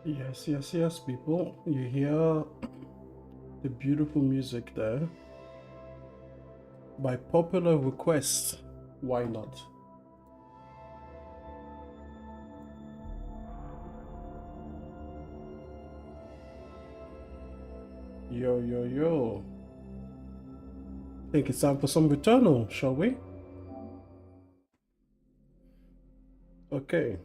Yes, yes, yes, people. You hear the beautiful music there. By popular request, why not? Yo, yo, yo. I think it's time for some Returnal, shall we? Okay.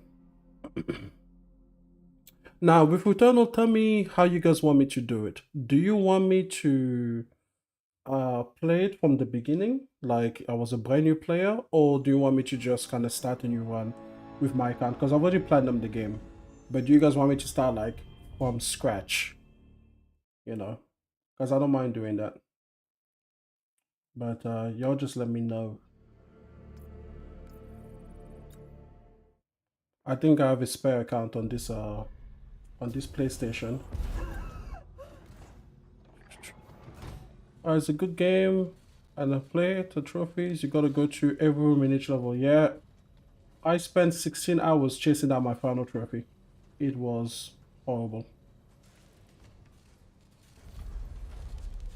Now, with Returnal, tell me how you guys want me to do it. Do you want me to play it from the beginning, like I was a brand new player, or do you want me to just kind of start a new run with my account? Because I've already planned the game, but do you guys want me to start like from scratch? You know, because I don't mind doing that. But y'all just let me know. I think I have a spare account on this PlayStation. It's a good game, and I play it. The trophies you gotta go to every room in each level. Yeah, I spent 16 hours chasing down my final trophy. It was horrible.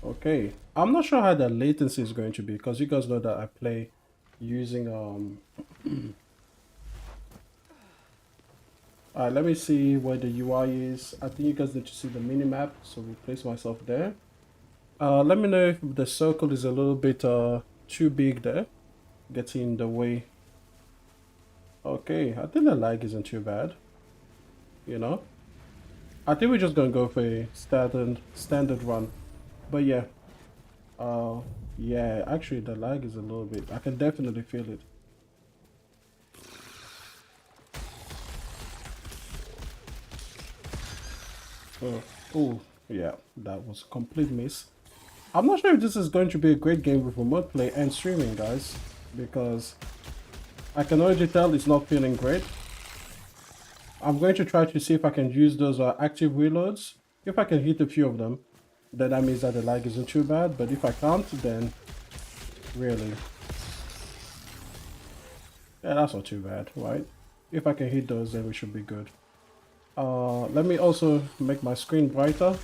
Okay, I'm not sure how the latency is going to be because you guys know that I play using Alright, let me see where the UI is. I think you guys need to see the mini map, so we'll place myself there. Let me know if the circle is a little bit too big there, getting in the way. Okay, I think the lag isn't too bad. You know, I think we're just gonna go for a standard run. But yeah, uh, yeah, actually the lag is a little bit. I can definitely feel it. Oh, yeah, that was a complete miss. I'm not sure if this is going to be a great game with remote play and streaming, guys, because I can already tell it's not feeling great. I'm going to try to see if I can use those active reloads. If I can hit a few of them, then that means that the lag isn't too bad, but if I can't, then really. Yeah, that's not too bad, right? If I can hit those, then we should be good. Let me also make my screen brighter.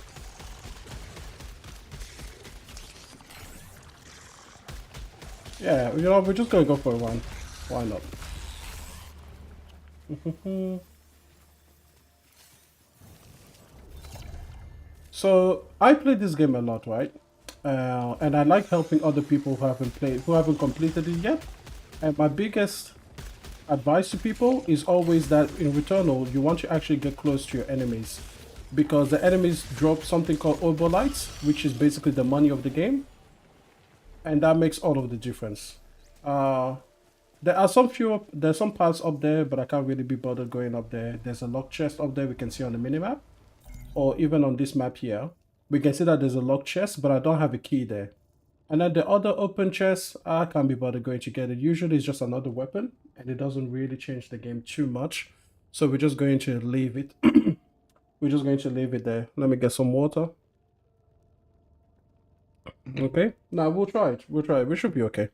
Yeah, you know, we're just gonna go for a run. Why not? So I play this game a lot, right? And I like helping other people who haven't completed it yet. And my biggest advice to people is always that in Returnal, you want to actually get close to your enemies, because the enemies drop something called Obolites, which is basically the money of the game, and that makes all of the difference. Uh, there's some parts up there, but I can't really be bothered going up there. There's a lock chest up there we can see on the minimap, or even on this map here. We can see that there's a lock chest, but I don't have a key there. And then the other open chest, I can't be bothered going to get it. Usually it's just another weapon, and it doesn't really change the game too much. So we're just going to leave it. We're just going to leave it there. Let me get some water. Okay. Now we'll try it. We'll try it. We should be okay.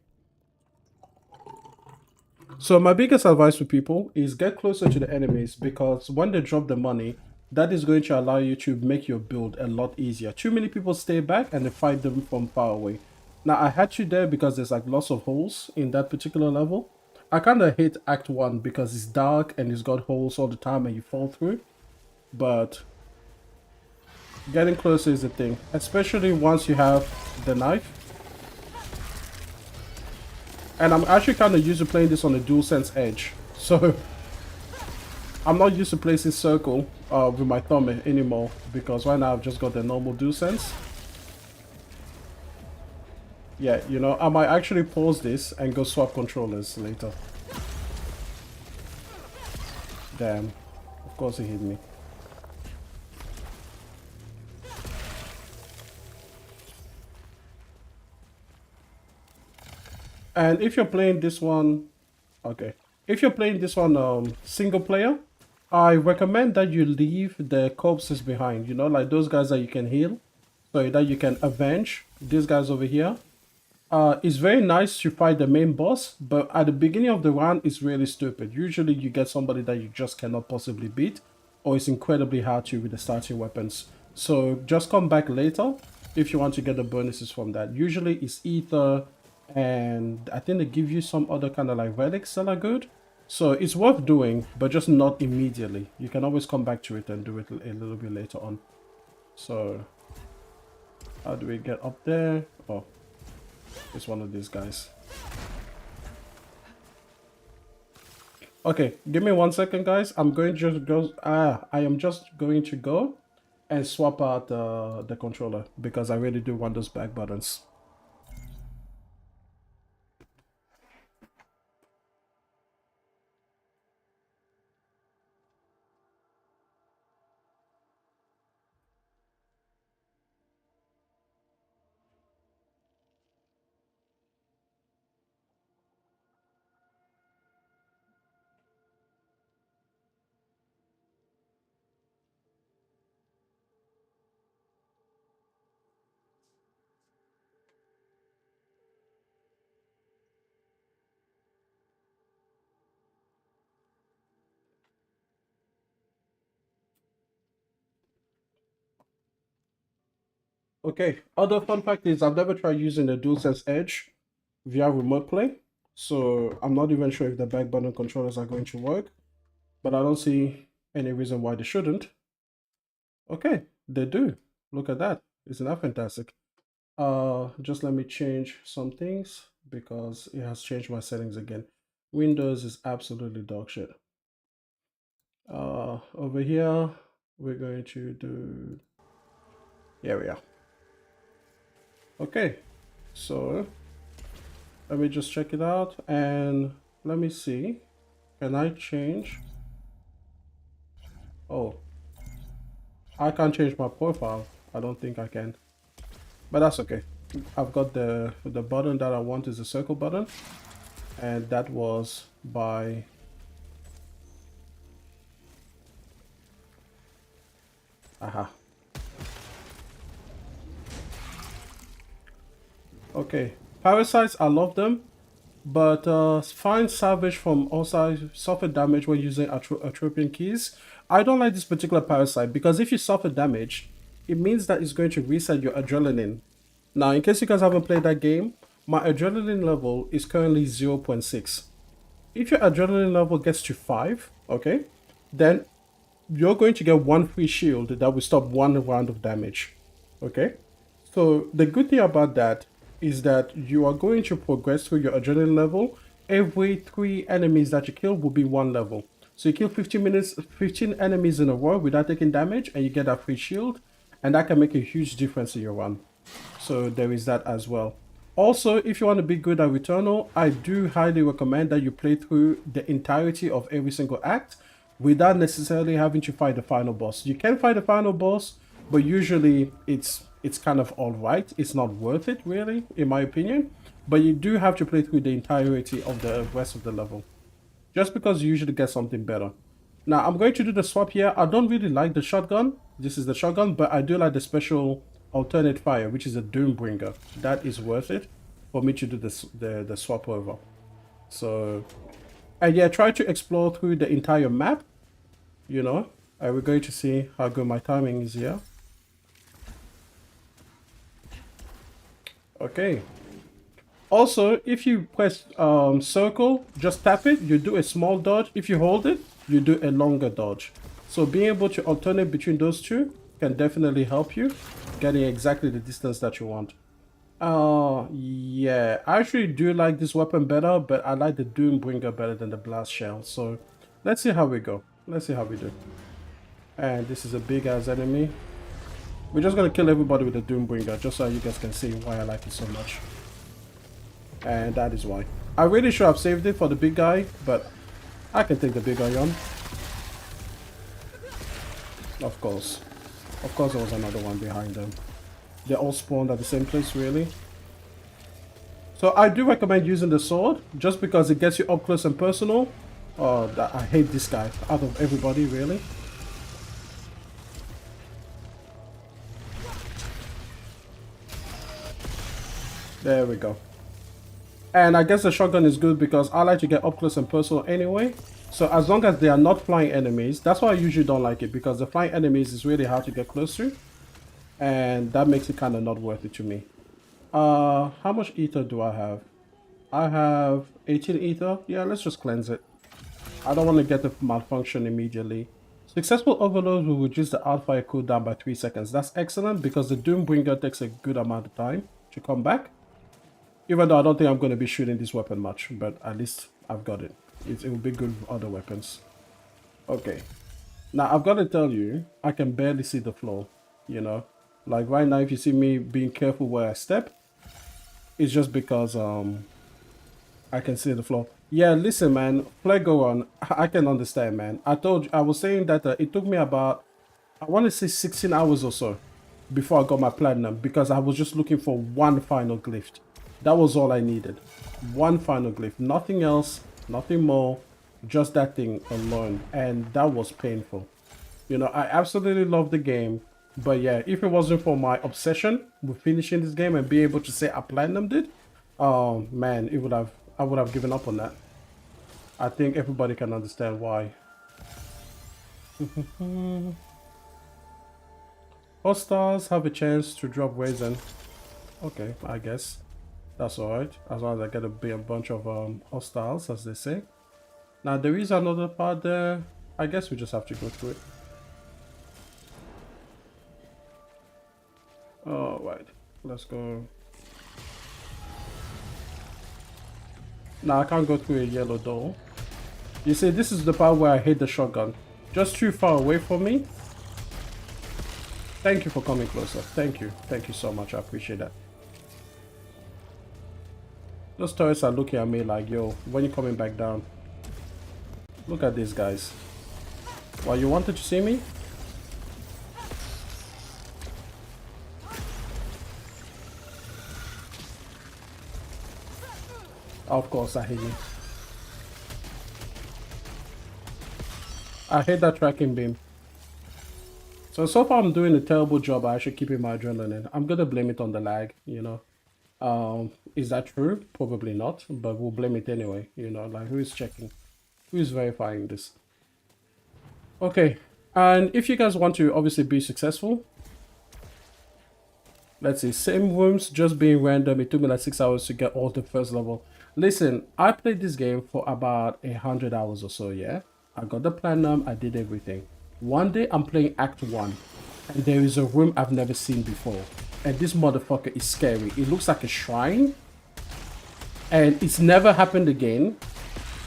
So my biggest advice to people is get closer to the enemies, because when they drop the money, that is going to allow you to make your build a lot easier. Too many people stay back and they fight them from far away. Now I had you there because there's like lots of holes in that particular level. I kind of hate Act 1 because it's dark and it's got holes all the time and you fall through. But getting closer is the thing, especially once you have the knife. And I'm actually kind of used to playing this on the DualSense Edge. So I'm not used to placing circle with my thumb anymore, because right now I've just got the normal DualSense. Yeah, you know, I might actually pause this and go swap controllers later. Damn. Of course he hit me. And if you're playing this one Okay. If you're playing this one single player, I recommend that you leave the corpses behind. You know, like those guys that you can heal, so that you can avenge these guys over here. It's very nice to fight the main boss, but at the beginning of the round, it's really stupid. Usually you get somebody that you just cannot possibly beat, or it's incredibly hard to with the starting weapons. So just come back later if you want to get the bonuses from that. Usually it's ether, and I think they give you some other kind of like relics that are good. So it's worth doing, but just not immediately. You can always come back to it and do it a little bit later on. So how do we get up there? Oh. It's one of these guys. Okay, give me 1 second, guys. I'm going to just go. I am just going to go and swap out the controller because I really do want those back buttons. Okay, other fun fact is I've never tried using the DualSense Edge via remote play, so I'm not even sure if the back button controllers are going to work, but I don't see any reason why they shouldn't. Okay, they do. Look at that. Isn't that fantastic? Just let me change some things because it has changed my settings again. Windows is absolutely dog shit. Over here, we're going to do, here we are. Okay, so let me just check it out and let me see. Can I change? Oh, I can't change my profile. I don't think I can, but that's okay. I've got the button that I want is the circle button, and that was by aha. Okay, parasites, I love them, but find salvage from also suffer damage when using atropine keys. I don't like this particular parasite because if you suffer damage, it means that it's going to reset your adrenaline. Now, in case you guys haven't played that game, my adrenaline level is currently 0.6. If your adrenaline level gets to 5, okay, then you're going to get one free shield that will stop one round of damage, okay? So the good thing about that is that you are going to progress through your adrenaline level. Every 3 enemies that you kill will be 1 level. So you kill 15 enemies in a row without taking damage and you get that free shield, and that can make a huge difference in your run. So there is that as well. Also, if you want to be good at Returnal, I do highly recommend that you play through the entirety of every single act without necessarily having to fight the final boss. You can fight the final boss, but usually it's kind of alright. It's not worth it, really, in my opinion. But you do have to play through the entirety of the rest of the level, just because you usually get something better. Now, I'm going to do the swap here. I don't really like the shotgun. This is the shotgun, but I do like the special alternate fire, which is a Doombringer. That is worth it for me to do this, the swap over. So, and yeah, try to explore through the entire map, you know. And we're going to see how good my timing is here. Okay. Also, if you press circle, just tap it, you do a small dodge. If you hold it, you do a longer dodge. So being able to alternate between those two can definitely help you getting exactly the distance that you want. Yeah, I actually do like this weapon better, but I like the Doombringer better than the Blast Shell. So let's see how we go. Let's see how we do. And this is a big ass enemy. We're just gonna kill everybody with the Doombringer, just so you guys can see why I like it so much. And that is why. I really should have saved it for the big guy, but I can take the big guy on. Of course. Of course there was another one behind them. They all spawned at the same place, really. So I do recommend using the sword, just because it gets you up close and personal. Oh, I hate this guy out of everybody, really. There we go. And I guess the shotgun is good because I like to get up close and personal anyway. So as long as they are not flying enemies, that's why I usually don't like it, because the flying enemies is really hard to get close to. And that makes it kind of not worth it to me. How much ether do I have? I have 18 ether. Yeah, let's just cleanse it. I don't want to get the malfunction immediately. Successful overloads will reduce the outfire cooldown by 3 seconds. That's excellent because the Doombringer takes a good amount of time to come back. Even though I don't think I'm going to be shooting this weapon much, but at least I've got it. It will be good with other weapons. Okay. Now, I've got to tell you, I can barely see the floor, you know. Like right now, if you see me being careful where I step, it's just because I can see the floor. Yeah, listen, man. Play go on. I can understand, man. I was saying that it took me about, I want to say 16 hours or so before I got my platinum, because I was just looking for one final glyph. That was all I needed. One final glyph. Nothing else, nothing more, just that thing alone. And that was painful. You know, I absolutely love the game. But yeah, if it wasn't for my obsession with finishing this game and being able to say I platinumed it, oh man, I would have given up on that. I think everybody can understand why. Hostiles have a chance to drop Raisin. Okay, I guess. That's alright. As long as I get a bunch of hostiles, as they say. Now there is another part there. I guess we just have to go through it. Alright, let's go. Now I can't go through a yellow door. You see, this is the part where I hate the shotgun. Just too far away from me. Thank you for coming closer. Thank you. Thank you so much. I appreciate that. Those turrets are looking at me like, yo, when you coming back down? Look at these guys. Well, you wanted to see me? Of course, I hate you. I hate that tracking beam. So far I'm doing a terrible job at actually keeping my adrenaline. I'm gonna blame it on the lag, you know. Is that true? Probably not, but we'll blame it anyway, you know, like who is checking? Who is verifying this? Okay, and if you guys want to obviously be successful, let's see, same rooms, just being random. It took me like 6 hours to get all the first level. Listen, I played this game for about 100 hours or so, yeah? I got the platinum, I did everything. One day I'm playing Act 1, and there is a room I've never seen before. And this motherfucker is scary. It looks like a shrine. And it's never happened again.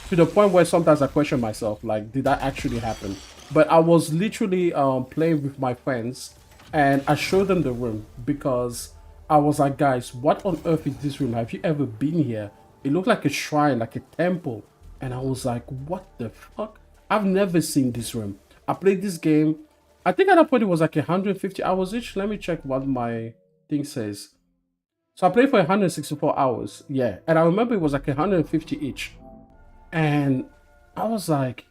To the point where sometimes I question myself, like, did that actually happen? But I was literally playing with my friends, and I showed them the room because I was like, guys, what on earth is this room? Have you ever been here? It looked like a shrine, like a temple. And I was like, what the fuck? I've never seen this room. I played this game. I think at that point it was like 150 hours each. Let me check what my thing says. So I played for 164 hours. Yeah. And I remember it was like 150 each. And I was like,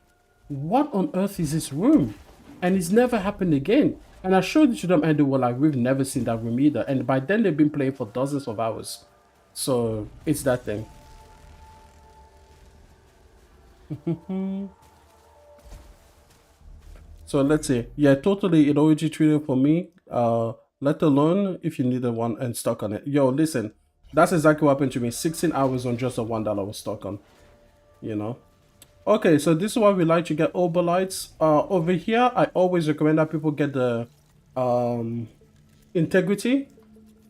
what on earth is this room? And it's never happened again. And I showed it to them and they were like, we've never seen that room either. And by then they've been playing for dozens of hours. So it's that thing. So let's see. Yeah, totally it already treated for me. Let alone if you needed one and stuck on it. Yo, listen, that's exactly what happened to me. 16 hours on just a $1 I was stuck on. You know. Okay, so this is why we like to get Obolites. Over here, I always recommend that people get the integrity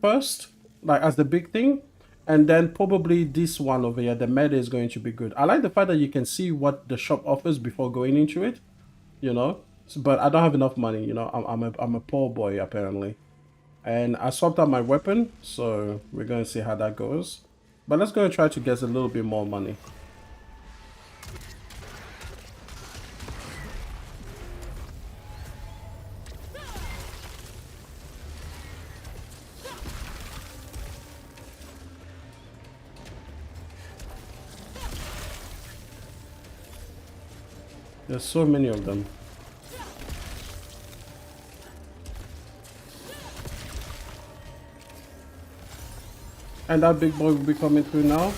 first, like as the big thing. And then probably this one over here, the meta is going to be good. I like the fact that you can see what the shop offers before going into it, you know. But I don't have enough money, you know. I'm a poor boy apparently, and I swapped out my weapon, so we're going to see how that goes. But let's go and try to get a little bit more money. There's so many of them. And that big boy will be coming through now.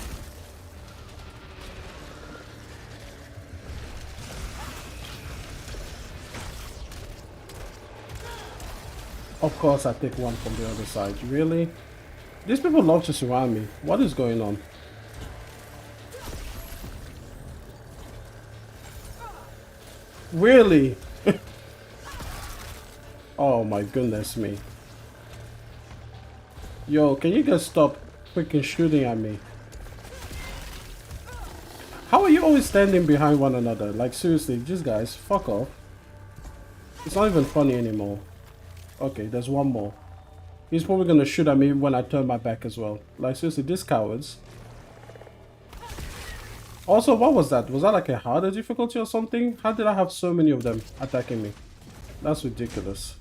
Of course, I take one from the other side. Really? These people love to surround me. What is going on? Really? Oh my goodness me. Yo, can you guys stop freaking shooting at me? How are you always standing behind one another? Like seriously, just guys, fuck off. It's not even funny anymore. Okay, there's one more. He's probably gonna shoot at me when I turn my back as well. Like seriously, these cowards. Also, what was that? Was that like a harder difficulty or something? How did I have so many of them attacking me? That's ridiculous.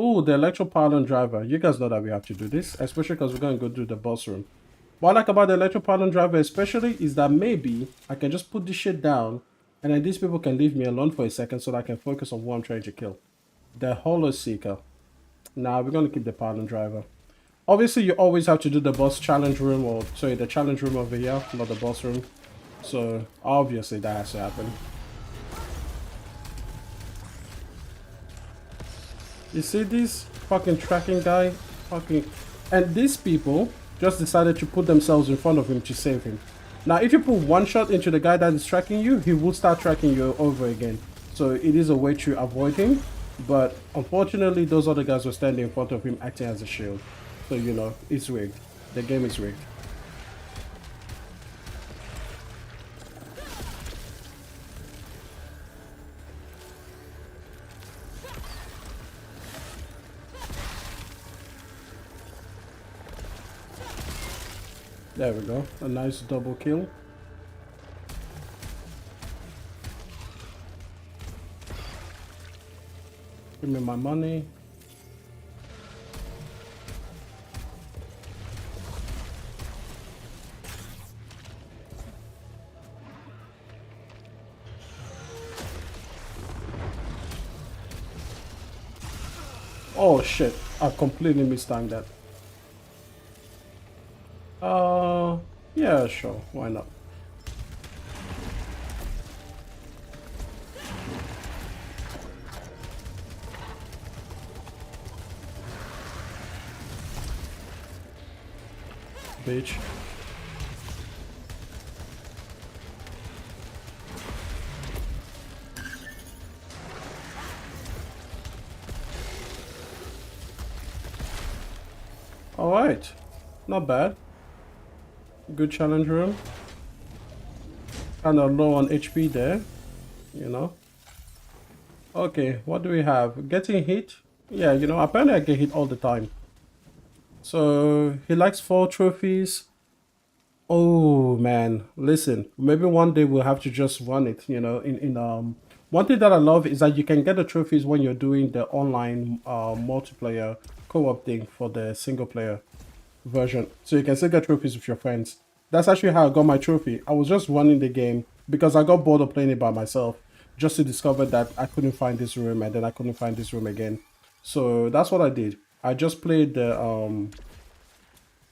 Oh, the electro pylon driver. You guys know that we have to do this, especially because we're going to go do the boss room. What I like about the electro pylon driver especially is that maybe I can just put this shit down and then these people can leave me alone for a second so that I can focus on who I'm trying to kill. The Holo Seeker. Nah, we're going to keep the pylon driver. Obviously, you always have to do the boss challenge room, or sorry, the challenge room over here, not the boss room. So, obviously that has to happen. You see this fucking tracking guy? Fucking... And these people just decided to put themselves in front of him to save him. Now, if you put one shot into the guy that is tracking you, he will start tracking you over again. So it is a way to avoid him. But unfortunately, those other guys were standing in front of him acting as a shield. So, you know, it's rigged. The game is rigged. There we go. A nice double kill. Give me my money. Oh shit, I completely mistimed that. Yeah, sure, why not? Bitch. Alright, not bad. Good challenge room. Kinda low on HP there, you know. Okay, what do we have? Getting hit? Yeah, you know, apparently I get hit all the time. So, he likes 4 trophies. Oh man, listen, maybe one day we'll have to just run it, you know, one thing that I love is that you can get the trophies when you're doing the online multiplayer co-op thing for the single player version. So you can still get trophies with your friends. That's actually how I got my trophy. I was just running the game because I got bored of playing it by myself, just to discover that I couldn't find this room and then I couldn't find this room again. So that's what I did. I just played the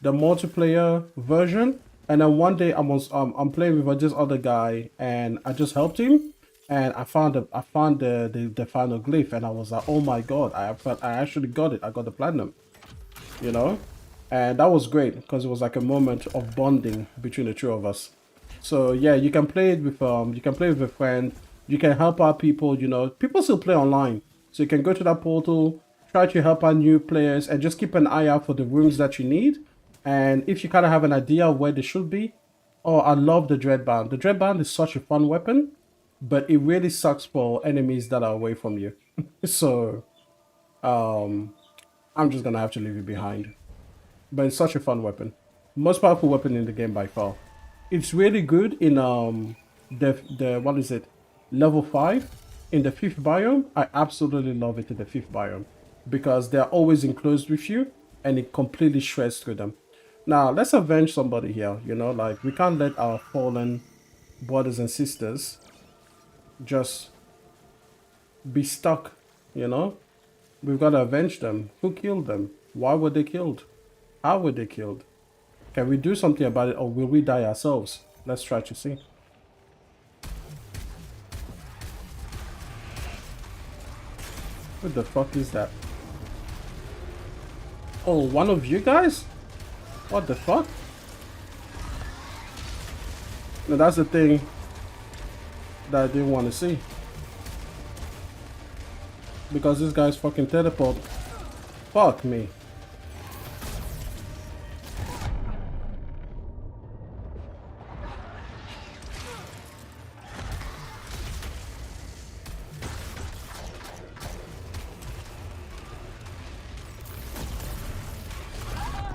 multiplayer version, and then one day I'm playing with this other guy and I just helped him, and I found the final glyph, and I was like, oh my god, I actually got it. I got the platinum, you know. And that was great because it was like a moment of bonding between the two of us. So yeah, you can play it with a friend. You can help out people, you know. People still play online, so you can go to that portal, try to help out new players, and just keep an eye out for the rooms that you need. And if you kind of have an idea of where they should be, oh, I love the dreadband. The dreadband is such a fun weapon, but it really sucks for enemies that are away from you. So I'm just gonna have to leave it behind. But it's such a fun weapon. Most powerful weapon in the game by far. It's really good in the what is it? Level 5 in the 5th biome. I absolutely love it in the 5th biome because they're always enclosed with you and it completely shreds through them. Now let's avenge somebody here, you know, like we can't let our fallen brothers and sisters just be stuck, you know? We've got to avenge them. Who killed them? Why were they killed? How were they killed? Can we do something about it, or will we die ourselves? Let's try to see. What the fuck is that? Oh, one of you guys? What the fuck? No, that's the thing that I didn't want to see. Because this guy's fucking teleport. Fuck me.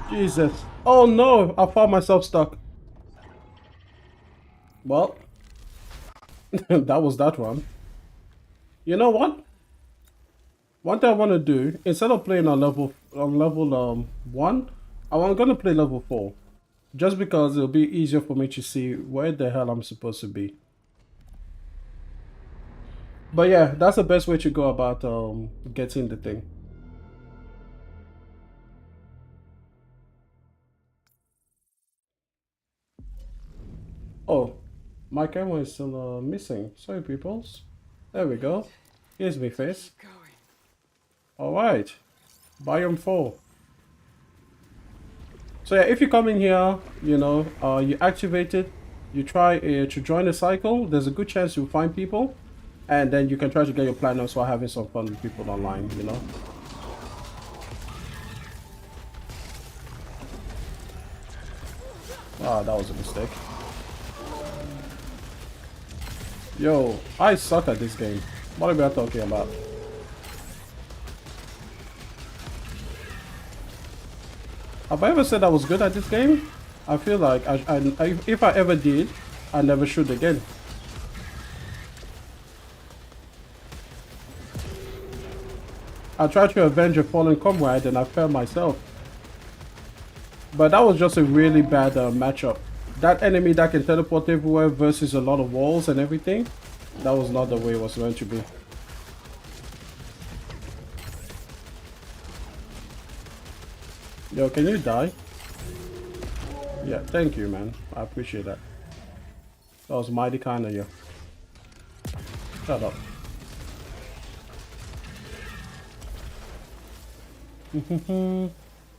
Jesus. Oh no, I found myself stuck. Well, that was that one. You know what? One thing I want to do, instead of playing on level 1, I'm gonna play level 4. Just because it'll be easier for me to see where the hell I'm supposed to be. But yeah, that's the best way to go about getting the thing. Oh, my camera is still missing. Sorry, peoples. There we go. Here's my face. Alright. Biome 4. So yeah, if you come in here, you know, you activate it, you try to join the cycle, there's a good chance you'll find people. And then you can try to get your platinums while having some fun with people online, you know. Ah, that was a mistake. Yo, I suck at this game. What are we talking about? Have I ever said I was good at this game? I feel like if I ever did, I never should again. I tried to avenge a fallen comrade and I failed myself. But that was just a really bad matchup. That enemy that can teleport everywhere versus a lot of walls and everything, that was not the way it was meant to be. Yo, can you die? Yeah, thank you, man. I appreciate that. That was mighty kind of you. Shut up.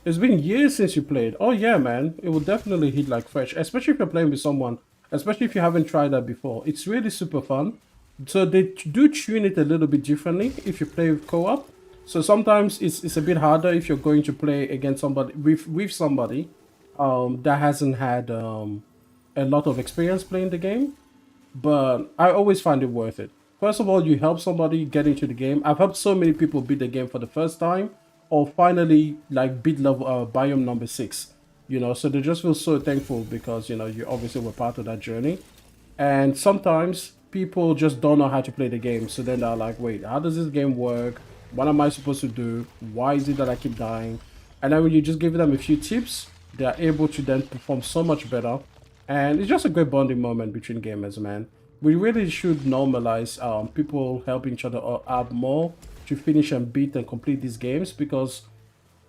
It's been years since you played. Oh yeah, man. It will definitely hit like fresh. Especially if you're playing with someone. Especially if you haven't tried that before. It's really super fun. So they do tune it a little bit differently if you play with co-op. So sometimes it's a bit harder if you're going to play against somebody with somebody that hasn't had a lot of experience playing the game. But I always find it worth it. First of all, you help somebody get into the game. I've helped so many people beat the game for the first time, or finally like beat level biome number 6. You know, so they just feel so thankful because, you know, you obviously were part of that journey. And sometimes people just don't know how to play the game, so then they're like, wait, how does this game work? What am I supposed to do? Why is it that I keep dying? And then when you just give them a few tips, they're able to then perform so much better. And it's just a great bonding moment between gamers, man. We really should normalize people helping each other out more to finish and beat and complete these games, because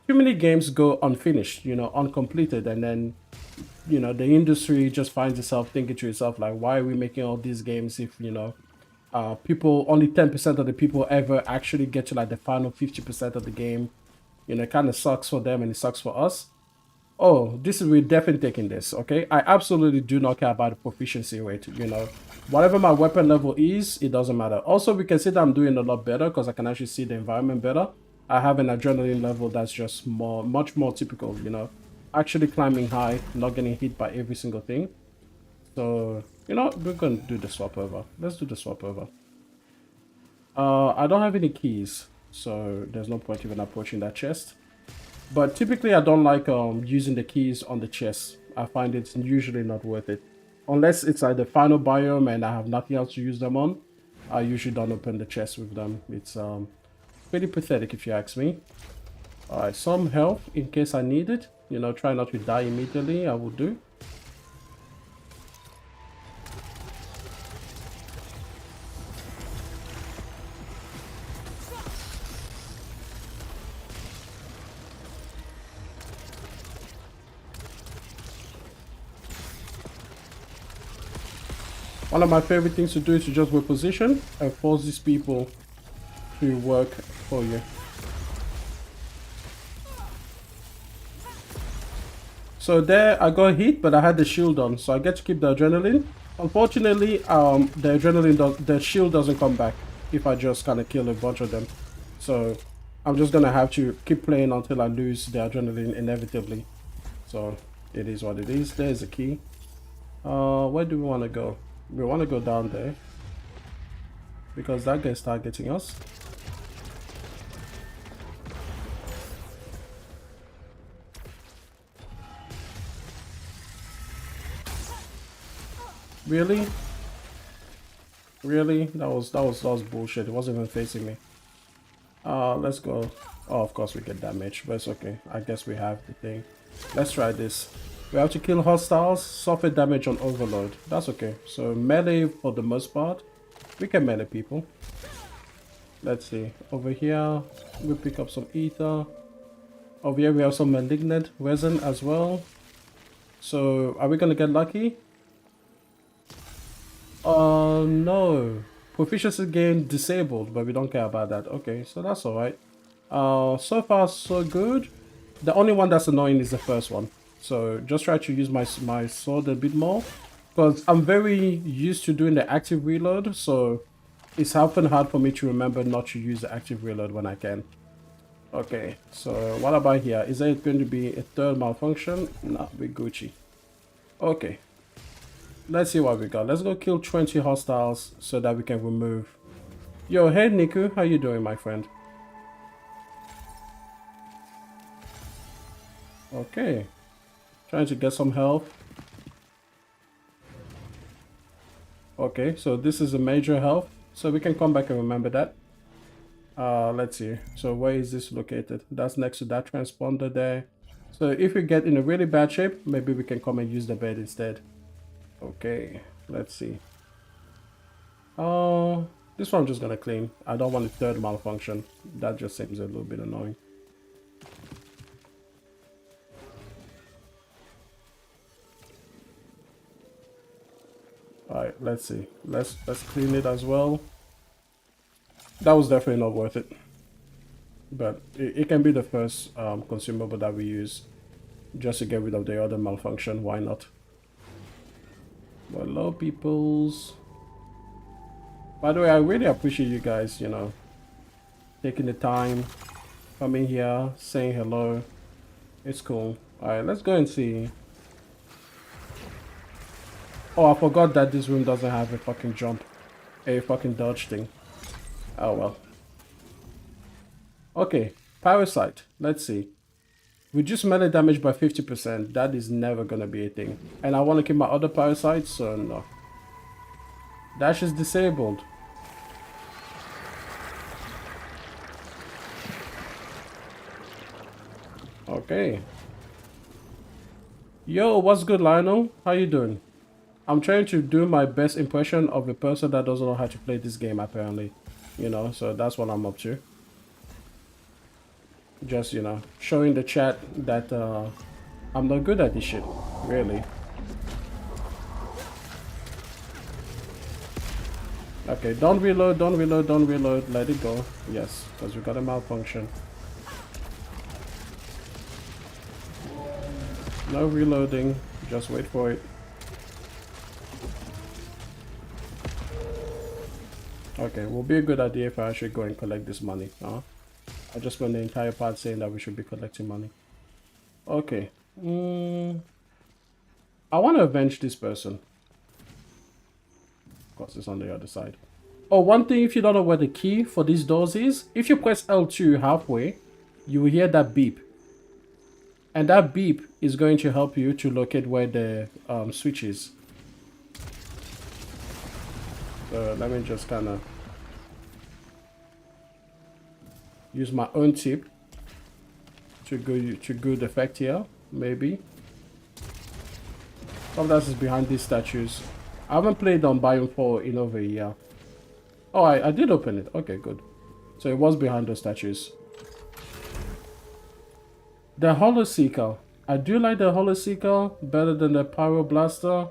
too many games go unfinished, you know, uncompleted, and then, you know, the industry just finds itself thinking to itself like, why are we making all these games if, you know, people, only 10% of the people ever actually get to like the final 50% of the game. You know, it kind of sucks for them and it sucks for us. Oh, we're definitely taking this, okay? I absolutely do not care about the proficiency rate, you know. Whatever my weapon level is, it doesn't matter. Also, we can see that I'm doing a lot better because I can actually see the environment better. I have an adrenaline level that's just much more typical, you know. Actually climbing high, not getting hit by every single thing. So, you know, we're going to do the swap over. Let's do the swap over. I don't have any keys, so there's no point even approaching that chest. But typically I don't like using the keys on the chest. I find it's usually not worth it. Unless it's like the final biome and I have nothing else to use them on, I usually don't open the chest with them. It's pretty pathetic if you ask me. Alright, some health in case I need it. You know, try not to die immediately, I will do. One of my favorite things to do is to just reposition and force these people to work for you. So there I got hit, but I had the shield on, so I get to keep the adrenaline. Unfortunately, the shield doesn't come back if I just kind of kill a bunch of them. So I'm just gonna have to keep playing until I lose the adrenaline inevitably. So it is what it is. There's a key. Where do we want to go? We want to go down there because that guy's targeting us. Really? Really? That was bullshit. It wasn't even facing me. Let's go. Oh, of course we get damage, but it's okay. I guess we have the thing. Let's try this. We have to kill hostiles, suffer damage on overload. That's okay. So melee for the most part. We can melee people. Let's see. Over here, we pick up some ether. Over here we have some malignant resin as well. So are we gonna get lucky? No. Proficiency gain disabled, but we don't care about that. Okay, so that's alright. So far so good. The only one that's annoying is the first one. So just try to use my sword a bit more. Because I'm very used to doing the active reload, so it's often hard for me to remember not to use the active reload when I can. Okay, so what about here? Is there going to be a third malfunction? No, we're Gucci. Okay. Let's see what we got. Let's go kill 20 hostiles so that we can remove. Yo, hey Niku, how you doing, my friend? Okay. Trying to get some health. Okay, so this is a major health. So we can come back and remember that. Let's see. So where is this located? That's next to that transponder there. So if we get in a really bad shape, maybe we can come and use the bed instead. Okay, let's see. This one I'm just gonna clean. I don't want a third malfunction. That just seems a little bit annoying. Alright, let's see. Let's clean it as well. That was definitely not worth it. But it can be the first consumable that we use just to get rid of the other malfunction. Why not? Hello, peoples. By the way, I really appreciate you guys, you know, taking the time, coming here, saying hello. It's cool. Alright, let's go and see. Oh, I forgot that this room doesn't have a fucking jump. A fucking dodge thing. Oh well. Okay, parasite. Let's see. Reduce melee damage by 50%. That is never gonna be a thing. And I want to keep my other parasites, so no. Dash is disabled. Okay. Yo, what's good, Lionel? How you doing? I'm trying to do my best impression of a person that doesn't know how to play this game, apparently. You know, so that's what I'm up to. Just, you know, showing the chat that I'm not good at this shit, really. Okay, don't reload, don't reload, don't reload. Let it go. Yes, because we got a malfunction. No reloading. Just wait for it. Okay, will be a good idea if I actually go and collect this money. I just spent the entire part saying that we should be collecting money. Okay. I want to avenge this person. Of course, it's on the other side. Oh, one thing, if you don't know where the key for these doors is, if you press L2 halfway, you will hear that beep. And that beep is going to help you to locate where the switch is. So let me just kind of use my own tip to good effect here, maybe. Some of that is behind these statues. I haven't played on Biome 4 in over a year. Oh, I did open it. Okay, good. So it was behind those statues. The Holo Seeker. I do like the Holo Seeker better than the Pyro Blaster.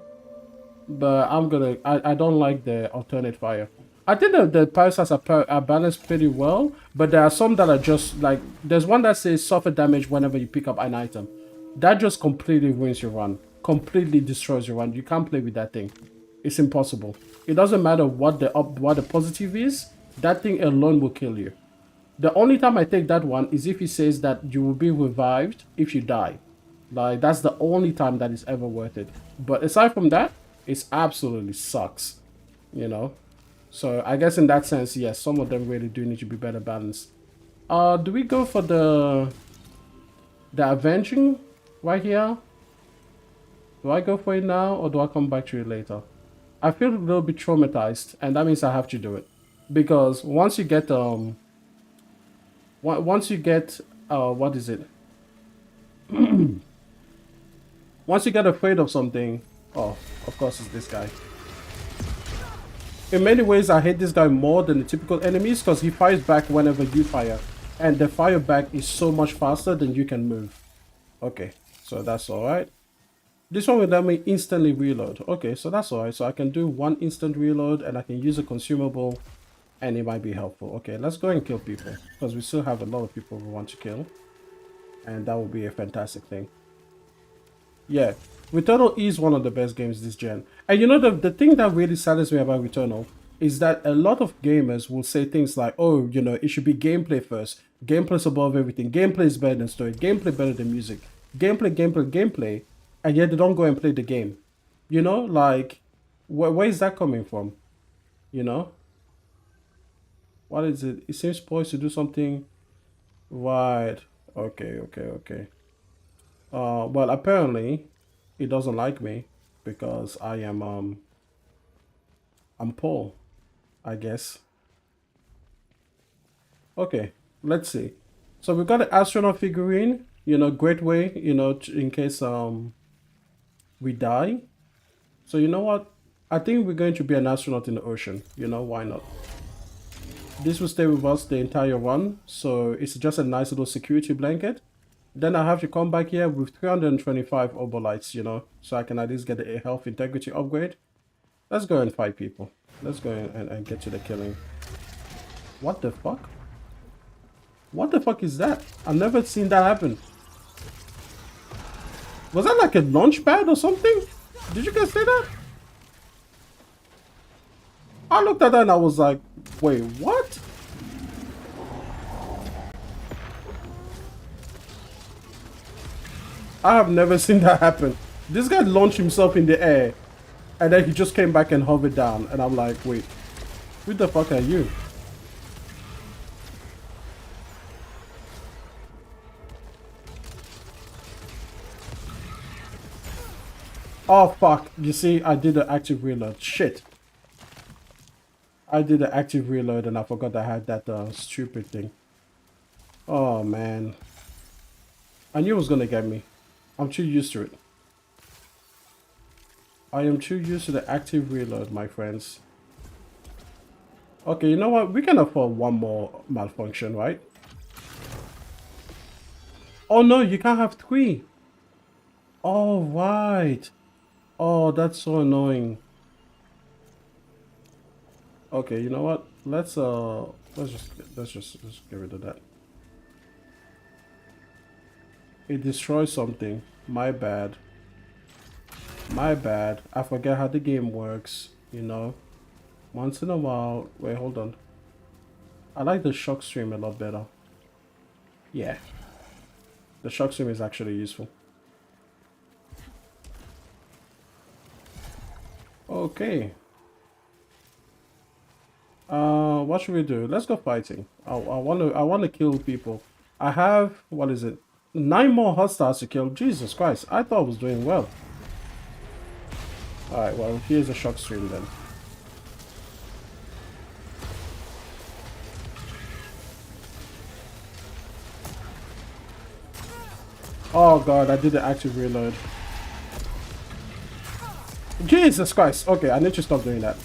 but I don't like the alternate fire. I think the parasites are balanced pretty well, but there are some that are just like, there's one that says suffer damage whenever you pick up an item. That just completely ruins your run. Completely destroys your run. You can't play with that thing. It's impossible. It doesn't matter what the positive is, that thing alone will kill you. The only time I take that one is if he says that you will be revived if you die. Like, that's the only time that is ever worth it. But aside from that, it absolutely sucks, you know? So I guess in that sense, yes, some of them really do need to be better balanced. Do we go for the avenging right here? Do I go for it now or do I come back to it later? I feel a little bit traumatized, and that means I have to do it. Because once you get what is it? Once you get afraid of something, oh, of course it's this guy. In many ways, I hate this guy more than the typical enemies because he fires back whenever you fire. And the fire back is so much faster than you can move. Okay, so that's alright. This one will let me instantly reload. Okay, so that's alright. So I can do one instant reload and I can use a consumable and it might be helpful. Okay, let's go and kill people because we still have a lot of people we want to kill. And that would be a fantastic thing. Yeah, Returnal is one of the best games this gen. And you know, the thing that really saddens me about Returnal is that a lot of gamers will say things like, oh, you know, it should be gameplay first. Gameplay's above everything. Gameplay is better than story. Gameplay better than music. Gameplay. And yet they don't go and play the game. You know, like, where is that coming from? You know? What is it? It seems poised to do something. Right. Okay. Well, apparently, it doesn't like me because I'm Paul, I guess. Okay, let's see. So we've got an astronaut figurine, you know, great way, you know, in case we die. So you know what? I think we're going to be an astronaut in the ocean. You know, why not? This will stay with us the entire run, so it's just a nice little security blanket. Then I have to come back here with 325 obolites, you know, so I can at least get a health integrity upgrade. Let's go and fight people. Let's go and get to the killing. What the fuck? What the fuck is that? I've never seen that happen. Was that like a launch pad or something? Did you guys say that? I looked at that and I was like, wait, what? I have never seen that happen. This guy launched himself in the air and then he just came back and hovered down and I'm like, wait, who the fuck are you? Oh fuck, you see, I did an active reload. Shit. I did an active reload and I forgot I had that stupid thing. Oh man. I knew it was gonna get me. I'm too used to it. I am too used to the active reload, my friends. Okay, you know what? We can afford one more malfunction, right? Oh no, you can't have 3. Oh, right. Oh, that's so annoying. Okay, you know what? Let's just get rid of that. It destroys something. My bad. My bad. I forget how the game works, you know. Once in a while. Wait, hold on. I like the shock stream a lot better. Yeah. The shock stream is actually useful. Okay. What should we do? Let's go fighting. I wanna kill people. I have, what is it? 9 more hostiles to kill. Jesus Christ, I thought I was doing well. Alright, well, here's a shock stream then. Oh god, I did the active reload. Jesus Christ. Okay, I need to stop doing that.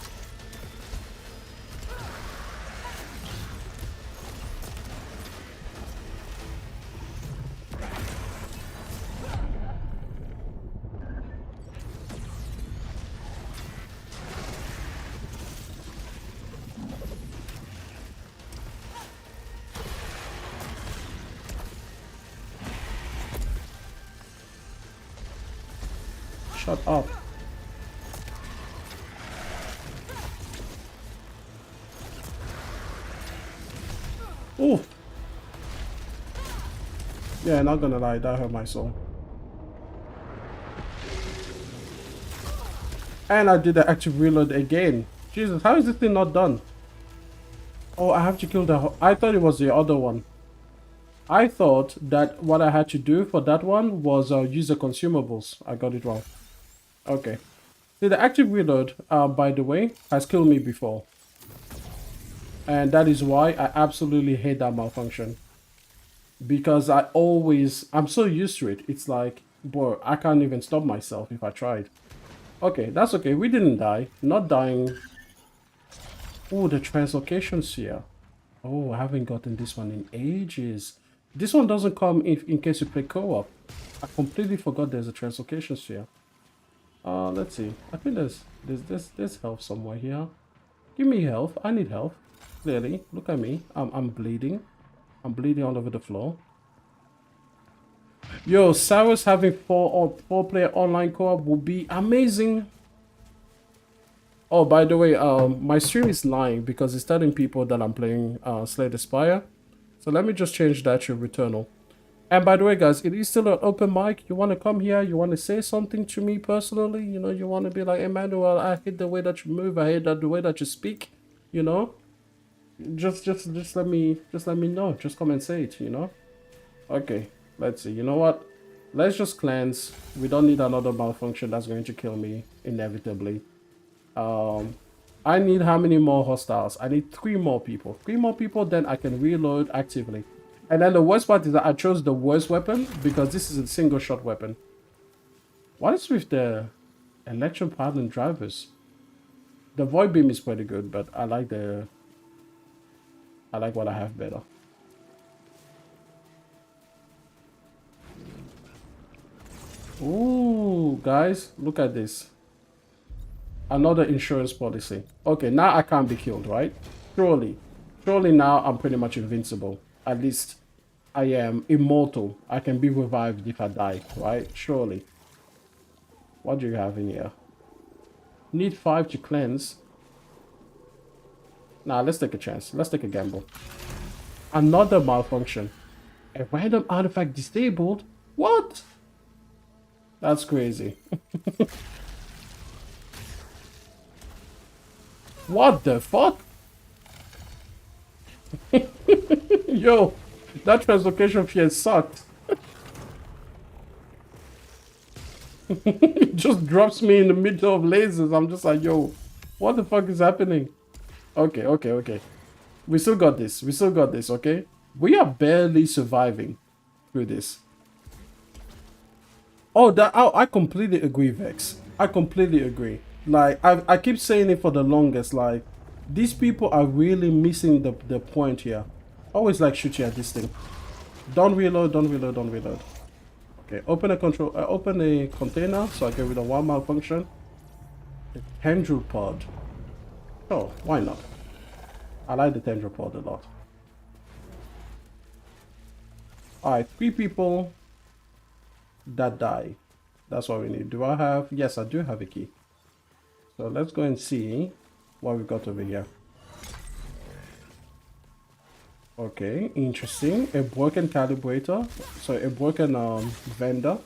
Shut up. Oh. Yeah, not gonna lie, that hurt my soul. And I did the active reload again. Jesus, how is this thing not done? Oh, I have to kill the... I thought it was the other one. I thought that what I had to do for that one was use the consumables. I got it wrong. Okay. See, the active reload, by the way, has killed me before. And that is why I absolutely hate that malfunction. Because I'm so used to it. It's like, boy, I can't even stop myself if I tried. Okay, that's okay. We didn't die. Not dying. Oh, the translocation sphere. Oh, I haven't gotten this one in ages. This one doesn't come in case you play co-op. I completely forgot there's a translocation sphere. Let's see. I think there's health somewhere here. Give me health. I need health. Clearly, look at me. I'm bleeding. I'm bleeding all over the floor. Yo, Cyrus having four-player online co-op would be amazing. Oh, by the way, my stream is lying because it's telling people that I'm playing Slay the Spire. So let me just change that to Returnal. And by the way, guys, it is still an open mic. You want to come here? You want to say something to me personally? You know, you want to be like, Emmanuel, I hate the way that you move. I hate the way that you speak. You know, just let me know. Just come and say it. You know. Okay, let's see. You know what? Let's just cleanse. We don't need another malfunction that's going to kill me inevitably. I need how many more hostiles? I need 3 more people. 3 more people, then I can reload actively. And then the worst part is that I chose the worst weapon because this is a single shot weapon. What is with the election pattern drivers? The void beam is pretty good, but I like what I have better. Ooh, guys, look at this. Another insurance policy. Okay, now I can't be killed, right? Surely now I'm pretty much invincible. At least I am immortal. I can be revived if I die, right? Surely. What do you have in here? Need 5 to cleanse. Nah, let's take a chance. Let's take a gamble. Another malfunction. A random artifact disabled? What? That's crazy. What the fuck? Yo, that translocation fear sucked. It just drops me in the middle of lasers. I'm just like, yo, what the fuck is happening? Okay. We still got this. Okay? We are barely surviving through this. Oh, I completely agree, Vex. I completely agree. Like, I keep saying it for the longest. Like, these people are really missing the point here. Always like shoot you at this thing. Don't reload. Okay, open a container so I get rid of one malfunction. The tendril pod. Oh, why not? I like the tendril pod a lot. Alright, 3 people that die. That's what we need. Do I have? Yes, I do have a key. So let's go and see what we got over here. Okay, interesting. A broken calibrator. So a broken vendor.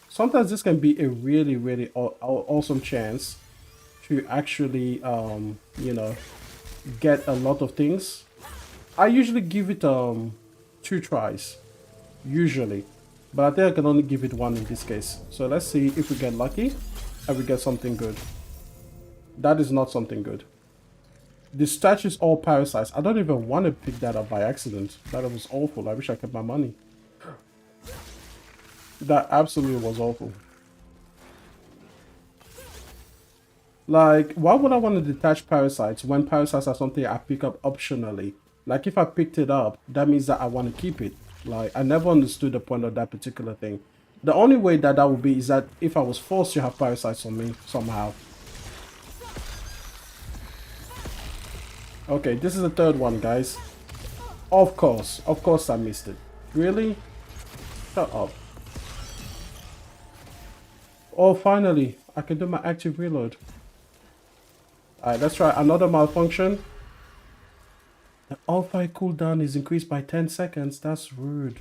Sometimes this can be a really awesome chance to actually you know, get a lot of things. I usually give it 2 tries. Usually. But I think I can only give it 1 in this case. So let's see if we get lucky and we get something good. That is not something good. The statue's all parasites. I don't even want to pick that up by accident. That was awful. I wish I kept my money. That absolutely was awful. Like, why would I want to detach parasites when parasites are something I pick up optionally? Like, if I picked it up, that means that I want to keep it. Like, I never understood the point of that particular thing. The only way that would be is that if I was forced to have parasites on me somehow. Okay, this is the 3rd one, guys. Of course I missed it. Really? Shut up. Oh, finally, I can do my active reload. Alright, let's try another malfunction. The all-fire cooldown is increased by 10 seconds. That's rude.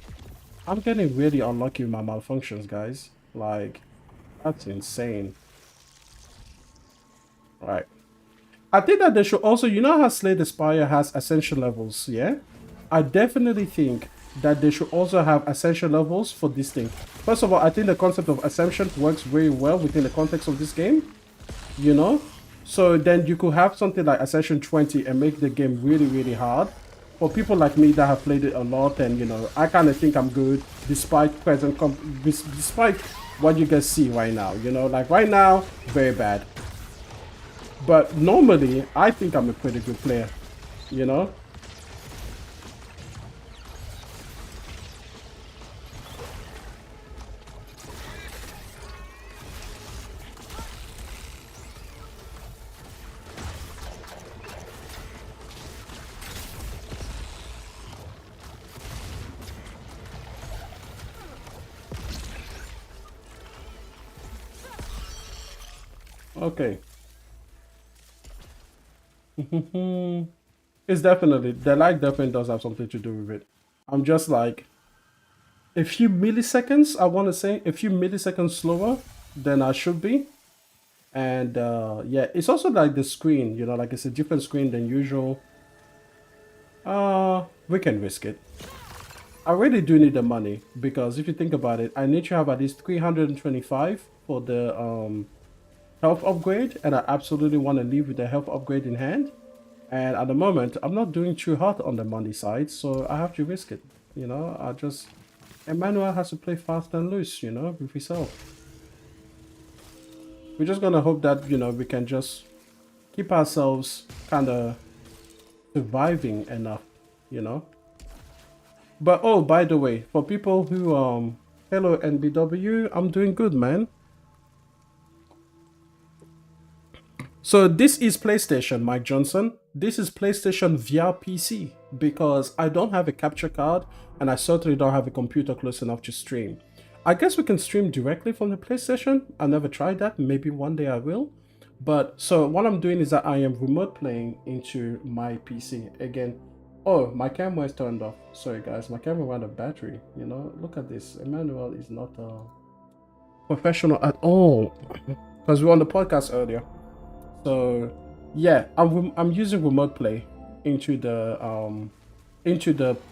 I'm getting really unlucky with my malfunctions, guys. Like, that's insane. Right. I think that they should also, you know how Slay the Spire has ascension levels, yeah? I definitely think that they should also have ascension levels for this thing. First of all, I think the concept of ascension works very well within the context of this game, you know? So then you could have something like Ascension 20 and make the game really, really hard. For people like me that have played it a lot and, you know, I kind of think I'm good despite despite what you guys see right now, you know? Like right now, very bad. But normally, I think I'm a pretty good player, you know? Okay. It's definitely, the lag definitely does have something to do with it. I'm just like, a few milliseconds, I want to say, a few milliseconds slower than I should be. And yeah, it's also like the screen, you know, like it's a different screen than usual. We can risk it. I really do need the money because if you think about it, I need to have at least 325 for the health upgrade, and I absolutely want to leave with the health upgrade in hand. And at the moment, I'm not doing too hot on the money side, so I have to risk it. You know, Emmanuel has to play fast and loose, you know, with himself. We're just gonna hope that, you know, we can just keep ourselves kind of surviving enough, you know. But oh, by the way, for people who hello NBW, I'm doing good, man. So this is PlayStation, Mike Johnson. This is PlayStation via PC because I don't have a capture card and I certainly don't have a computer close enough to stream. I guess we can stream directly from the PlayStation. I've never tried that. Maybe one day I will. But so what I'm doing is that I am remote playing into my PC. Again, oh, my camera is turned off. Sorry guys, my camera ran out of battery. You know, look at this. Emmanuel is not professional at all because we were on the podcast earlier. So yeah, I'm using remote play into the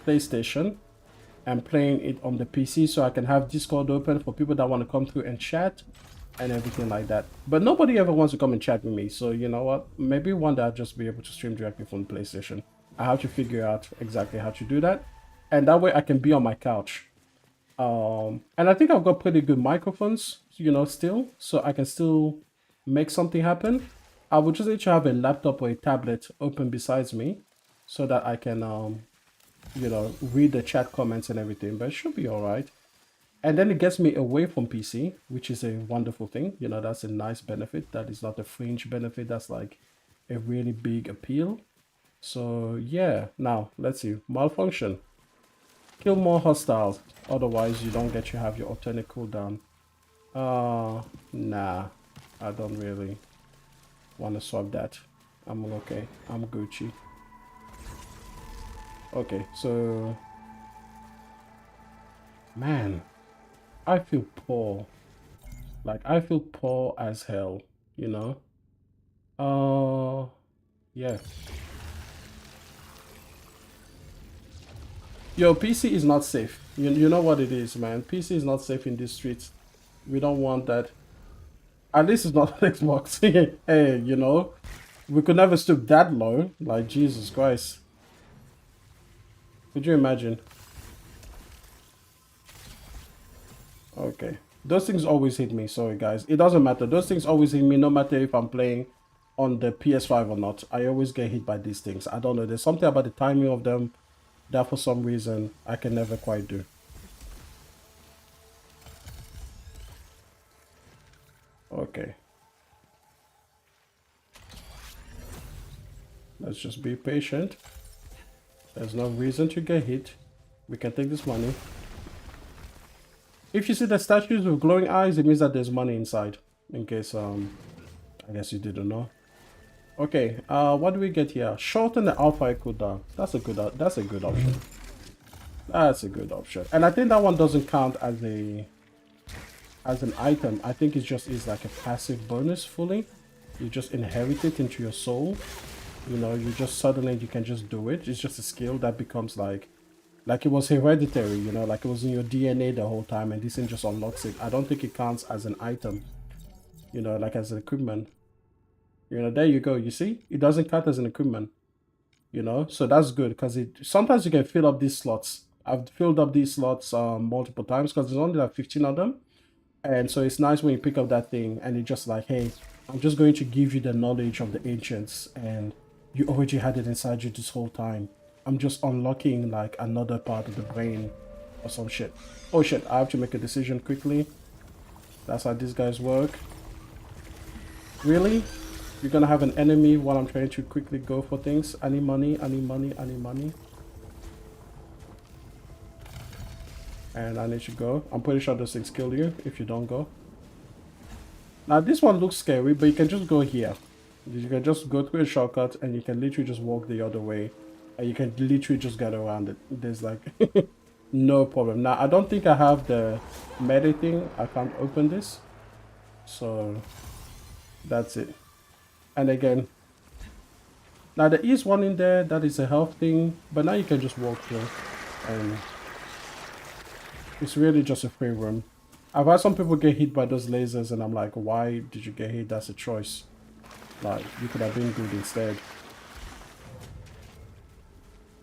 PlayStation and playing it on the PC so I can have Discord open for people that want to come through and chat and everything like that. But nobody ever wants to come and chat with me, so you know what? Maybe one day I'll just be able to stream directly from the PlayStation. I have to figure out exactly how to do that, and that way I can be on my couch. And I think I've got pretty good microphones, you know, still, so I can still make something happen. I would just need to have a laptop or a tablet open besides me so that I can, you know, read the chat comments and everything, but it should be all right. And then it gets me away from PC, which is a wonderful thing. You know, that's a nice benefit. That is not a fringe benefit. That's like a really big appeal. So yeah, now let's see. Malfunction. Kill more hostiles. Otherwise, you don't get to have your alternate cooldown. Nah, I don't really want to swap that. I'm okay. I'm Gucci. Okay, so man, I feel poor. Like I feel poor as hell, you know. Yeah. Yo, PC is not safe. You know what it is, man. PC is not safe in these streets. We don't want that. At least it's not Xbox. Hey, you know, we could never stoop that low. Like, Jesus Christ. Could you imagine? Okay. Those things always hit me. Sorry, guys. It doesn't matter. Those things always hit me no matter if I'm playing on the PS5 or not. I always get hit by these things. I don't know. There's something about the timing of them that for some reason I can never quite do. Okay. Let's just be patient. There's no reason to get hit. We can take this money. If you see the statues with glowing eyes, it means that there's money inside. in case I guess you didn't know. Okay, what do we get here? Shorten the alpha cooldown. That's a good option. That's a good option. And I think that one doesn't count as an item. I think it just is like a passive bonus fully. You just inherit it into your soul. You know, you just suddenly you can just do it. It's just a skill that becomes like it was hereditary, you know, like it was in your DNA the whole time, and this thing just unlocks it. I don't think it counts as an item, you know, like as an equipment. You know, there you go. You see, it doesn't count as an equipment. You know, so that's good because it sometimes you can fill up these slots. I've filled up these slots multiple times because there's only like 15 of them. And so it's nice when you pick up that thing and it's just like, hey, I'm just going to give you the knowledge of the ancients and you already had it inside you this whole time. I'm just unlocking like another part of the brain or some shit. Oh shit, I have to make a decision quickly. That's how these guys work. Really? You're gonna have an enemy while I'm trying to quickly go for things? I need money, I need money, I need money. And I need to go. I'm pretty sure those things kill you if you don't go. Now this one looks scary, but you can just go here. You can just go through a shortcut and you can literally just walk the other way. And you can literally just get around it. There's like no problem. Now I don't think I have the meta thing. I can't open this. So that's it. And again, now there is one in there that is a health thing, but now you can just walk through and it's really just a free room. I've had some people get hit by those lasers and I'm like, why did you get hit? That's a choice. Like, you could have been good instead.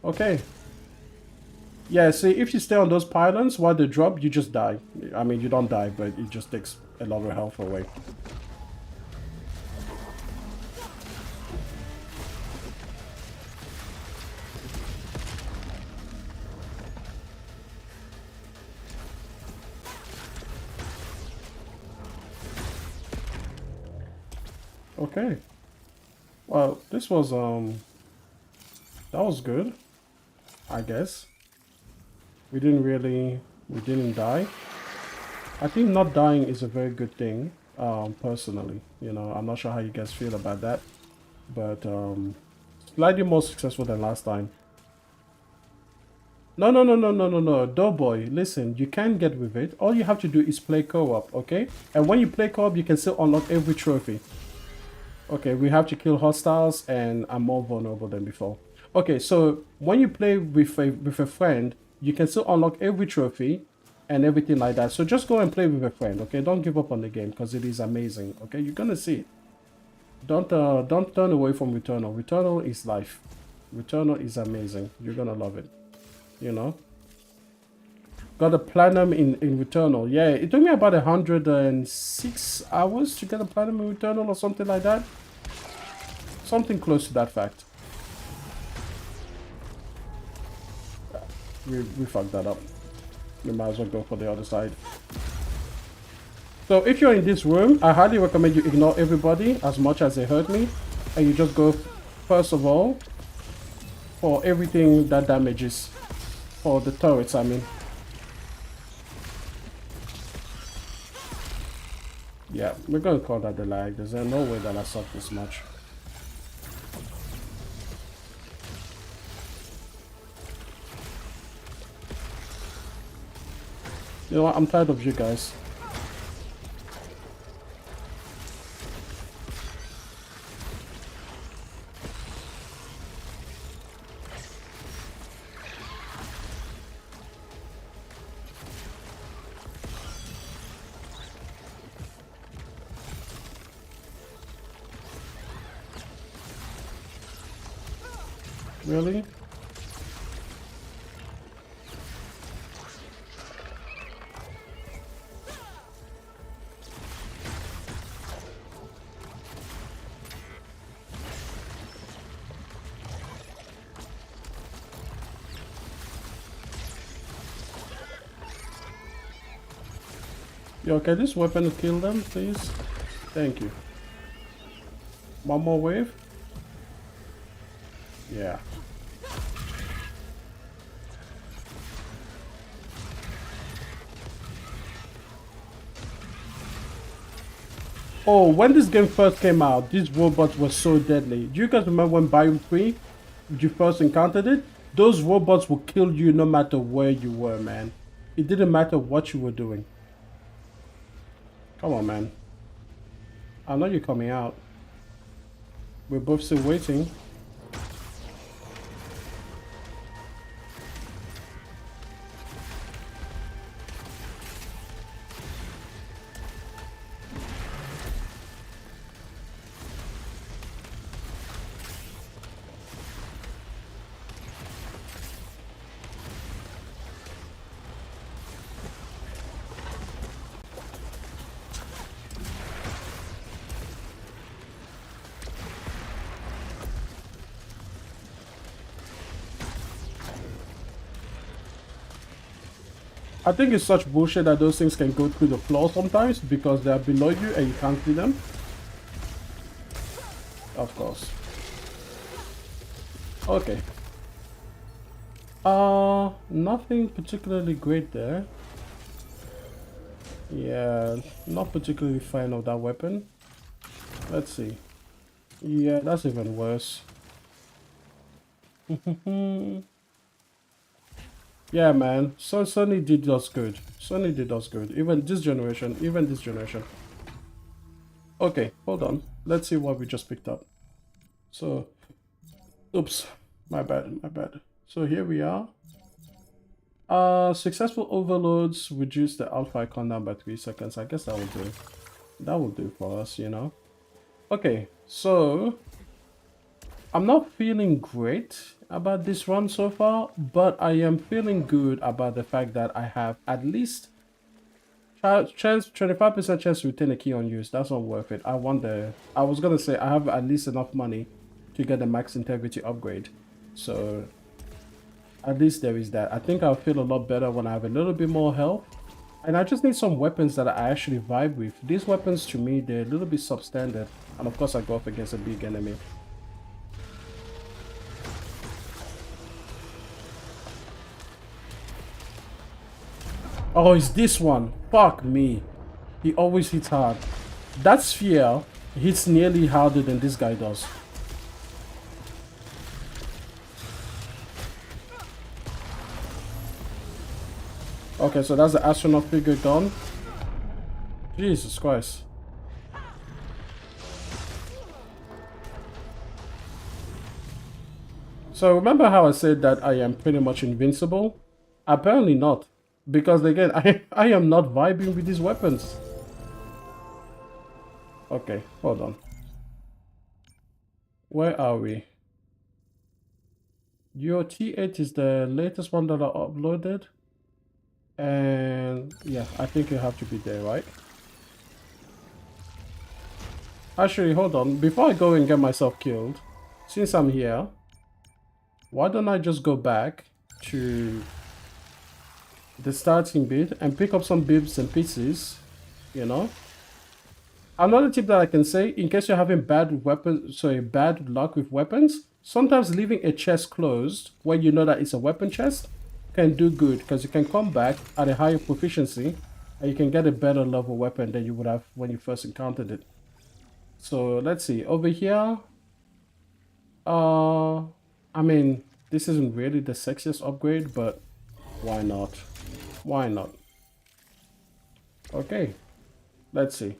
Okay. Yeah, see, if you stay on those pylons while they drop, you just die. I mean, you don't die, but it just takes a lot of health away. Okay. Well, this was, that was good, I guess. We didn't die. I think not dying is a very good thing, personally. You know, I'm not sure how you guys feel about that. But, slightly more successful than last time. No, no, no, no, no, no, no. Doughboy, listen, you can get with it. All you have to do is play co-op, okay? And when you play co-op, you can still unlock every trophy. Okay, we have to kill hostiles and I'm more vulnerable than before. Okay, so when you play with a friend, you can still unlock every trophy and everything like that. So just go and play with a friend, okay? Don't give up on the game because it is amazing, okay? You're gonna see it. Don't turn away from Returnal. Returnal is life. Returnal is amazing. You're gonna love it, you know? Got a platinum in Returnal. Yeah, it took me about 106 hours to get a platinum in Returnal or something like that. Something close to that fact. We fucked that up. We might as well go for the other side. So if you're in this room, I highly recommend you ignore everybody as much as they hurt me. And you just go, first of all, for everything that damages. For the turrets, I mean. Yeah, we're gonna call that the lag. There's no way that I suck this much. You know what? I'm tired of you guys. Really? Yo, can this weapon kill them, please? Thank you. One more wave? Yeah. Oh, when this game first came out, these robots were so deadly. Do you guys remember when Biome 3, you first encountered it? Those robots will kill you no matter where you were, man. It didn't matter what you were doing. Come on, man. I know you're coming out. We're both still waiting. I think it's such bullshit that those things can go through the floor sometimes because they are below you and you can't see them. Of course. Okay. Nothing particularly great there. Yeah, not particularly fan of that weapon. Let's see. Yeah, that's even worse. Yeah, man. So Sony did us good. Sony did us good. Even this generation. Even this generation. Okay, hold on. Let's see what we just picked up. So, oops. My bad. My bad. So here we are. Successful overloads reduce the alpha icon down by 3 seconds. I guess that will do. That will do for us, you know. Okay, so I'm not feeling great about this run so far, but I am feeling good about the fact that I have at least 25% chance to retain a key unused. That's not worth it. I was gonna say I have at least enough money to get the max integrity upgrade. So at least there is that. I think I'll feel a lot better when I have a little bit more health. And I just need some weapons that I actually vibe with. These weapons to me, they're a little bit substandard. And of course I go up against a big enemy. Oh, it's this one. Fuck me. He always hits hard. That sphere hits nearly harder than this guy does. Okay, so that's the astronaut figure gone. Jesus Christ. So remember how I said that I am pretty much invincible? Apparently not. Because again, I am not vibing with these weapons. Okay, hold on. Where are we? Your T8 is the latest one that I uploaded. And yeah, I think you have to be there, right? Actually, hold on. Before I go and get myself killed, since I'm here, why don't I just go back to the starting bit and pick up some bits and pieces, you know? Another tip that I can say, in case you're having bad luck with weapons, sometimes leaving a chest closed when you know that it's a weapon chest can do good, because you can come back at a higher proficiency and you can get a better level weapon than you would have when you first encountered it. So let's see, over here, I mean, this isn't really the sexiest upgrade, but why not? Why not? Okay, let's see.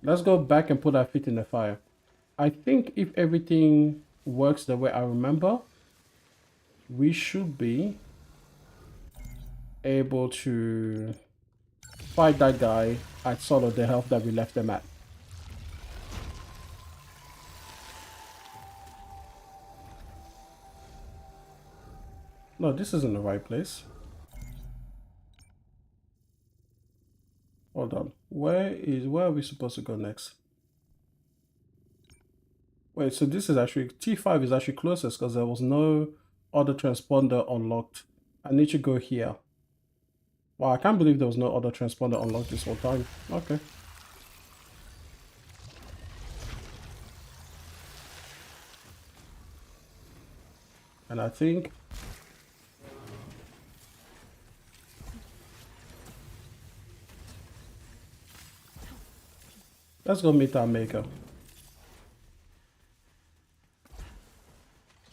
Let's go back and put our feet in the fire. I think if everything works the way I remember, we should be able to fight that guy at sort of the health that we left them at. No, this isn't the right place. Hold on. Where are we supposed to go next? Wait, so this is actually T5 is actually closest because there was no other transponder unlocked. I need to go here. Wow, I can't believe there was no other transponder unlocked this whole time. Okay. And I think Let's go meet our maker.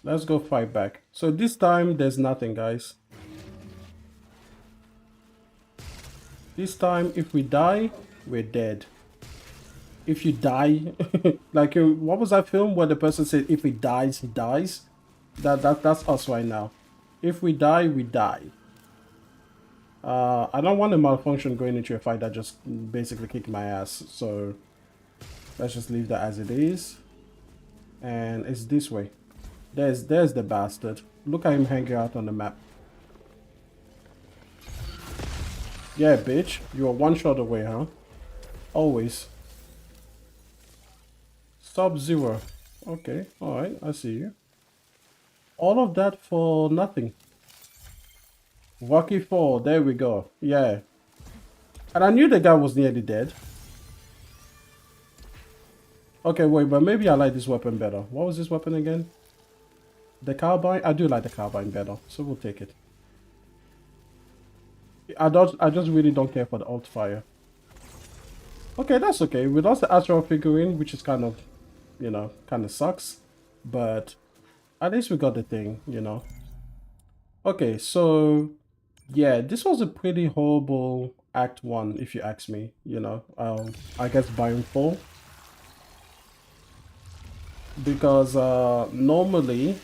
Let's go fight back. So this time there's nothing, guys. This time if we die, we're dead. If you die, like what was that film where the person said if he dies, he dies? That's us right now. If we die, we die. I don't want a malfunction going into a fight that just basically kicked my ass. So let's just leave that as it is. And it's this way. There's the bastard. Look at him hanging out on the map. Yeah, bitch. You are one shot away, huh? Always. Sub-Zero. Okay, alright, I see you. All of that for nothing. Rocky 4, there we go. Yeah. And I knew the guy was nearly dead. Okay, wait, but maybe I like this weapon better. What was this weapon again? The carbine? I do like the carbine better, so we'll take it. I just really don't care for the alt fire. Okay, that's okay. We lost the Astral figurine, which is kind of, you know, kind of sucks. But at least we got the thing, you know. Okay, so yeah, this was a pretty horrible Act 1, if you ask me, you know. I guess Biome 4. Because normally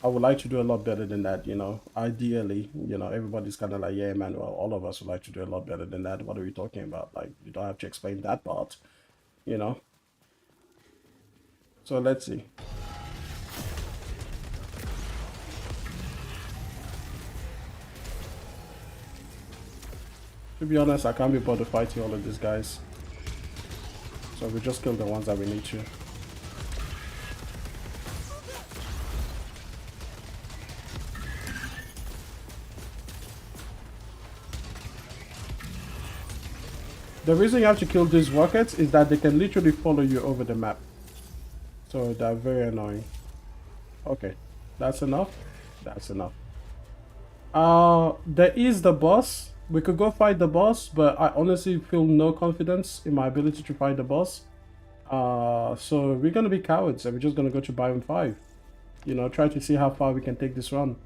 I would like to do a lot better than that, you know. Ideally, you know, everybody's kind of like, yeah, man, well, all of us would like to do a lot better than that. What are we talking about? Like, you don't have to explain that part, you know. So let's see. To be honest, I can't be bothered fighting all of these guys. So we just kill the ones that we need to. The reason you have to kill these rockets is that they can literally follow you over the map. So they're very annoying. Okay, that's enough. That's enough. There is the boss. We could go fight the boss, but I honestly feel no confidence in my ability to fight the boss. So we're gonna be cowards and we're just gonna go to Biome 5. You know, try to see how far we can take this run.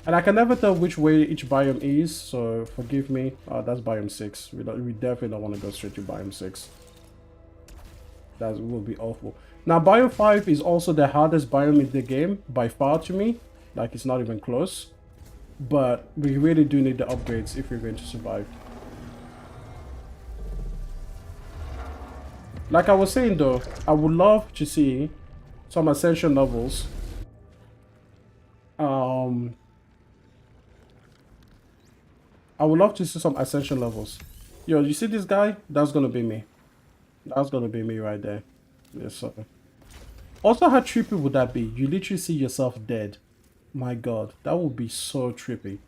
And I can never tell which way each biome is, so forgive me. That's Biome 6. We definitely don't want to go straight to Biome 6. That will be awful. Now, Biome 5 is also the hardest biome in the game, by far to me. Like, it's not even close. But we really do need the upgrades if we're going to survive. Like I was saying though, I would love to see some Ascension levels. I would love to see some Ascension levels. Yo, you see this guy? That's gonna be me. That's gonna be me right there. Yes, sir. Also, how trippy would that be? You literally see yourself dead. My god, that would be so trippy.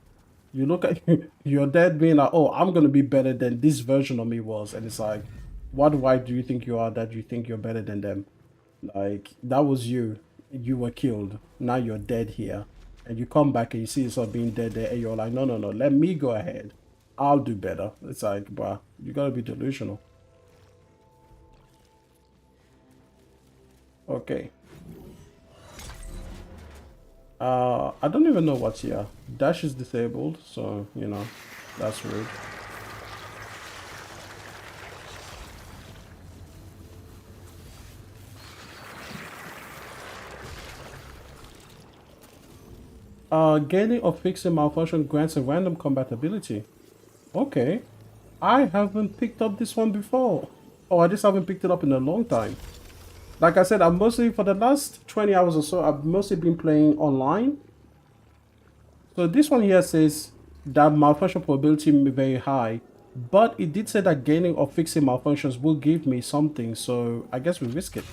You look at your dead being like, oh, I'm gonna be better than this version of me was. And it's like, what white do you think you are that you think you're better than them? Like, that was you. You were killed. Now you're dead here. And you come back and you see yourself being dead there, and you're like, no, no, no, let me go ahead. I'll do better. It's like, bruh, you gotta be delusional. Okay. I don't even know what's here. Dash is disabled, so, you know, that's rude. Gaining or fixing malfunction grants a random combat ability. Okay. I haven't picked up this one before. Oh, I just haven't picked it up in a long time. Like I said, I'm mostly, for the last 20 hours or so, I've mostly been playing online. So this one here says that malfunction probability may be very high. But it did say that gaining or fixing malfunctions will give me something. So I guess we risk it.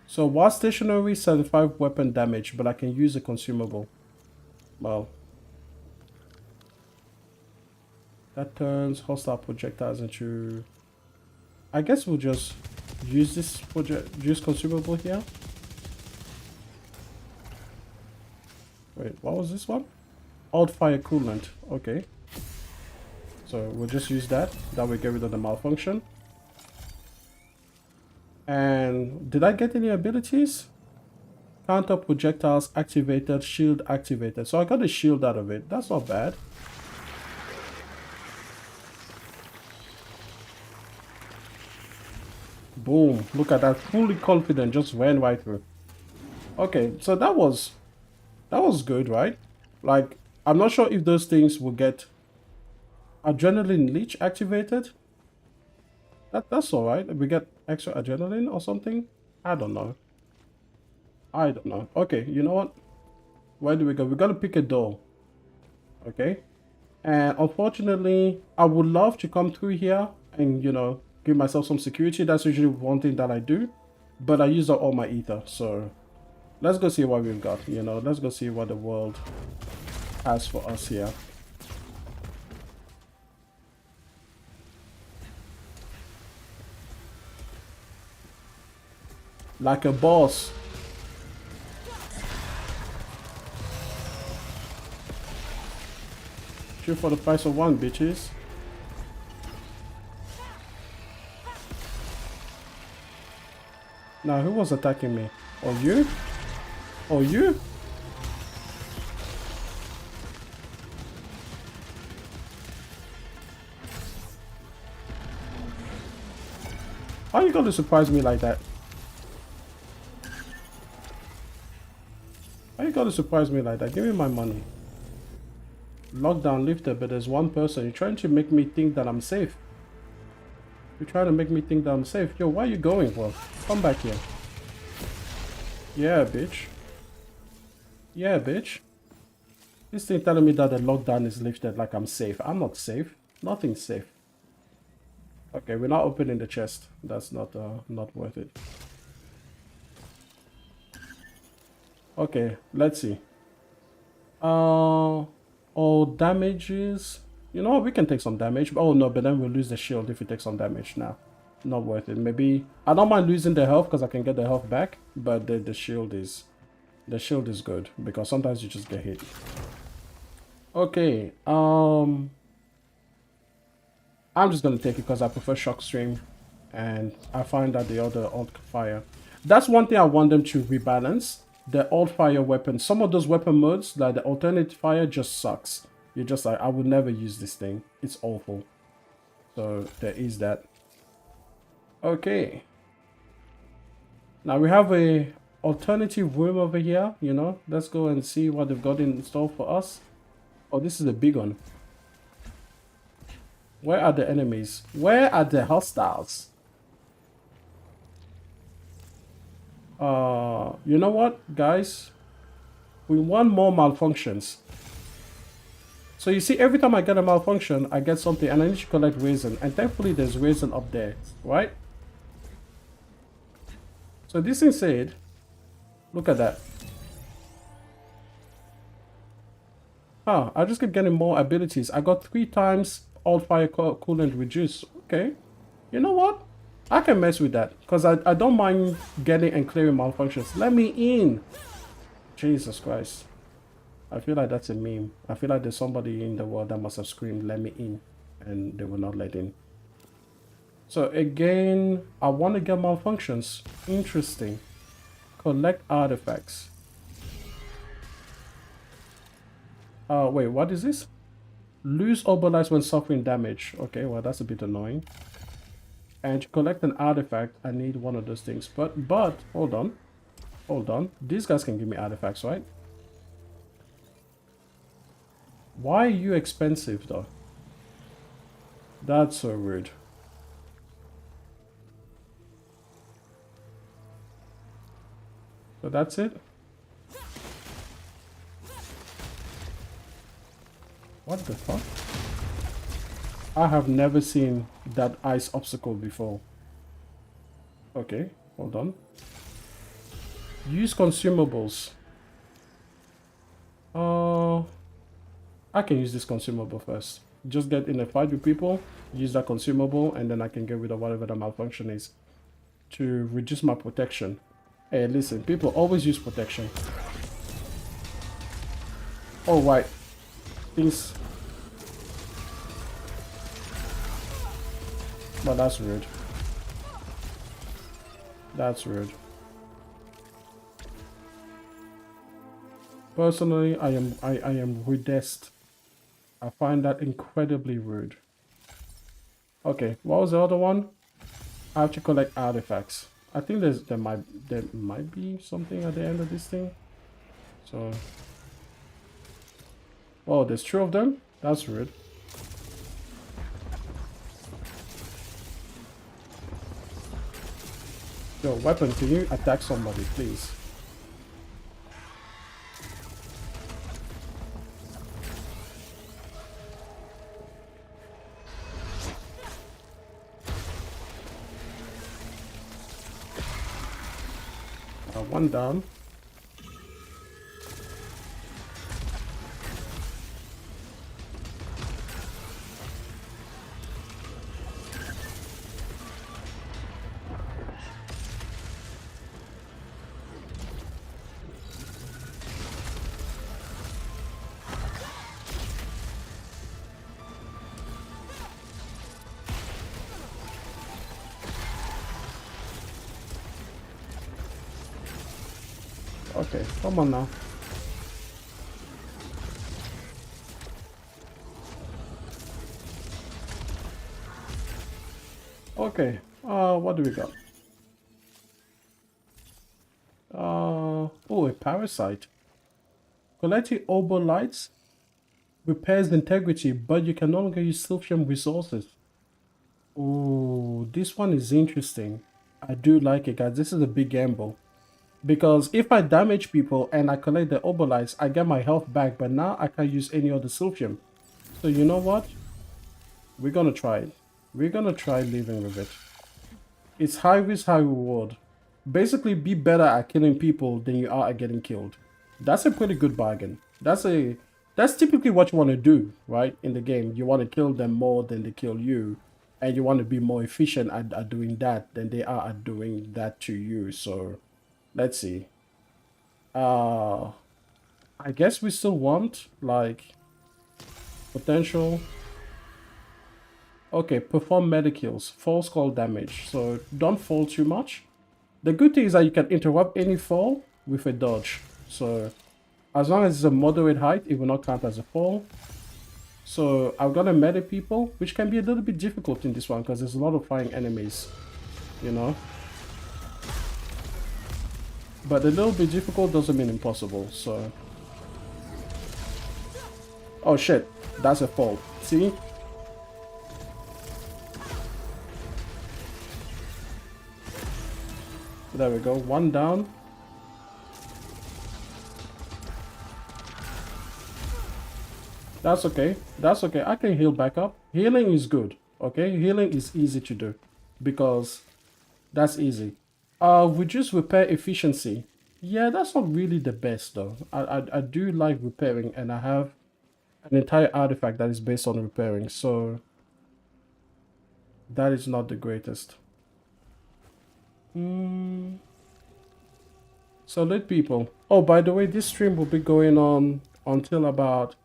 So while stationary, 75 weapon damage, but I can use a consumable. Well, that turns hostile projectiles into... I guess we'll just use this consumable here. Wait, what was this one? Alt fire coolant. Okay. So we'll just use that. That will get rid of the malfunction. And did I get any abilities? Counter projectiles activated, shield activated. So I got a shield out of it. That's not bad. Boom. Look at that. Fully confident. Just ran right through. Okay, so that was good, right? Like, I'm not sure if those things will get adrenaline leech activated. That's alright. We get extra adrenaline or something. I don't know. Okay, you know what? Where do we go? We gotta pick a door. Okay. And unfortunately, I would love to come through here and, you know, give myself some security. That's usually one thing that I do. But I use up all my ether, so let's go see what we've got, you know. Let's go see what the world has for us here. Like a boss. Shoot for the price of one, bitches. Now, who was attacking me? Oh, you? Oh, you? How are you going to surprise me like that? How you going to surprise me like that? Give me my money. Lockdown lifted, but there's one person. You're trying to make me think that I'm safe. You're trying to make me think that I'm safe. Yo, where are you going? Well, come back here. Yeah, bitch. Yeah, bitch. This thing telling me that the lockdown is lifted like I'm safe. I'm not safe. Nothing's safe. Okay, we're not opening the chest. That's not worth it. Okay, let's see. All damages. You know, we can take some damage. Oh no, but then we'll lose the shield if we take some damage now. Not worth it. Maybe I don't mind losing the health because I can get the health back, but the shield is good because sometimes you just get hit. Okay, I'm just gonna take it because I prefer shock stream, and I find that the other alt fire. That's one thing I want them to rebalance. The alt fire weapon. Some of those weapon modes, like the alternate fire, just sucks. You're just like, I would never use this thing. It's awful. So there is that. Okay. Now we have a alternative room over here. You know, let's go and see what they've got in store for us. Oh, this is a big one. Where are the enemies? Where are the hostiles? You know what, guys? We want more malfunctions. So you see, every time I get a malfunction, I get something, and I need to collect resin. And thankfully, there's resin up there, right? So this thing said, look at that. I just keep getting more abilities. I got 3 times alt fire coolant reduced. Okay, you know what? I can mess with that because I don't mind getting and clearing malfunctions. Let me in. Jesus Christ. I feel like that's a meme. I feel like there's somebody in the world that must have screamed, let me in, and they will not let in. So again, I want to get malfunctions. Interesting. Collect artifacts. Wait, what is this? Lose obelisks when suffering damage. Okay, well, that's a bit annoying. And to collect an artifact, I need one of those things. But hold on. Hold on. These guys can give me artifacts, right? Why are you expensive, though? That's so rude. So that's it? What the fuck? I have never seen that ice obstacle before. Okay, hold on. Use consumables. I can use this consumable first. Just get in a fight with people, use that consumable, and then I can get rid of whatever the malfunction is to reduce my protection. Hey, listen, people always use protection. Oh, right. Things. But that's rude. That's rude. Personally, I am rudest. I find that incredibly rude. Okay, what was the other one? I have to collect artifacts. I think there might be something at the end of this thing. So, oh, there's two of them. That's rude. Yo, weapon, can you attack somebody, please? One down. Okay, come on now. Okay, what do we got? Oh, a parasite. Collecting lights repairs the integrity, but you can no longer use silphium resources. Oh, this one is interesting. I do like it, guys. This is a big gamble. Because if I damage people and I collect the obolites, I get my health back, but now I can't use any other silphium. So you know what? We're gonna try it. We're gonna try living with it. It's high risk, high reward. Basically, be better at killing people than you are at getting killed. That's a pretty good bargain. That's typically what you want to do, right? In the game, you want to kill them more than they kill you, and you want to be more efficient at doing that than they are at doing that to you. So, let's see. I guess we still want like potential. Okay, perform medicals, false call damage. So don't fall too much. The good thing is that you can interrupt any fall with a dodge. So as long as it's a moderate height, it will not count as a fall. So I'm gonna medic people, which can be a little bit difficult in this one because there's a lot of flying enemies, you know. But a little bit difficult doesn't mean impossible, so... Oh shit, that's a fall. See? There we go, one down. That's okay, that's okay, I can heal back up. Healing is good, okay? Healing is easy to do because that's easy. Reduce repair efficiency. Yeah, that's not really the best though. I do like repairing, and I have an entire artifact that is based on repairing, so that is not the greatest. So let people. Oh, by the way, this stream will be going on until about,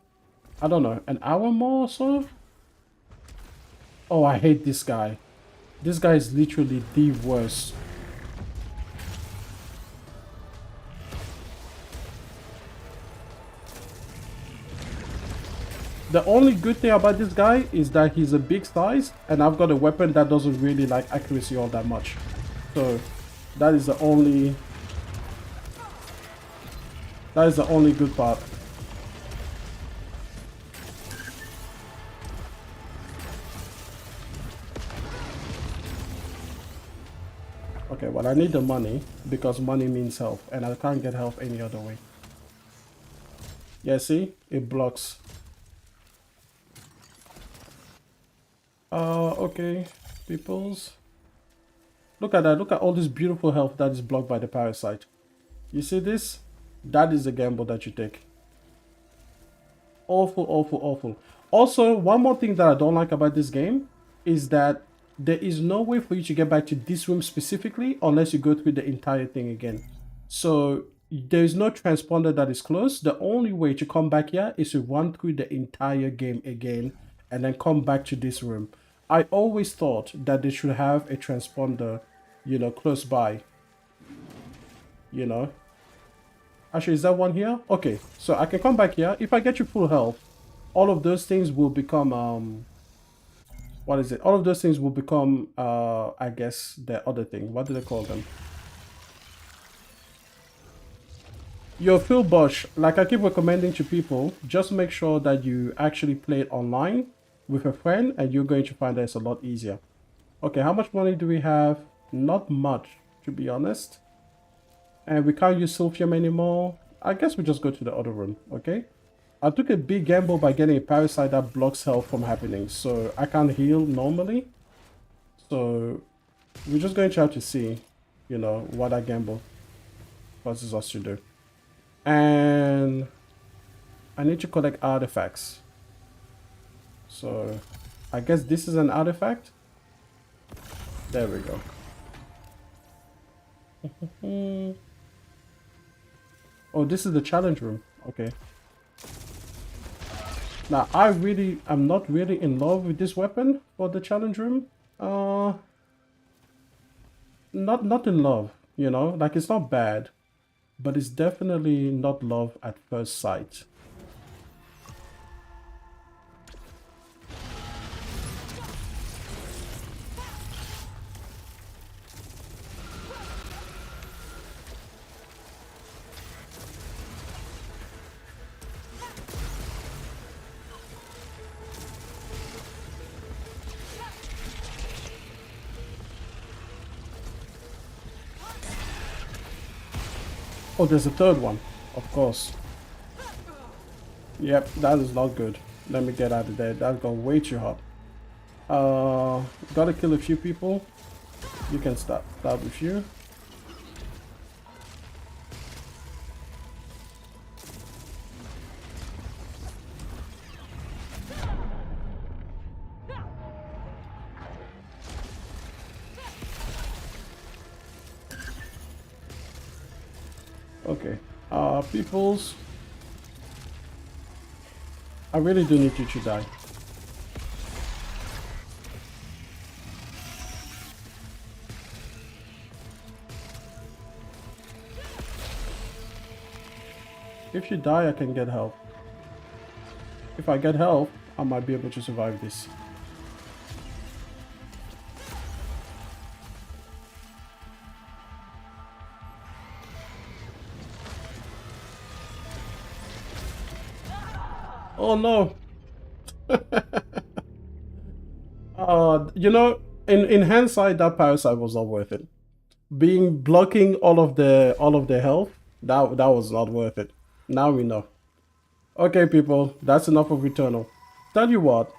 I don't know, an hour more or so. Oh, I hate this guy. This guy is literally the worst. The only good thing about this guy is that he's a big size, and I've got a weapon that doesn't really like accuracy all that much. So that is the only good part. Okay, well, I need the money because money means health, and I can't get health any other way. Yeah, see? It blocks. Okay, peoples. Look at that. Look at all this beautiful health that is blocked by the parasite. You see this? That is the gamble that you take. Awful, awful, awful. Also, one more thing that I don't like about this game is that there is no way for you to get back to this room specifically unless you go through the entire thing again. So there is no transponder that is close. The only way to come back here is to run through the entire game again and then come back to this room. I always thought that they should have a transponder, close by, you know. Actually, is that one here? Okay, so I can come back here. If I get you full health, all of those things will become, what is it? All of those things will become, I guess, the other thing. What do they call them? Your Phil Bush, like I keep recommending to people, just make sure that you actually play it online with a friend and you're going to find that it's a lot easier. Okay, how much money do we have? Not much, to be honest. And we can't use Sulfium anymore. I guess we just go to the other room, okay? I took a big gamble by getting a parasite that blocks health from happening, so I can't heal normally. So we're just going to have to see, what that gamble causes us to do. And I need to collect artifacts. So I guess this is an artifact. There we go. Oh, this is the challenge room. Okay. Now, I'm not really in love with this weapon for the challenge room. Not in love, like it's not bad, but it's definitely not love at first sight. Oh, there's a third one, of course. Yep, that is not good. Let me get out of there. That got way too hot. Gotta kill a few people. You can start with you. Okay. Peoples. I really do need you to die. If you die, I can get help. If I get help, I might be able to survive this. Oh no! In hindsight, that parasite was not worth it. Blocking all of the health, that was not worth it. Now we know. Okay, people, that's enough of Returnal. Tell you what,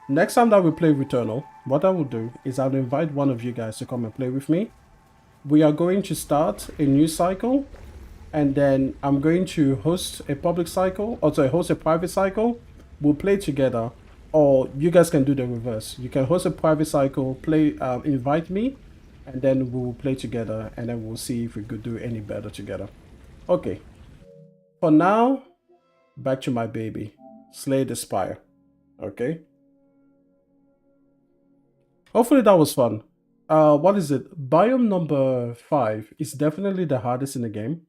next time that we play Returnal, what I will do is I'll invite one of you guys to come and play with me. We are going to start a new cycle, and then I'm going to host a public cycle, or sorry, host a private cycle. We'll play together, or you guys can do the reverse. You can host a private cycle, invite me, and then we will play together, and then we'll see if we could do any better together. Okay. For now, back to my baby. Slay the Spire. Okay. Hopefully that was fun. What is it? Biome number 5 is definitely the hardest in the game.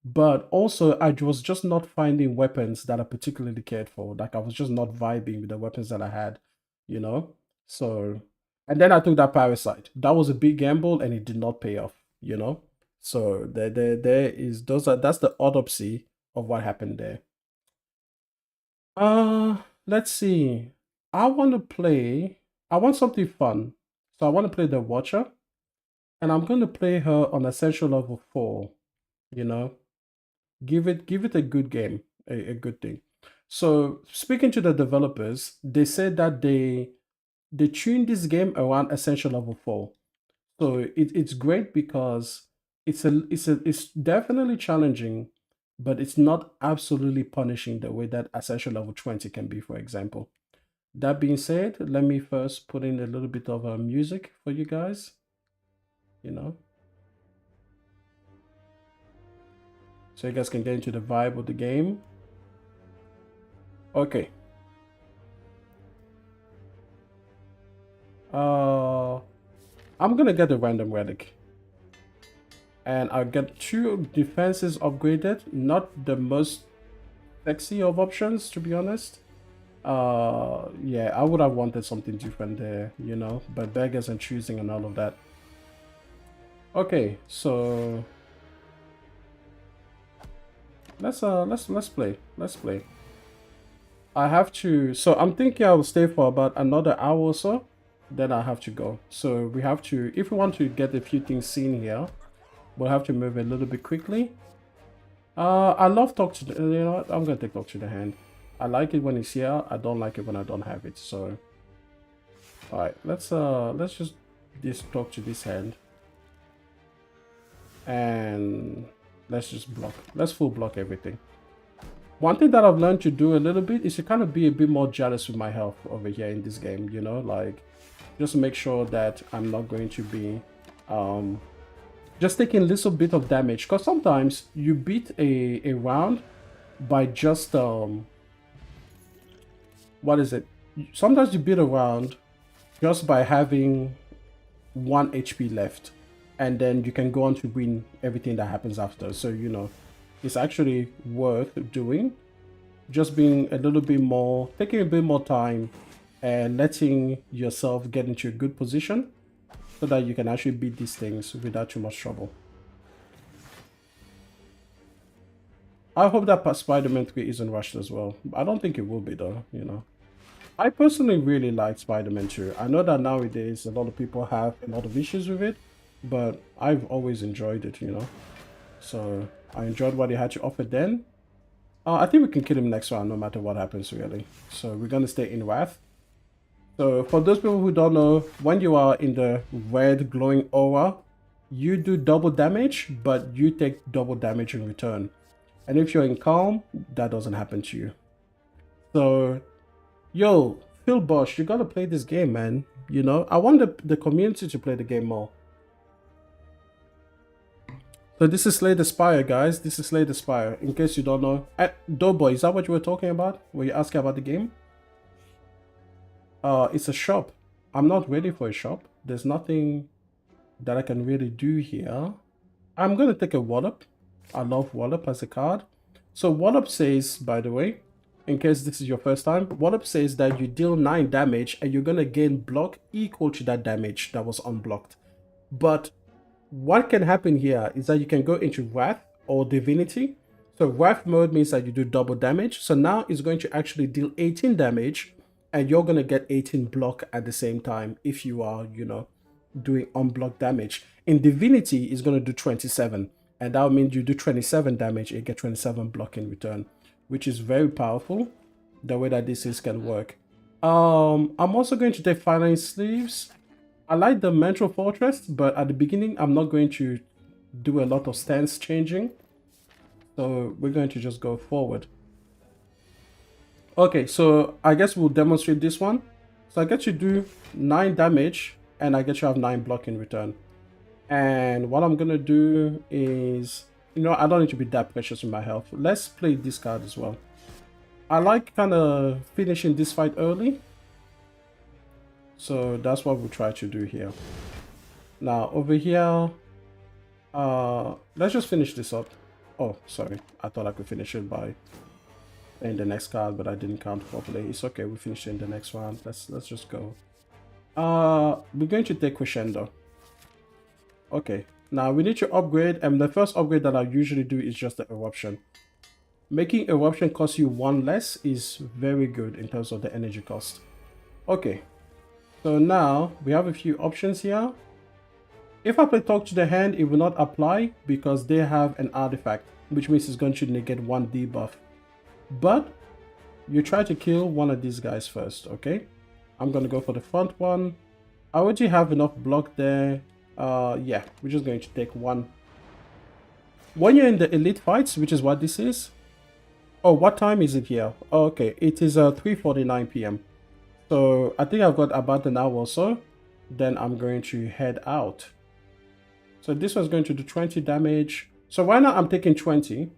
But also, I was just not finding weapons that I particularly cared for. Like, I was just not vibing with the weapons that I had, you know? So, and then I took that parasite. That was a big gamble and it did not pay off, you know? So, that's the autopsy of what happened there. Let's see. I want to play, I want something fun. So, I want to play the Watcher and I'm going to play her on Essential Level 4, you know? Give it a good game, a good thing. So speaking to the developers, they said that they tuned this game around Essential Level 4. So it's great because it's definitely challenging, but it's not absolutely punishing the way that Essential Level 20 can be, for example. That being said, let me first put in a little bit of music for you guys, you know, so you guys can get into the vibe of the game. Okay. Uh, I'm gonna get a random relic. And I'll get 2 defenses upgraded. Not the most sexy of options, to be honest. Yeah, I would have wanted something different there, you know, but beggars and choosing and all of that. Okay, so let's play. Let's play. I have to, so I'm thinking I will stay for about another hour or so, then I have to go. So we have to, if we want to get a few things seen here, we'll have to move a little bit quickly. I love talk to the, you know what, I'm gonna take talk to the hand. I like it when it's here. I don't like it when I don't have it. So, all right, let's just talk to this hand, and let's just block. Let's full block everything. One thing that I've learned to do a little bit is to kind of be a bit more jealous with my health over here in this game. You know, like just make sure that I'm not going to be just taking a little bit of damage, because sometimes you beat a round by just what is it? Sometimes you beat a round just by having 1 HP left, and then you can go on to win everything that happens after. So, you know, it's actually worth doing. Just being a little bit more, taking a bit more time and letting yourself get into a good position so that you can actually beat these things without too much trouble. I hope that Spider-Man 3 isn't rushed as well. I don't think it will be though, you know. I personally really like Spider-Man 2. I know that nowadays a lot of people have a lot of issues with it, but I've always enjoyed it, you know. So I enjoyed what he had to offer then. I think we can kill him next round no matter what happens, really. So we're going to stay in Wrath. So for those people who don't know, when you are in the red glowing aura, you do double damage, but you take double damage in return. And if you're in Calm, that doesn't happen to you. So, yo, Phil Bosch, you gotta play this game, man. You know, I want the community to play the game more. So this is Slay the Spire, guys. This is Slay the Spire. In case you don't know, Doughboy, is that what you were talking about? Were you asking about the game? It's a shop. I'm not ready for a shop. There's nothing that I can really do here. I'm gonna take a Wallop. I love Wallop as a card. So Wallop says, by the way, in case this is your first time, Wallop says that you deal 9 damage and you're gonna gain block equal to that damage that was unblocked. But what can happen here is that you can go into Wrath or Divinity. So Wrath mode means that you do double damage. So now it's going to actually deal 18 damage and you're going to get 18 block at the same time if you are, you know, doing unblocked damage. In Divinity, it's going to do 27. And that means you do 27 damage and you get 27 block in return, which is very powerful, the way that this is can work. I'm also going to take Filing Sleeves. I like the Mental Fortress, but at the beginning, I'm not going to do a lot of stance changing. So we're going to just go forward. Okay, so I guess we'll demonstrate this one. So I get you do 9 damage, and I get you have 9 block in return. And what I'm going to do is, you know, I don't need to be that precious with my health. Let's play this card as well. I like kind of finishing this fight early. So that's what we'll try to do here. Now over here, let's just finish this up. Oh, sorry. I thought I could finish it by playing the next card, but I didn't count properly. It's okay. We finish it in the next round. Let's just go. We're going to take Crescendo. Okay. Now we need to upgrade, and the first upgrade that I usually do is just the Eruption. Making Eruption cost you 1 less is very good in terms of the energy cost. Okay. So now we have a few options here. If I play Talk to the Hand, it will not apply because they have an artifact, which means it's going to negate 1 debuff. But you try to kill one of these guys first, okay? I'm going to go for the front one. I already have enough block there. Yeah, we're just going to take 1. When you're in the elite fights, which is what this is. Oh, what time is it here? Oh, okay, it is 3:49 p.m. So I think I've got about an hour or so. Then I'm going to head out. So this one's going to do 20 damage. So right now I'm taking 20,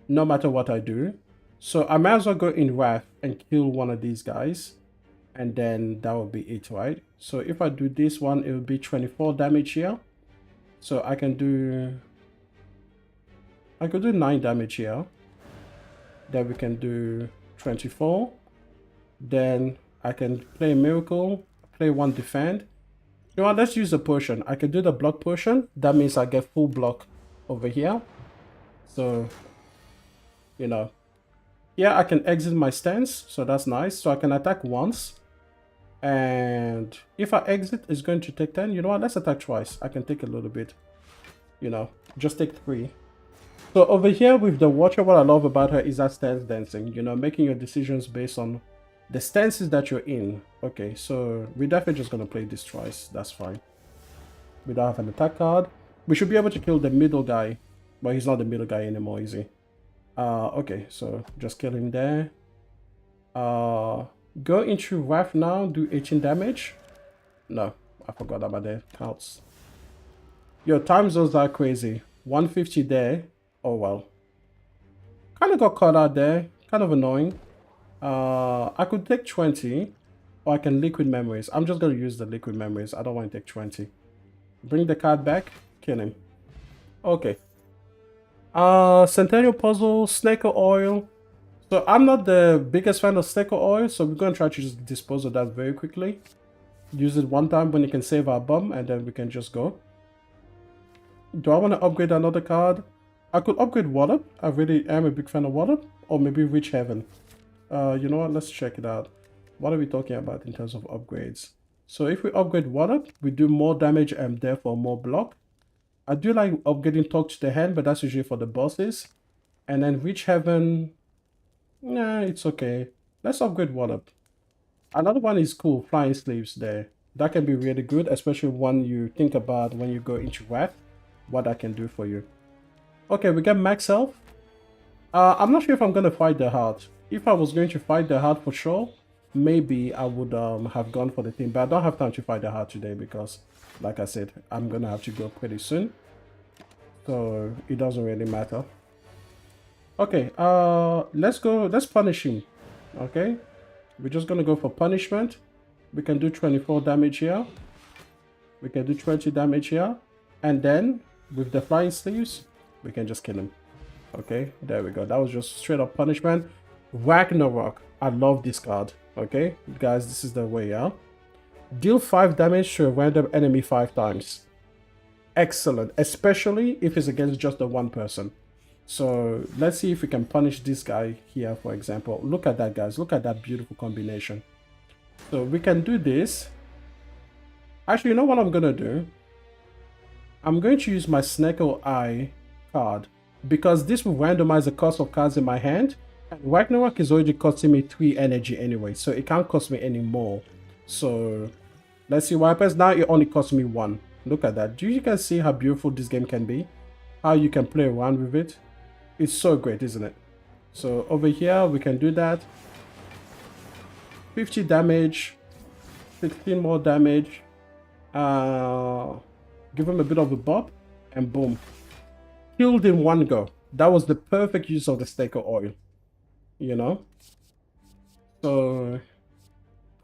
no matter what I do. So I might as well go in Wrath and kill one of these guys. and then that will be it, right? So if I do this one, it will be 24 damage here. So I could do 9 damage here. Then we can do 24. Then I can play a miracle, play 1 defend. You know what, let's use a potion. I can do the block potion. That means I get full block over here. So, you know, here I can exit my stance. So that's nice. So I can attack once. And if I exit, it's going to take 10. You know what, let's attack twice. I can take a little bit. You know, just take 3. So over here with the Watcher, what I love about her is that stance dancing. You know, making your decisions based on the stances that you're in. Okay, so we're definitely just going to play this twice. That's fine. We don't have an attack card. We should be able to kill the middle guy. But he's not the middle guy anymore, is he? Okay, so just kill him there. Go into Wrath now. Do 18 damage. No, I forgot about the counts. Your time zones are crazy. 150 there. Oh, well. Kind of got caught out there. Kind of annoying. I could take 20, or I can liquid memories. I'm just going to use the liquid memories. I don't want to take 20. Bring the card back. Kill him. Okay. Centennial Puzzle, Snake Oil. So I'm not the biggest fan of Snake Oil, so we're going to try to just dispose of that very quickly. Use it one time when you can save our bum, and then we can just go. Do I want to upgrade another card? I could upgrade Wallop. I really am a big fan of Wallop. Or maybe Reach Heaven. You know what? Let's check it out. What are we talking about in terms of upgrades? So if we upgrade Wallop, we do more damage and therefore more block. I do like upgrading Talk to the Hand, but that's usually for the bosses. And then Reach Heaven, nah, it's okay. Let's upgrade Wallop. Another one is cool, Flying Sleeves there. That can be really good, especially when you think about when you go into Wrath, what that can do for you. Okay, we get Max Health. I'm not sure if I'm going to fight the heart. If I was going to fight the heart for sure, maybe I would have gone for the thing. But I don't have time to fight the heart today because, like I said, I'm going to have to go pretty soon. So it doesn't really matter. Okay, let's go. Let's punish him. Okay, we're just going to go for punishment. We can do 24 damage here. We can do 20 damage here. And then with the Flying Sleeves, we can just kill him. Okay, there we go. That was just straight up punishment. Ragnarok. I love this card. Okay, guys, this is the way out. Deal 5 damage to a random enemy 5 times. Excellent, especially if it's against just the one person. So let's see if we can punish this guy here, for example. Look at that, guys. Look at that beautiful combination. So we can do this. Actually, you know what I'm going to do? I'm going to use my Snecko Eye card because this will randomize the cost of cards in my hand. And Ragnarok is already costing me 3 energy anyway, so it can't cost me any more. So let's see what happens. Now it only costs me 1. Look at that. Do you guys see how beautiful this game can be? How you can play around with it? It's so great, isn't it? So over here, we can do that. 50 damage. 16 more damage. Give him a bit of a bop. And boom. Killed in one go. That was the perfect use of the Staker Oil. You know? So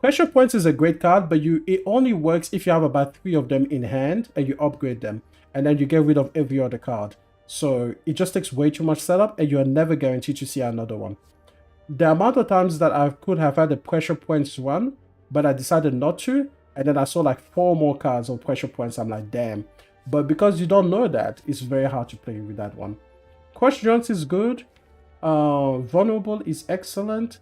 Pressure Points is a great card, but it only works if you have about 3 of them in hand and you upgrade them. And then you get rid of every other card. So it just takes way too much setup and you are never guaranteed to see another one. The amount of times that I could have had the Pressure Points run, but I decided not to, and then I saw like 4 more cards of Pressure Points, I'm like, damn. But because you don't know that, it's very hard to play with that one. Crush Jones is good. Vulnerable is excellent.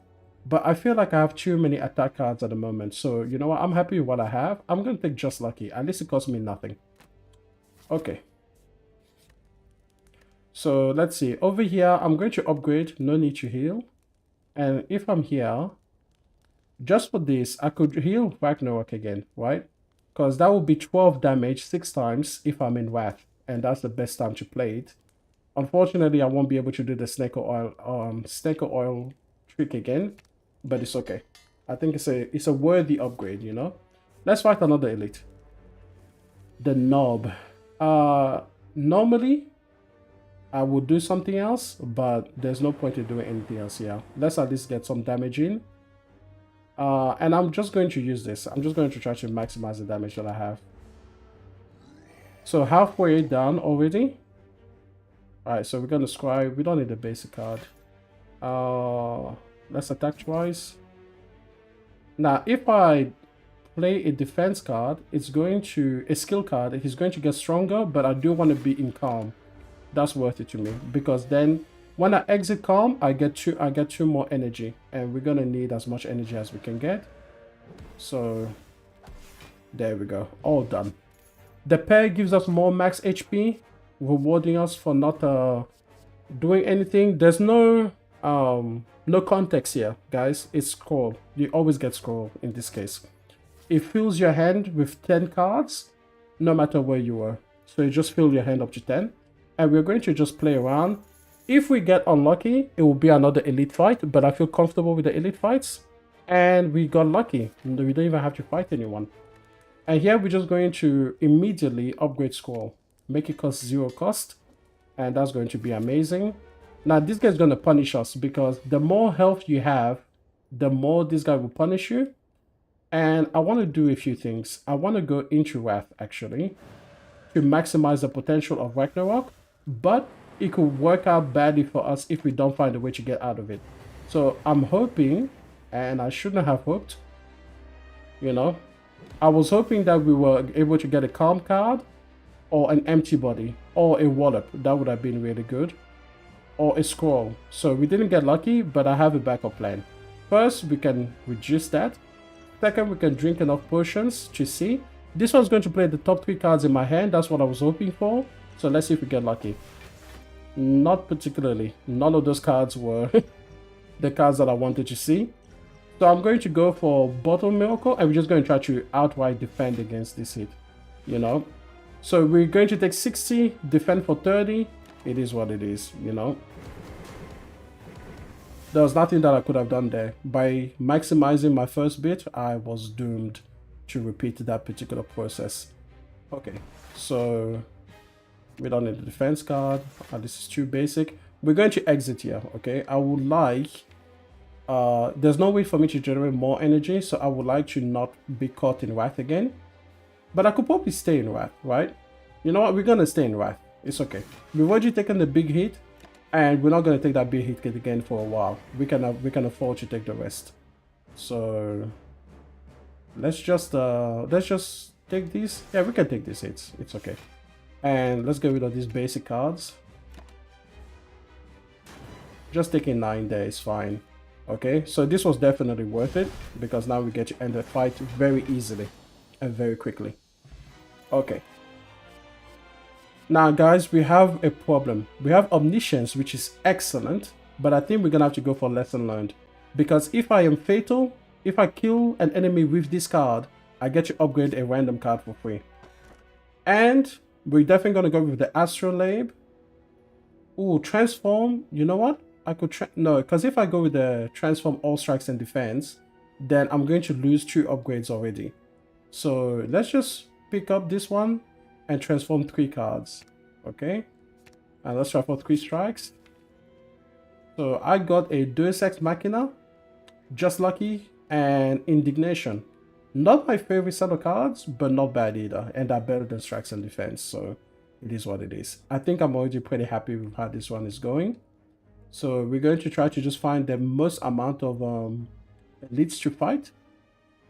But I feel like I have too many attack cards at the moment. So, you know what? I'm happy with what I have. I'm going to take Just Lucky. At least it costs me nothing. Okay. So, let's see. Over here, I'm going to upgrade. No need to heal. And if I'm here, just for this, I could heal Ragnarok again, right? Because that would be 12 damage 6 times if I'm in Wrath. And that's the best time to play it. Unfortunately, I won't be able to do the Snake Oil trick again. But it's okay. I think it's a worthy upgrade, you know? Let's fight another elite. The Knob. Normally, I would do something else, but there's no point in doing anything else here. Let's at least get some damage in. And I'm just going to use this. I'm just going to try to maximize the damage that I have. So halfway done already. Alright, so we're going to scribe. We don't need a basic card. Let's attack twice. Now, if I play a defense card, it's going to... A skill card, he's going to get stronger, but I do want to be in calm. That's worth it to me. Because then, when I exit calm, I get two more energy. And we're going to need as much energy as we can get. So, there we go. All done. The pair gives us more max HP, rewarding us for not doing anything. There's no context here, guys. It's scroll. You always get scroll in this case. It fills your hand with 10 cards, no matter where you are. So you just fill your hand up to 10. And we're going to just play around. If we get unlucky, it will be another elite fight, but I feel comfortable with the elite fights. And we got lucky. We don't even have to fight anyone. And here we're just going to immediately upgrade scroll. Make it cost 0 cost. And that's going to be amazing. Now this guy's going to punish us because the more health you have, the more this guy will punish you. And I want to do a few things. I want to go into Wrath actually to maximize the potential of Ragnarok. But it could work out badly for us if we don't find a way to get out of it. So I'm hoping, and I shouldn't have hoped, you know, I was hoping that we were able to get a calm card or an empty body or a wallop. That would have been really good. Or a scroll. So we didn't get lucky, but I have a backup plan. First, we can reduce that. Second, we can drink enough potions to see. This one's going to play the top 3 cards in my hand. That's what I was hoping for. So let's see if we get lucky. Not particularly. None of those cards were the cards that I wanted to see. So I'm going to go for Bottle Miracle, and we're just going to try to outright defend against this hit. You know? So we're going to take 60, defend for 30. It is what it is, you know? There was nothing that I could have done there. By maximizing my first bit, I was doomed to repeat that particular process. Okay, so we don't need the defense card. This is too basic. We're going to exit here, okay? I would like... there's no way for me to generate more energy, so I would like to not be caught in Wrath again. But I could probably stay in Wrath, right? You know what? We're going to stay in Wrath. It's okay. We've already taken the big hit. And we're not going to take that big hit again for a while. We can afford to take the rest. So let's just take these. Yeah, we can take these hits. It's okay. And let's get rid of these basic cards. Just taking 9 there is fine. Okay, so this was definitely worth it because now we get to end the fight very easily and very quickly. Okay. Now, guys, we have a problem. We have Omniscience, which is excellent, but I think we're going to have to go for Lesson Learned. Because if I am Fatal, if I kill an enemy with this card, I get to upgrade a random card for free. And we're definitely going to go with the Astrolabe. Ooh, Transform. You know what? I could... No, because if I go with the Transform All Strikes and Defense, then I'm going to lose 2 upgrades already. So let's just pick up this one and transform 3 cards. Okay, and let's try for 3 strikes. So I got a Deus Ex Machina, Just Lucky, and Indignation. Not my favorite set of cards, but not bad either, and they're better than Strikes and Defense, so it is what it is. I think I'm already pretty happy with how this one is going. So we're going to try to just find the most amount of elites to fight.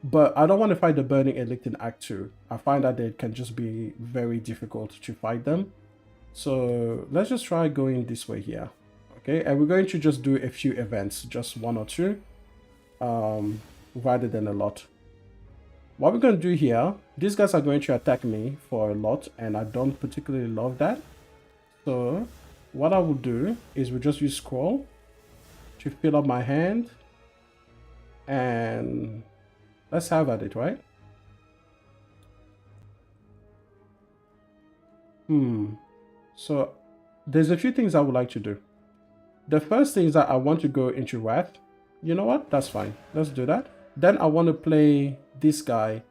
But I don't want to fight the Burning Elite in Act 2. I find that it can just be very difficult to fight them. So let's just try going this way here. Okay, and we're going to just do a few events, just 1 or 2, rather than a lot. What we're going to do here, these guys are going to attack me for a lot, and I don't particularly love that. So what I will do is we'll just use Scroll to fill up my hand, and let's have at it, right? So there's a few things I would like to do. The first thing is that I want to go into Wrath. You know what? That's fine. Let's do that. Then I want to play this guy.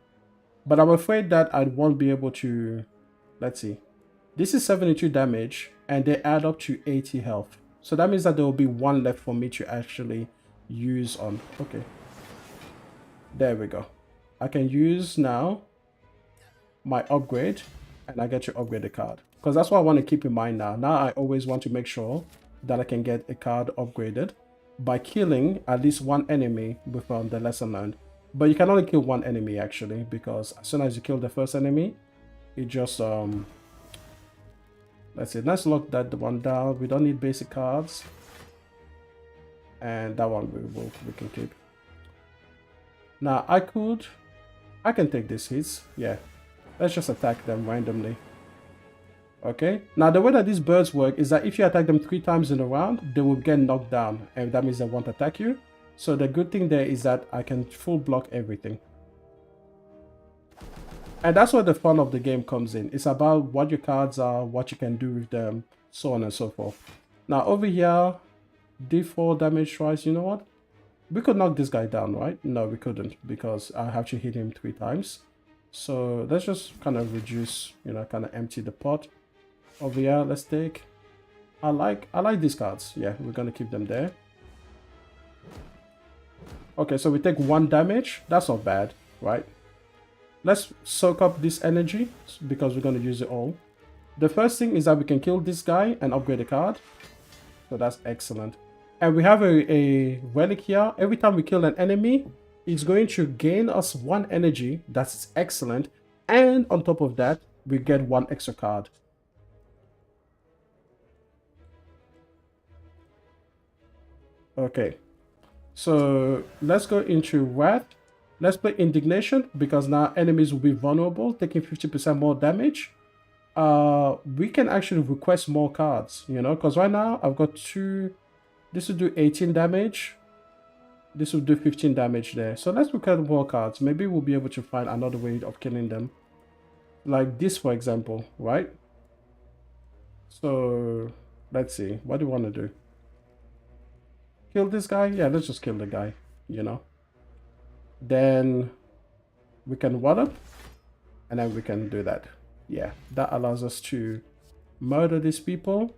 But I'm afraid that I won't be able to... Let's see. This is 72 damage and they add up to 80 health. So that means that there will be 1 left for me to actually use on. Okay. There we go. I can use now my upgrade, and I get to upgrade the card. Because that's what I want to keep in mind now. Now I always want to make sure that I can get a card upgraded by killing at least one enemy with the lesson learned. But you can only kill one enemy actually, because as soon as you kill the first enemy, it just let's see, let's lock that one down. We don't need basic cards. And that one we can keep. Now I can take these hits. Yeah. Let's just attack them randomly. Okay. Now the way that these birds work is that if you attack them 3 times in a round, they will get knocked down, and that means they won't attack you. So the good thing there is that I can full block everything. And that's where the fun of the game comes in. It's about what your cards are, what you can do with them, so on and so forth. Now over here, D4 damage twice. You know what? We could knock this guy down, right? No, we couldn't, because I have to hit him 3 times. So let's just kind of reduce, you know, kind of empty the pot. Over here, let's take... I like these cards. Yeah, we're going to keep them there. Okay, so we take 1 damage. That's not bad, right? Let's soak up this energy, because we're going to use it all. The first thing is that we can kill this guy and upgrade the card. So that's excellent. And we have a relic here. Every time we kill an enemy, it's going to gain us 1 energy. That's excellent. And on top of that, we get 1 extra card. Okay. So let's go into Wrath. Let's play Indignation, because now enemies will be vulnerable, taking 50% more damage. We can actually request more cards, you know, because right now I've got 2. This will do 18 damage. This will do 15 damage there. So let's request more cards. Maybe we'll be able to find another way of killing them. Like this, for example, right? So let's see. What do you want to do? Kill this guy? Yeah, let's just kill the guy, you know. Then we can wallop, and then we can do that. Yeah, that allows us to murder these people.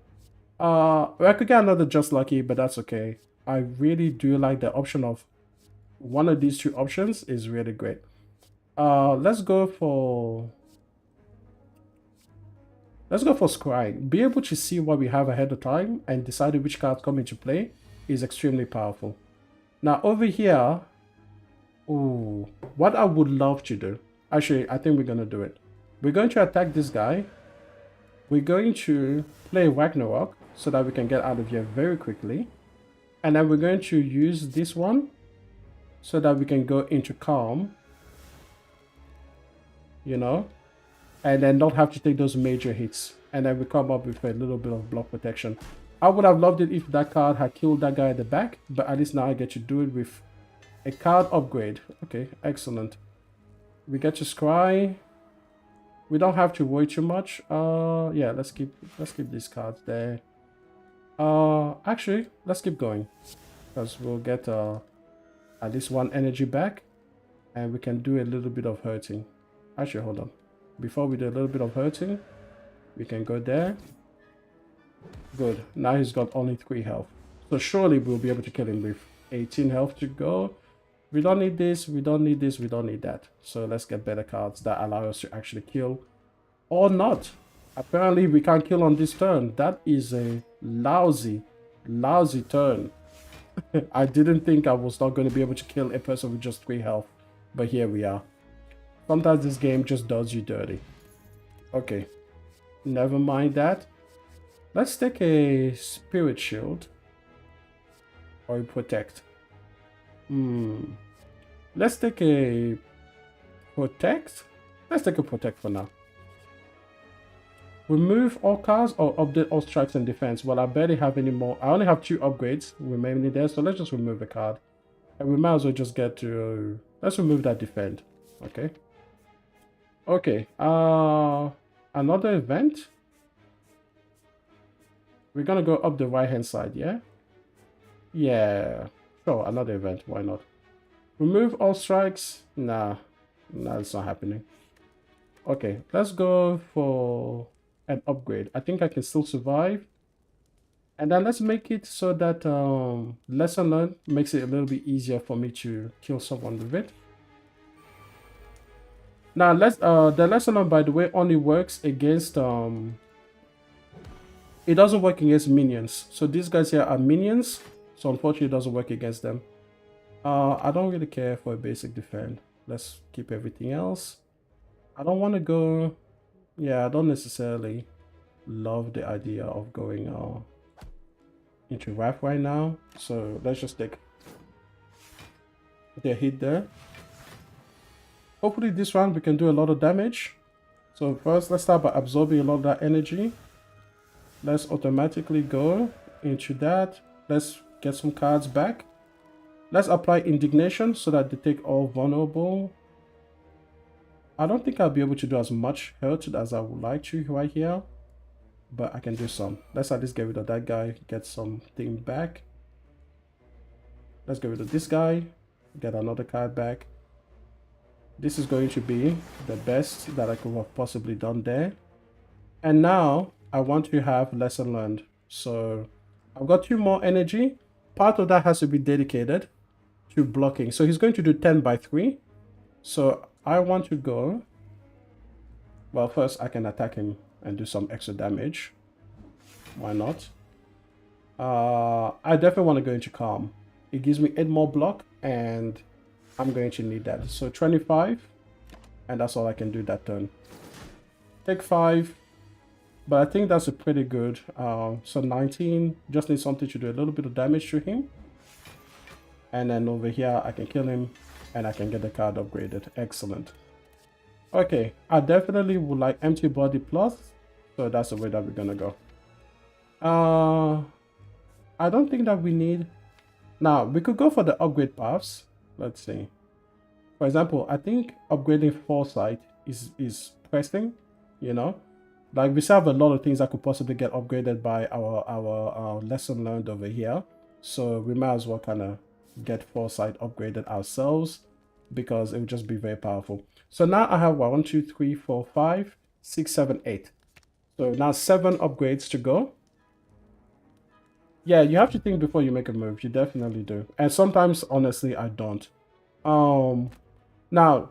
I could get another Just Lucky, but that's okay. I really do like the option of one of these 2 options is really great. Let's go for scrying. Be able to see what we have ahead of time and decide which cards come into play is extremely powerful. Now over here, ooh, what I would love to do, actually I think we're gonna do it. We're going to attack this guy. We're going to play Ragnarok so that we can get out of here very quickly. And then we're going to use this one so that we can go into Calm. You know? And then not have to take those major hits. And then we come up with a little bit of block protection. I would have loved it if that card had killed that guy at the back. But at least now I get to do it with a card upgrade. Okay, excellent. We get to scry. We don't have to worry too much. Yeah, let's keep these cards there. Actually, let's keep going, because we'll get at least 1 energy back, and we can do a little bit of hurting. Actually, hold on. Before we do a little bit of hurting, we can go there. Good. Now he's got only 3 health, so surely we'll be able to kill him with 18 health to go. We don't need this, we don't need this, we don't need that. So let's get better cards that allow us to actually kill or not. Apparently we can't kill on this turn. That is a lousy turn. I didn't think I was not going to be able to kill a person with just 3 health. But here we are. Sometimes this game just does you dirty. Okay. Never mind that. Let's take a Spirit Shield. Or a Protect. Let's take a Protect. Let's take a Protect for now. Remove all cards or update all strikes and defense. Well, I barely have any more. I only have 2 upgrades remaining there, so let's just remove a card. And we might as well just get to... let's remove that defend. Okay. Okay. Another event. We're gonna go up the right hand side, yeah? Yeah. Sure, another event. Why not? Remove all strikes. Nah, it's not happening. Okay, let's go for an upgrade. I think I can still survive. And then let's make it so that lesson learned makes it a little bit easier for me to kill someone with it. Now let's the lesson learned, by the way, only works against it doesn't work against minions. So these guys here are minions, so unfortunately it doesn't work against them. I don't really care for a basic defend. Let's keep everything else. I don't want to go. Yeah, I don't necessarily love the idea of going into Wrath right now. So let's just take the hit there. Hopefully this round we can do a lot of damage. So first let's start by absorbing a lot of that energy. Let's automatically go into that. Let's get some cards back. Let's apply indignation so that they take all vulnerable. I don't think I'll be able to do as much hurt as I would like to right here, but I can do some. Let's at least get rid of that guy, get something back. Let's get rid of this guy, get another card back. This is going to be the best that I could have possibly done there. And now I want to have lesson learned. So I've got 2 more energy. Part of that has to be dedicated to blocking. So he's going to do 10 by 3. So I want to go. Well, first I can attack him and do some extra damage. Why not? I definitely want to go into calm. It gives me 8 more block and I'm going to need that. So 25, and that's all I can do that turn. Take 5, but I think that's a pretty good. So 19, just need something to do a little bit of damage to him. And then over here, I can kill him and I can get the card upgraded. Excellent. Okay, I definitely would like empty body plus. So that's the way that we're gonna go. I don't think that we need. Now, we could go for the upgrade paths. Let's see. For example, I think upgrading foresight is pressing, you know. Like we still have a lot of things that could possibly get upgraded by our lesson learned over here. So we might as well kind of get foresight upgraded ourselves because it would just be very powerful. So now I have 1, 2, 3, 4, 5, 6, 7, 8. So now 7 upgrades to go. Yeah, you have to think before you make a move. You definitely do. And sometimes, honestly, I don't. Now,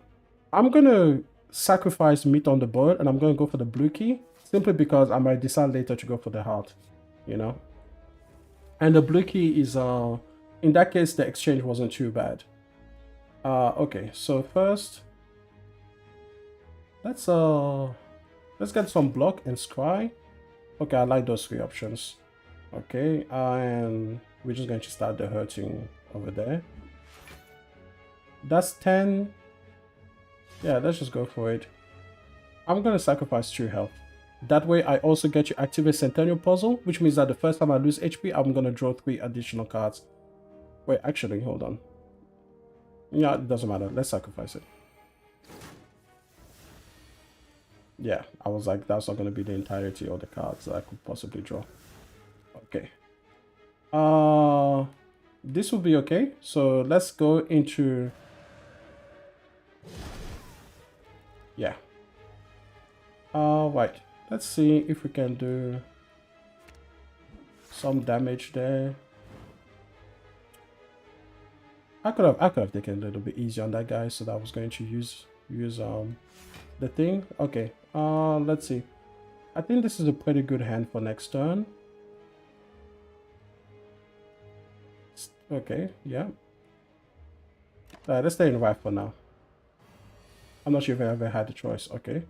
I'm going to sacrifice meat on the board and I'm going to go for the blue key. Simply because I might decide later to go for the heart, you know. And the blue key is, in that case, the exchange wasn't too bad. Okay, so first, let's get some block and scry. Okay, I like those 3 options. Okay, and we're just going to start the hurting over there. That's 10. Yeah, let's just go for it. I'm going to sacrifice 2 health. That way, I also get to activate Centennial Puzzle, which means that the first time I lose HP, I'm going to draw 3 additional cards. Wait, actually, hold on. Yeah, it doesn't matter. Let's sacrifice it. Yeah, I was like, that's not going to be the entirety of the cards that I could possibly draw. Okay. This will be okay. So let's go into... Yeah. Right. Let's see if we can do some damage there. I could have taken a little bit easier on that guy, so that I was going to use the thing. Okay. Let's see. I think this is a pretty good hand for next turn. Okay, yeah. Let's stay in Wrath for now. I'm not sure if I ever had a choice. Okay.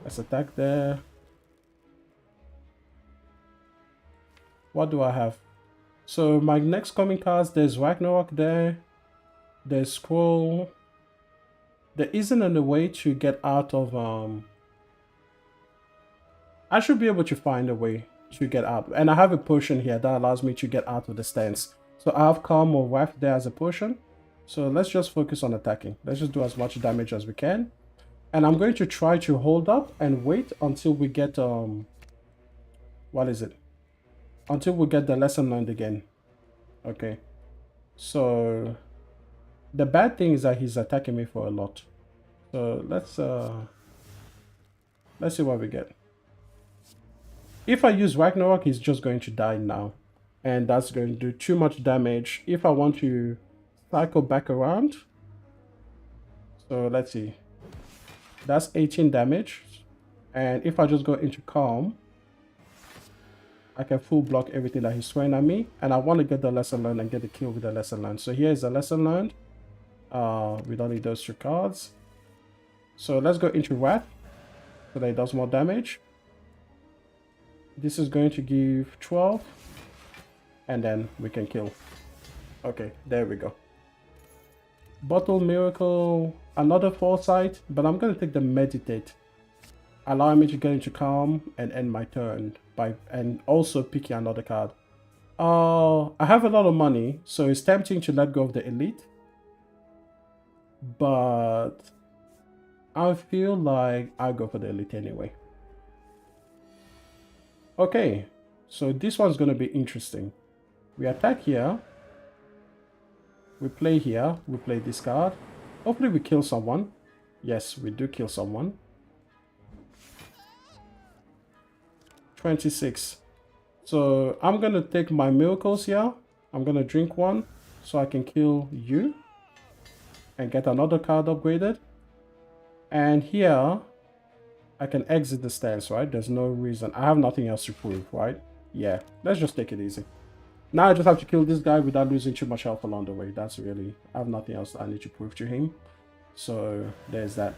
Let's attack there. What do I have? So my next coming cards, there's Ragnarok there. There's Scroll. There isn't any way to get out of... I should be able to find a way to get out. And I have a potion here that allows me to get out of the stance. So I have Calm or Wrath there as a potion. So let's just focus on attacking. Let's just do as much damage as we can. And I'm going to try to hold up and wait until we get... what is it? Until we get the lesson learned again. Okay. So... the bad thing is that he's attacking me for a lot. So let's see what we get. If I use Ragnarok, he's just going to die now. And that's going to do too much damage. If I want to cycle back around. So let's see. That's 18 damage. And if I just go into calm, I can full block everything that he's throwing at me. And I want to get the lesson learned and get the kill with the lesson learned. So here is the lesson learned. We don't need those 2 cards. So let's go into Wrath so that it does more damage. This is going to give 12. And then we can kill. Okay, there we go. Bottle Miracle, another Foresight, but I'm going to take the Meditate. Allowing me to get into Calm and end my turn. And also picking another card. I have a lot of money, so it's tempting to let go of the Elite. But I feel like I'll go for the Elite anyway. Okay, so this one's going to be interesting. We attack here. We play here. We play this card. Hopefully we kill someone. Yes, we do kill someone. 26. So I'm going to take my miracles here. I'm going to drink one so I can kill you. And get another card upgraded. And here, I can exit the stance, right? There's no reason. I have nothing else to prove, right? Yeah, let's just take it easy. Now I just have to kill this guy without losing too much health along the way. That's really... I have nothing else that I need to prove to him. So, there's that.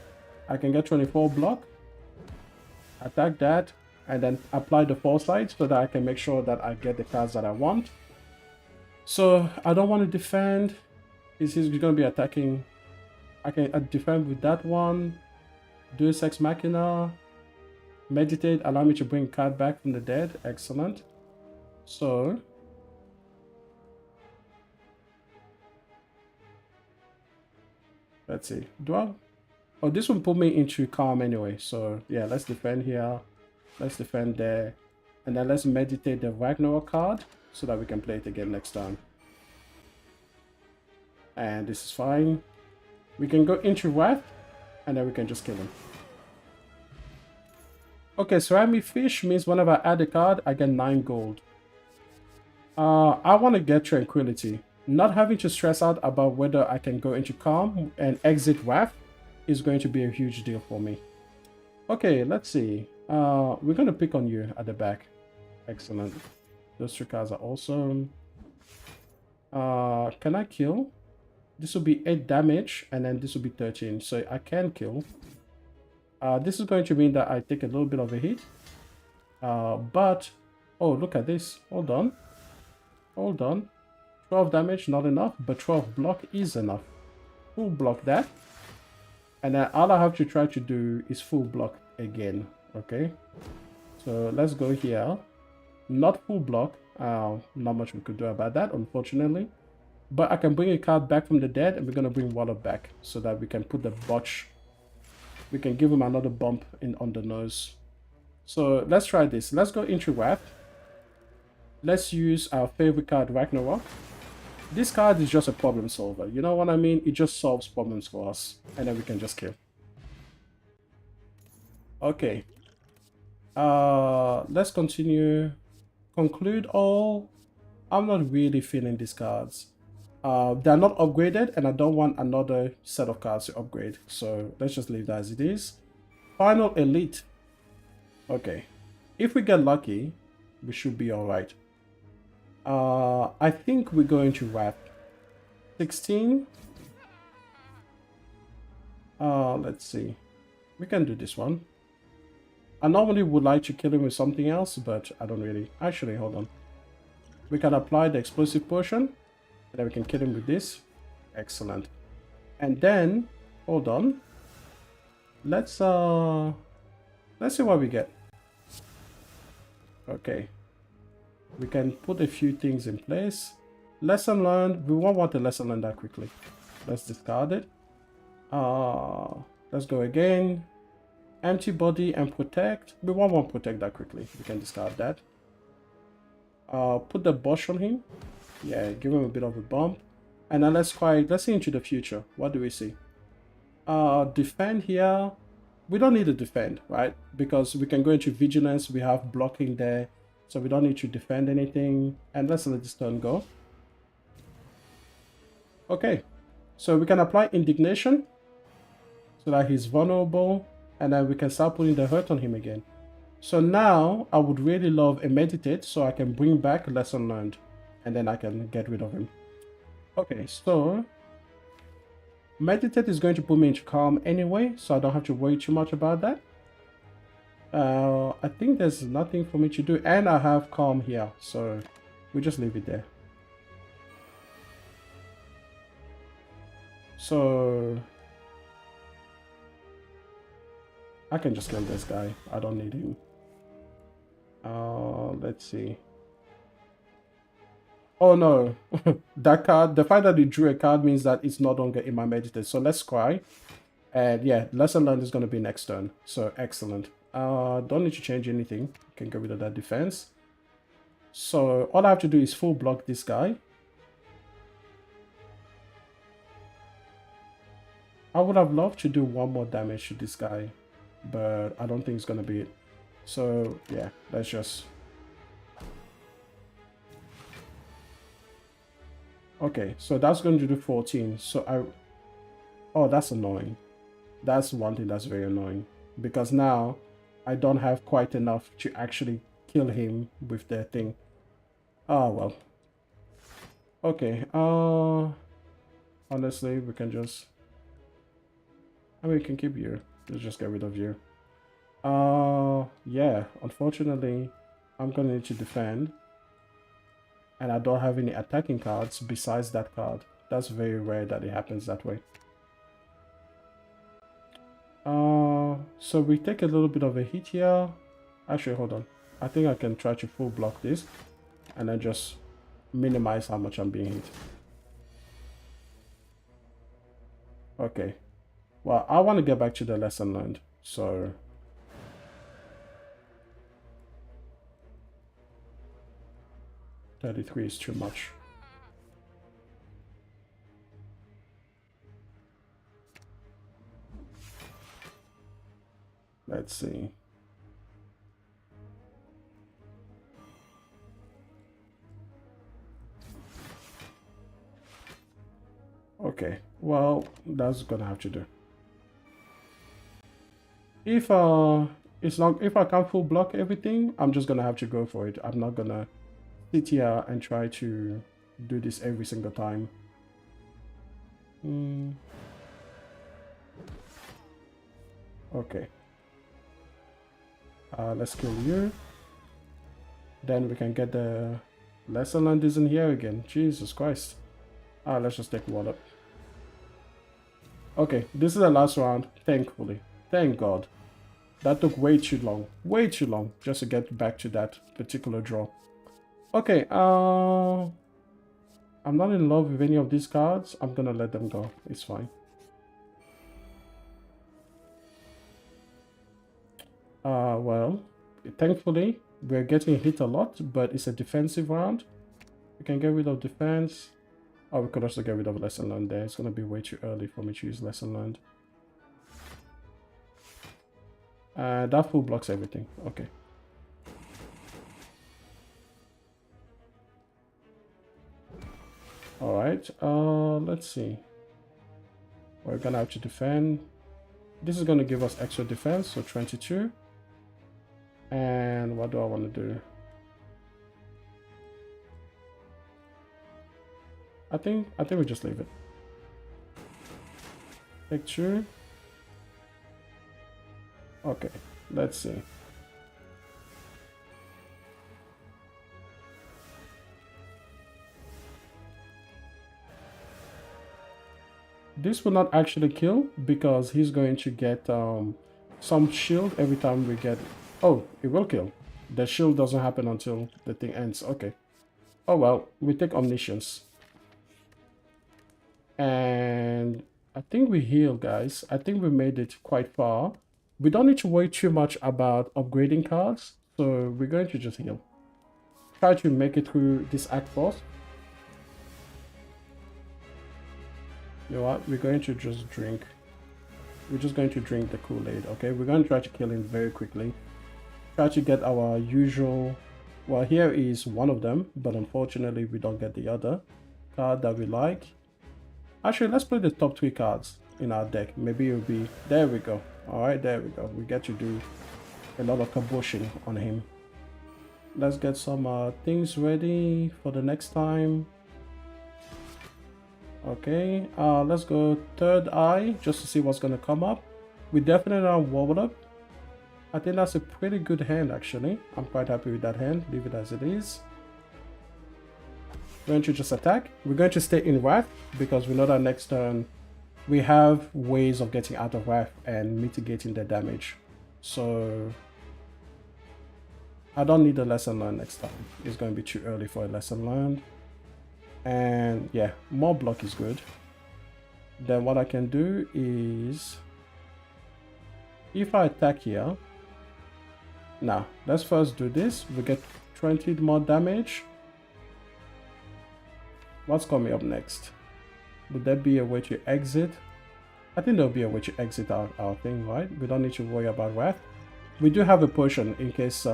I can get 24 block. Attack that. And then apply the Foresight so that I can make sure that I get the cards that I want. So, I don't want to defend. He's going to be attacking. I can defend with that one. Deus Ex Machina. Meditate. Allow me to bring a card back from the dead. Excellent. So... let's see. Do I... oh, this will put me into calm anyway. So, yeah, let's defend here. Let's defend there. And then let's meditate the Ragnarok card so that we can play it again next time. And this is fine. We can go into Wrath. And then we can just kill him. Okay, Ceramic Fish means whenever I add a card, I get 9 gold. I want to get Tranquility. Not having to stress out about whether I can go into Calm and exit Wrath is going to be a huge deal for me. Okay, let's see. We're going to pick on you at the back. Excellent. Those 3 cards are awesome. Can I kill? This will be 8 damage and then this will be 13. So I can kill. This is going to mean that I take a little bit of a hit. But, oh, look at this. Hold on. Hold on. 12 damage, not enough, but 12 block is enough. Full block that. And then all I have to try to do is full block again. Okay. So let's go here. Not full block. Not much we could do about that, unfortunately. But I can bring a card back from the dead, and we're going to bring Water back so that we can put the botch. We can give him another bump on the nose. So let's try this. Let's go into Wrath. Let's use our favorite card, Ragnarok. This card is just a problem solver. You know what I mean? It just solves problems for us. And then we can just kill. Okay. Let's continue. Conclude all. I'm not really feeling these cards. They're not upgraded, and I don't want another set of cards to upgrade. So let's just leave that as it is. Final Elite. Okay. If we get lucky, we should be alright. I think we're going to Wrath. 16. Let's see. We can do this one. I normally would like to kill him with something else, but I don't really. Actually, hold on. We can apply the explosive potion, and then we can kill him with this. Excellent. And then, hold on. Let's see what we get. Okay. We can put a few things in place. Lesson learned. We won't want the lesson learned that quickly. Let's discard it. Let's go again. Empty body and protect. We won't want protect that quickly. We can discard that. Put the bush on him. Yeah, give him a bit of a bump. And then let's see into the future. What do we see? Defend here. We don't need to defend, right? Because we can go into vigilance. We have blocking there. So we don't need to defend anything. And let's let this turn go. Okay. So we can apply indignation so that he's vulnerable. and then we can start putting the hurt on him again. So now I would really love a meditate so I can bring back lesson learned, and then I can get rid of him. Okay, so meditate is going to put me into calm anyway, so I don't have to worry too much about that. I think there's nothing for me to do, and I have calm here, so we just leave it there. So I can just kill this guy. I don't need him. Let's see. Oh no, that card, the fact that he drew a card means that it's no longer in my meditate. So let's cry. And yeah, lesson learned is going to be next turn. So excellent. Don't need to change anything. Can get rid of that defense. So all I have to do is full block this guy. I would have loved to do one more damage to this guy, but I don't think it's going to be it. So yeah, let's just... Okay, so that's going to do 14. So oh, that's annoying. That's one thing that's very annoying, because now I don't have quite enough to actually kill him with the thing. Oh well. Okay, honestly, we can just... I mean, we can keep you. Let's just get rid of you. Yeah, unfortunately, I'm gonna need to defend. And I don't have any attacking cards besides that card. That's very rare that it happens that way. So we take a little bit of a hit here. Actually, hold on. I think I can try to full block this and then just minimize how much I'm being hit. Okay. Well, I want to get back to the lesson learned. So... $33 is too much. Let's see. Okay, well, that's gonna have to do. If if I can't full block everything, I'm just gonna have to go for it. I'm not gonna sit here and try to do this every single time. Okay. Let's kill you. Then we can get the lesson learned isn't here again. Jesus Christ. Let's just take one up. Okay, this is the last round, thankfully. Thank God. That took way too long just to get back to that particular draw. Okay, I'm not in love with any of these cards. I'm gonna let them go. It's fine. Well, thankfully, we're getting hit a lot, but it's a defensive round. We can get rid of defense. Oh, we could also get rid of lesson learned there. It's gonna be way too early for me to use lesson learned. That full blocks everything. Okay. Alright, let's see. We're gonna have to defend. This is gonna give us extra defense, so 22. And what do I want to do? I think we just leave it. Take 2. Okay, let's see. This will not actually kill because he's going to get some shield every time we get... Oh, it will kill. The shield doesn't happen until the thing ends. Okay. Oh well, we take Omniscience. And I think we heal, guys. I think we made it quite far. We don't need to worry too much about upgrading cards, so we're going to just heal. Try to make it through this act first. You know what? We're going to just drink. We're just going to drink the Kool-Aid, okay? We're going to try to kill him very quickly. Try to get our usual... Well, here is one of them, but unfortunately we don't get the other card that we like. Actually, let's play the top 3 cards in our deck. Maybe it'll be... There we go. Alright, there we go. We get to do a lot of kaboshing on him. Let's get some things ready for the next time. Okay, let's go third eye just to see what's gonna come up. We definitely are warmed up. I think that's a pretty good hand actually. I'm quite happy with that hand. Leave it as it is. We're going to just attack. We're going to stay in Wrath because we know that next turn we have ways of getting out of Wrath and mitigating the damage. So I don't need a lesson learned next time. It's going to be too early for a lesson learned. And yeah, more block is good. Then what I can do is, if I attack here, now let's first do this. We get 20 more damage. What's coming up next? Would there be a way to exit? I think there'll be a way to exit our thing, right? We don't need to worry about Wrath. We do have a potion in case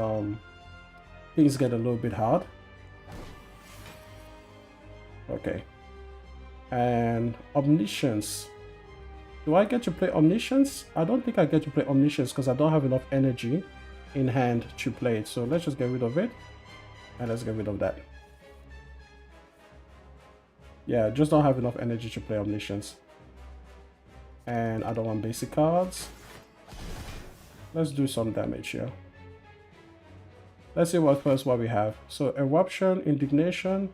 things get a little bit hard. Okay. And Omniscience. Do I get to play Omniscience? I don't think I get to play Omniscience because I don't have enough energy in hand to play it. So let's just get rid of it. And let's get rid of that. Yeah, just don't have enough energy to play Omniscience. And I don't want basic cards. Let's do some damage here. Let's see what we have. So Eruption, Indignation,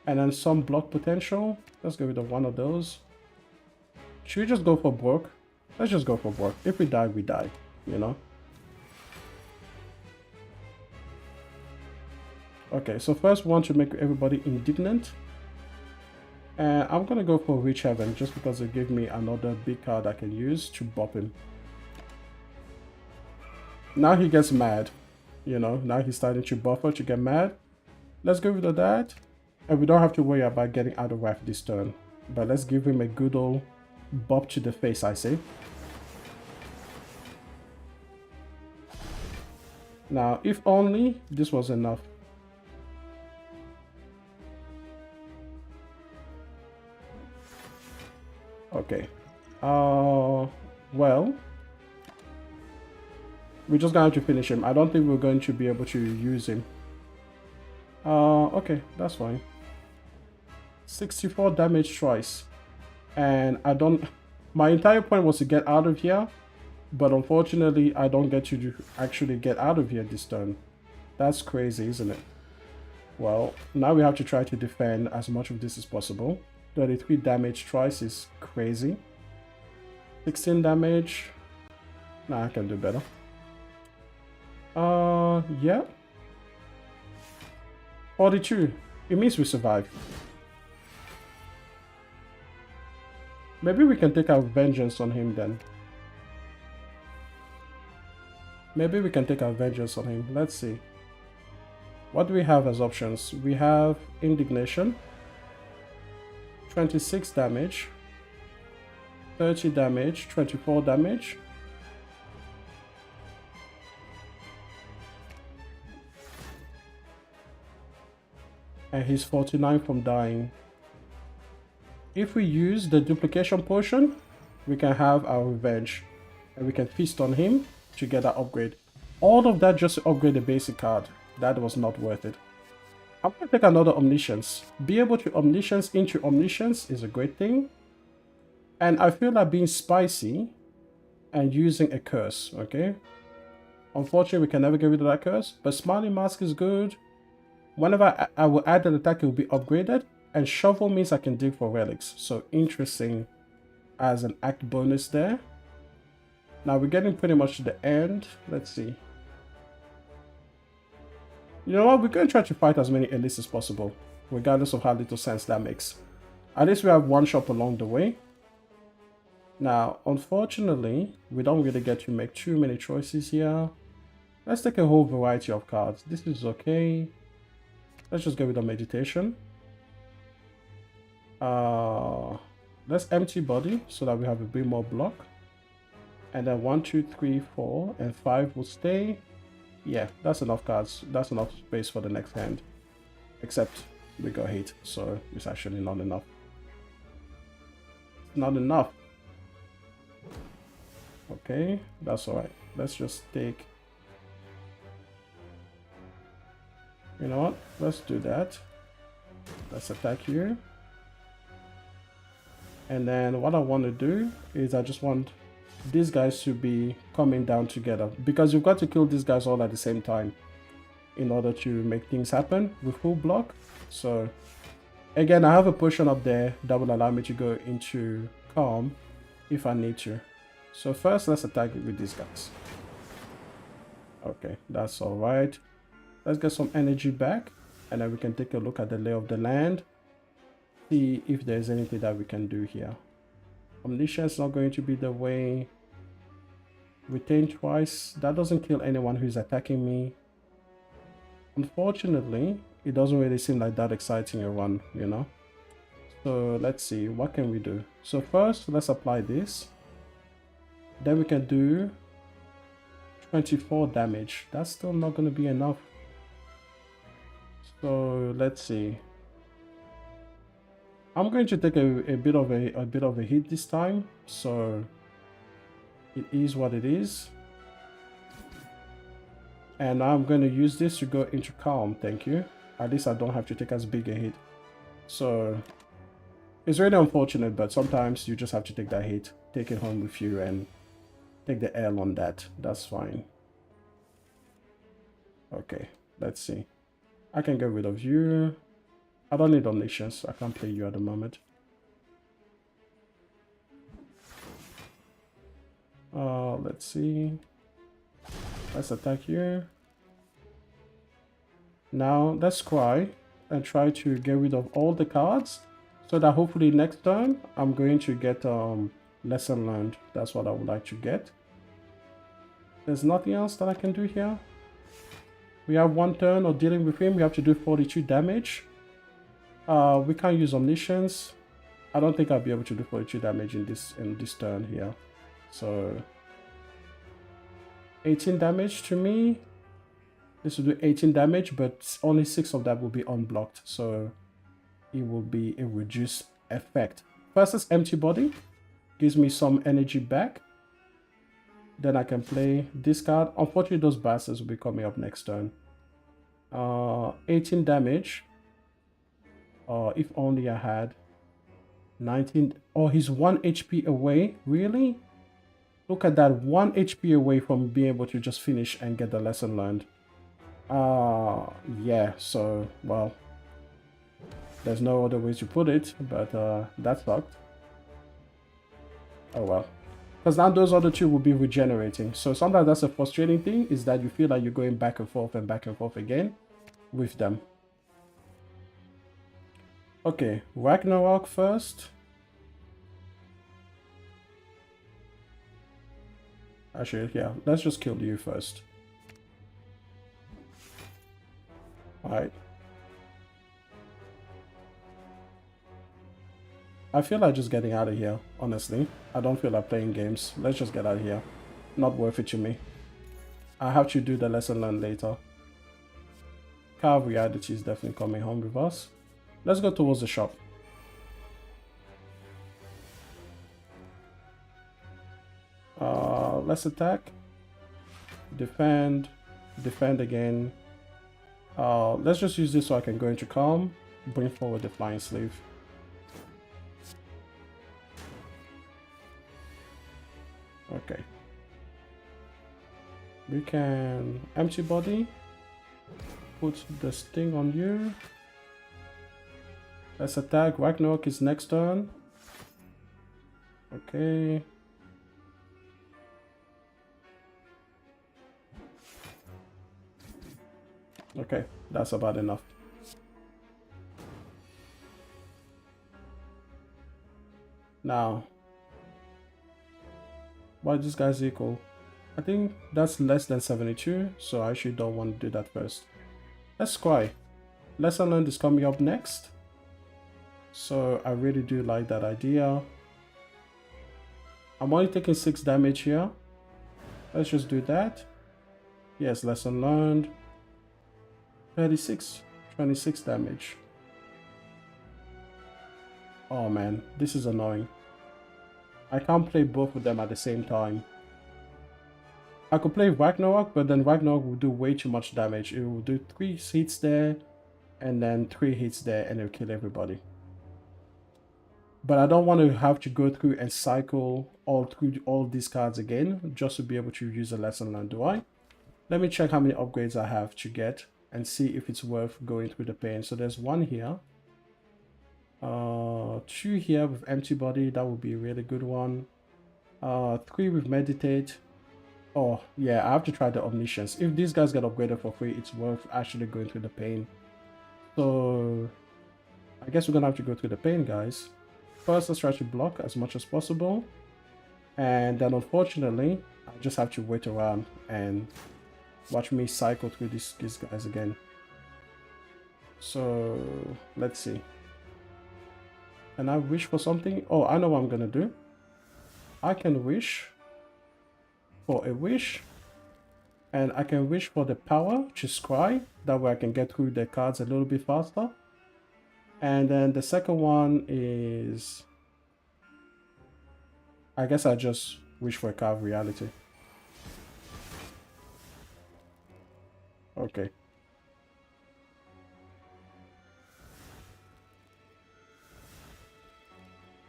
and then some block potential. Let's get rid of one of those. Should we just go for broke? Let's just go for broke. If we die, we die, you know? Okay, so first we want to make everybody indignant. And I'm gonna go for Reach Heaven just because it gave me another big card I can use to bop him. Now he gets mad, you know, now he's starting to buffer to get mad. Let's go rid of that. And we don't have to worry about getting out of Wrath this turn. But let's give him a good old bop to the face, I say. Now, if only this was enough. Okay. Well, we're just going to finish him. I don't think we're going to be able to use him. Okay, that's fine. 64 damage twice. And I don't... My entire point was to get out of here. But unfortunately, I don't get to actually get out of here this turn. That's crazy, isn't it? Well, now we have to try to defend as much of this as possible. 33 damage twice is crazy. 16 damage. Nah, I can do better. Yeah. 42. It means we survive. Maybe we can take our vengeance on him then. Maybe we can take our vengeance on him. Let's see. What do we have as options? We have Indignation. 26 damage. 30 damage. 24 damage. And he's 49 from dying. If we use the duplication potion, we can have our revenge. And we can feast on him to get that upgrade. All of that just to upgrade the basic card. That was not worth it. I'm going to take another Omniscience. Be able to Omniscience into Omniscience is a great thing. And I feel like being spicy and using a curse, okay? Unfortunately, we can never get rid of that curse. But Smiling Mask is good. Whenever I will add an attack, it will be upgraded. And Shovel means I can dig for relics. So interesting as an act bonus there. Now we're getting pretty much to the end. Let's see. You know what? We're going to try to fight as many elites as possible, regardless of how little sense that makes. At least we have one shop along the way. Now, unfortunately, we don't really get to make too many choices here. Let's take a whole variety of cards. This is okay. Let's just get rid of Meditation. Let's empty body so that we have a bit more block. And then 1, 2, 3, 4, and 5 will stay. Yeah, that's enough cards. That's enough space for the next hand. Except we got hate, so it's actually not enough. Not enough. Okay, that's all right. Let's just take, you know what? Let's do that. Let's attack you. And then what I want to do is I just want these guys to be coming down together, because you've got to kill these guys all at the same time in order to make things happen with full block. So again, I have a potion up there that will allow me to go into calm if I need to. So first, let's attack with these guys. Okay, that's all right. Let's get some energy back, and then we can take a look at the lay of the land. See if there's anything that we can do here. Omniscience is not going to be the way. Retain twice. That doesn't kill anyone who's attacking me. Unfortunately, it doesn't really seem like that exciting a run, you know. So let's see, what can we do? So first, let's apply this. Then we can do 24 damage. That's still not going to be enough. So let's see. I'm going to take a bit of a hit this time. So it is what it is. And I'm going to use this to go into calm. Thank you. At least I don't have to take as big a hit. So it's really unfortunate, but sometimes you just have to take that hit, take it home with you, and take the L on that. That's fine. Okay, let's see. I can get rid of you. I don't need omniscience. I can't play you at the moment. Let's see. Let's attack you. Now let's cry and try to get rid of all the cards, so that hopefully next turn I'm going to get lesson learned. That's what I would like to get. There's nothing else that I can do here. We have one turn of dealing with him. We have to do 42 damage. We can't use omniscience. I don't think I'll be able to do 42 damage in this turn here. So 18 damage to me. This will do 18 damage, but only 6 of that will be unblocked. So it will be a reduced effect. Versus empty body gives me some energy back. Then I can play this card. Unfortunately, those bastards will be coming up next turn. 18 damage. If only I had 19. Oh, he's 1 HP away. Really? Look at that. 1 HP away from being able to just finish and get the lesson learned. Yeah, so, well, there's no other way to put it, but that sucked. Oh well. Because now those other two will be regenerating. So sometimes that's a frustrating thing, is that you feel like you're going back and forth again with them. Okay, Ragnarok first. Actually, yeah, let's just kill you first. Alright. I feel like just getting out of here, honestly. I don't feel like playing games. Let's just get out of here. Not worth it to me. I have to do the lesson learned later. Car of Reality is definitely coming home with us. Let's go towards the shop. Let's attack. Defend. Defend again. Let's just use this so I can go into calm. Bring forward the flying sleeve. Okay. We can empty body. Put the sting on you. Let's attack. Ragnarok is next turn. Okay. Okay, that's about enough. Now, why this guy's equal? I think that's less than 72, so I actually don't want to do that first. Let's cry. Lesson learned is coming up next. So I really do like that idea. I'm only taking 6 damage here. Let's just do that. Yes, lesson learned. 36, 26 damage. Oh man, this is annoying. I can't play both of them at the same time. I could play Ragnarok, but then Ragnarok will do way too much damage. It will do 3 hits there, and then 3 hits there, and it'll kill everybody. But I don't want to have to go through and cycle through all these cards again, just to be able to use a lesson learned, do I? Let me check how many upgrades I have to get, and see if it's worth going through the pain. So there's 1 here. 2 here with empty body, that would be a really good one. 3 with meditate. Oh yeah, I have to try the omniscience. If these guys get upgraded for free, it's worth actually going through the pain. So I guess we're gonna have to go through the pain, guys. First, let's try to block as much as possible, and then unfortunately I just have to wait around and watch me cycle through these guys again. So let's see. Can I wish for something? Oh, I know what I'm gonna do. I can wish for a wish, and I can wish for the power to scry. That way I can get through the cards a little bit faster. And then the second one is, I guess I just wish for a card of reality. Okay.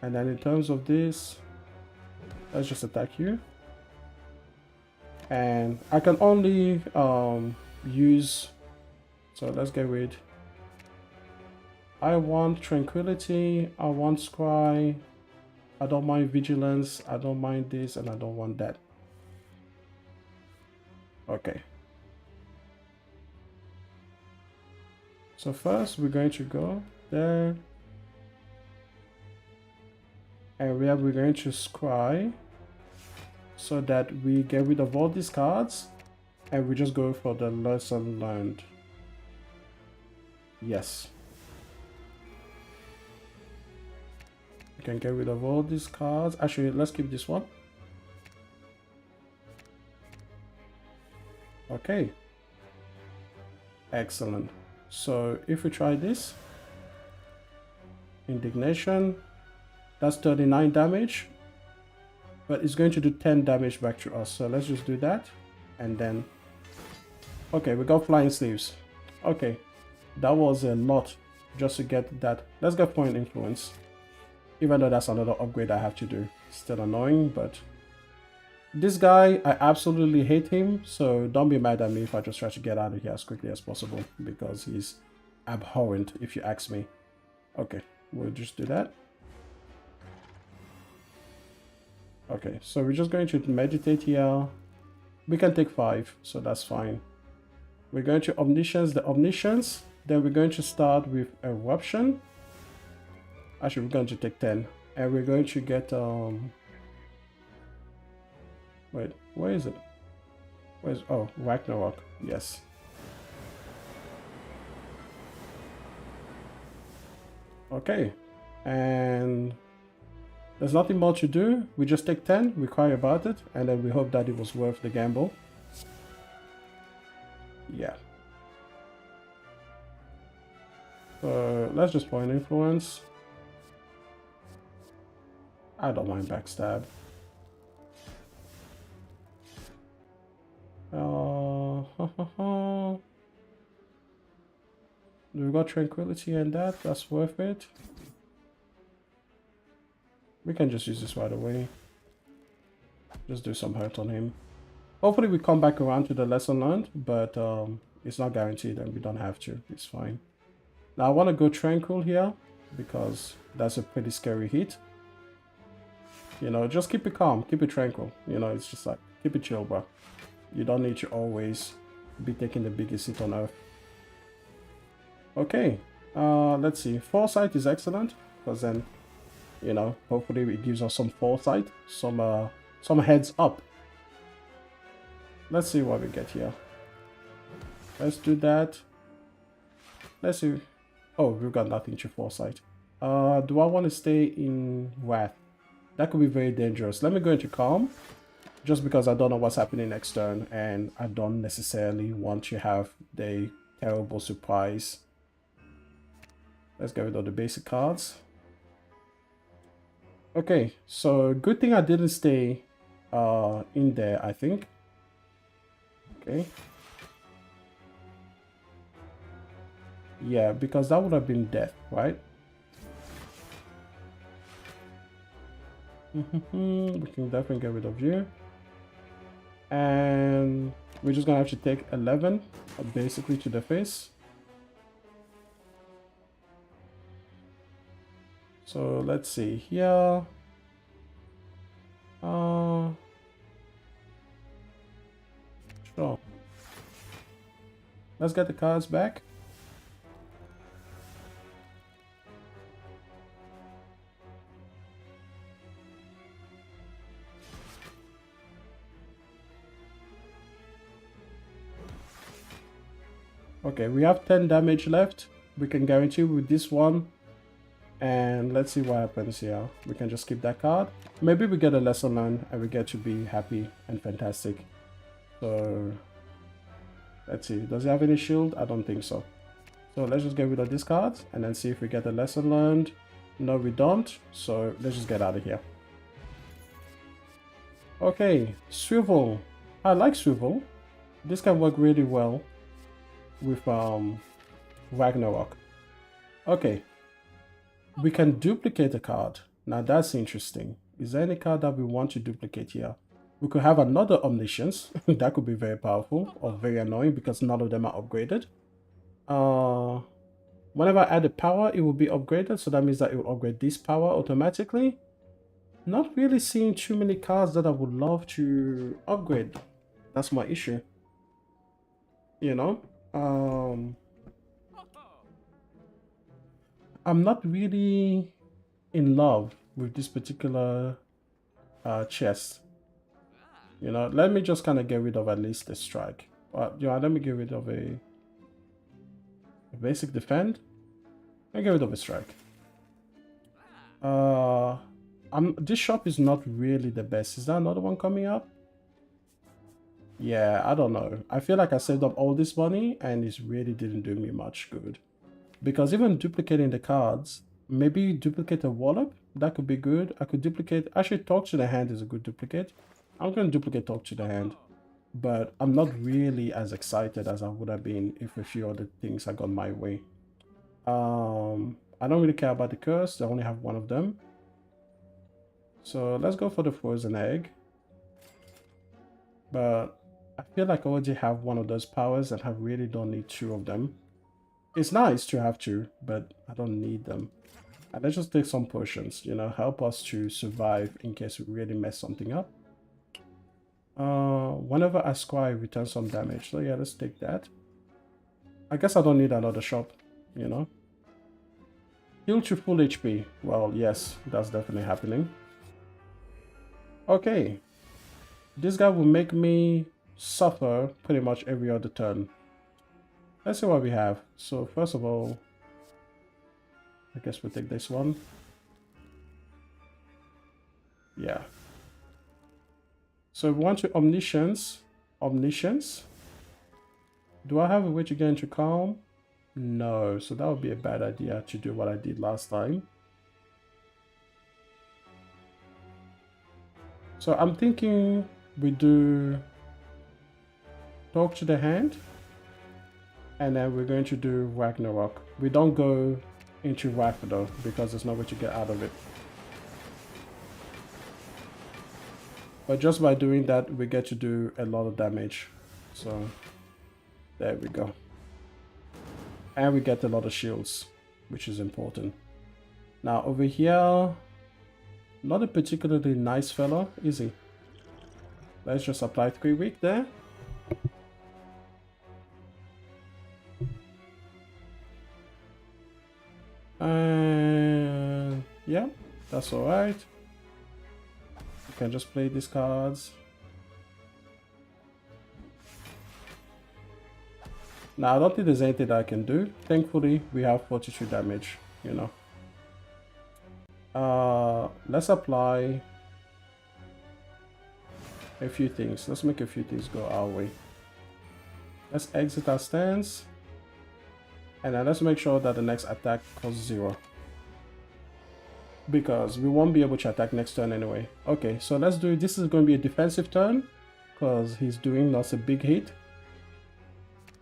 And then in terms of this, let's just attack you. And I can only use, so let's get rid. I want tranquility, I want scry, I don't mind vigilance, I don't mind this, and I don't want that. Okay. So first we're going to go there, and we're going to scry, so that we get rid of all these cards, and we just go for the lesson learned. Yes. We can get rid of all these cards. Actually, let's keep this one. Okay. Excellent. So if we try this, indignation, that's 39 damage, but it's going to do 10 damage back to us. So let's just do that, and then, okay, we got flying sleeves. Okay, that was a lot just to get that. Let's get point influence, even though that's another upgrade I have to do. Still annoying, but this guy, I absolutely hate him, so don't be mad at me if I just try to get out of here as quickly as possible, because he's abhorrent if you ask me. Okay, we'll just do that. Okay, so we're just going to meditate here. We can take 5, so that's fine. We're going to omniscience the omniscience. Then we're going to start with eruption. Actually, we're going to take 10. And we're going to get wait, where is it? Where's, oh, Ragnarok. Yes. Okay. And there's nothing more to do. We just take 10, we cry about it, and then we hope that it was worth the gamble. Yeah. So let's just point influence. I don't mind backstab. We've got tranquility and that's worth it. We can just use this right away. Just do some hurt on him. Hopefully we come back around to the lesson learned, but it's not guaranteed and we don't have to. It's fine. Now I want to go tranquil here because that's a pretty scary hit. You know, just keep it calm, keep it tranquil. You know, it's just like, keep it chill, bro. You don't need to always be taking the biggest hit on earth. Okay, let's see. Foresight is excellent because then, you know, hopefully it gives us some foresight, some heads up. Let's see what we get here. Let's do that. Let's see. Oh, we've got nothing to foresight. Do I want to stay in wrath? That could be very dangerous. Let me go into calm, just because I don't know what's happening next turn, and I don't necessarily want to have the terrible surprise. Let's get rid of the basic cards. Okay, so good thing I didn't stay in there, I think. Okay. Yeah, because that would have been death, right? We can definitely get rid of you. And we're just gonna have to take 11 basically to the face. So let's see here. Sure. Let's get the cards back. Okay, we have 10 damage left. We can guarantee with this one. And let's see what happens here. We can just keep that card. Maybe we get a lesson learned and we get to be happy and fantastic. So let's see. Does he have any shield? I don't think so. So let's just get rid of this card and then see if we get a lesson learned. No, we don't. So let's just get out of here. Okay, Swivel. I like Swivel. This can work really well with Ragnarok. Okay. We can duplicate a card. Now that's interesting. Is there any card that we want to duplicate here? We could have another Omniscience. That could be very powerful or very annoying because none of them are upgraded. Whenever I add a power, it will be upgraded. So that means that it will upgrade this power automatically. Not really seeing too many cards that I would love to upgrade. That's my issue. You know? I'm not really in love with this particular chest. You know, let me just kind of get rid of at least a strike. You know, let me get rid of a basic defend. Let me get rid of a strike. This shop is not really the best. Is there another one coming up? Yeah, I don't know. I feel like I saved up all this money and it really didn't do me much good. Because even duplicating the cards, maybe duplicate a Wallop, that could be good. I could duplicate, actually Talk to the Hand is a good duplicate. I'm going to duplicate Talk to the Hand, but I'm not really as excited as I would have been if a few other things had gone my way. I don't really care about the curse, I only have one of them. So let's go for the frozen egg. But I feel like I already have one of those powers and I really don't need two of them. It's nice to have two, but I don't need them. And let's just take some potions, you know, help us to survive in case we really mess something up. Whenever I squire, return some damage. So yeah, let's take that. I guess I don't need another shop, you know. Heal to full HP. Well, yes, that's definitely happening. Okay. This guy will make me suffer pretty much every other turn. Let's see what we have. So first of all, I guess we'll take this one. Yeah. So we want to Omniscience. Omniscience. Do I have a way to get into Calm? No. So that would be a bad idea to do what I did last time. So I'm thinking we do Talk to the Hand. And then we're going to do Ragnarok. We don't go into Wrath though, because there's no way to get out of it. But just by doing that, we get to do a lot of damage. So, there we go. And we get a lot of shields, which is important. Now over here, not a particularly nice fella, is he? Let's just apply 3 weak there. And yeah, that's alright. You can just play these cards. Now, I don't think there's anything that I can do. Thankfully, we have 42 damage, you know. Let's apply a few things. Let's make a few things go our way. Let's exit our stance. And then let's make sure that the next attack costs 0. Because we won't be able to attack next turn anyway. Okay, so let's do, this is going to be a defensive turn. Because he's doing us a big hit.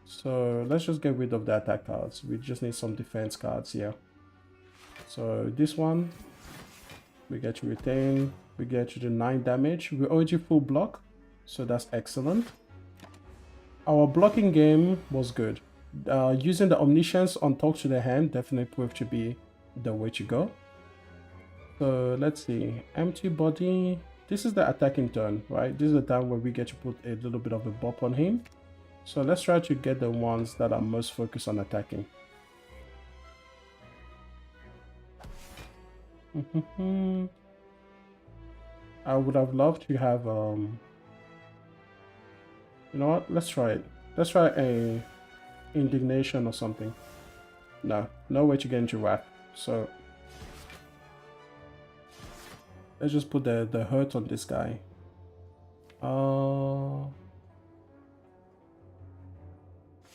So let's just get rid of the attack cards. We just need some defense cards here. So this one, we get you retain, we get you the 9 damage. We already full block, so that's excellent. Our blocking game was good. Using the omniscience on talk to the hand definitely proved to be the way to go. So let's see, empty body. This is the attacking turn, right? This is the time where we get to put a little bit of a bop on him. So let's try to get the ones that are most focused on attacking. I would have loved to have you know what, let's try it. Let's try a indignation or something. No way to get into wrath. So let's just put the hurt on this guy.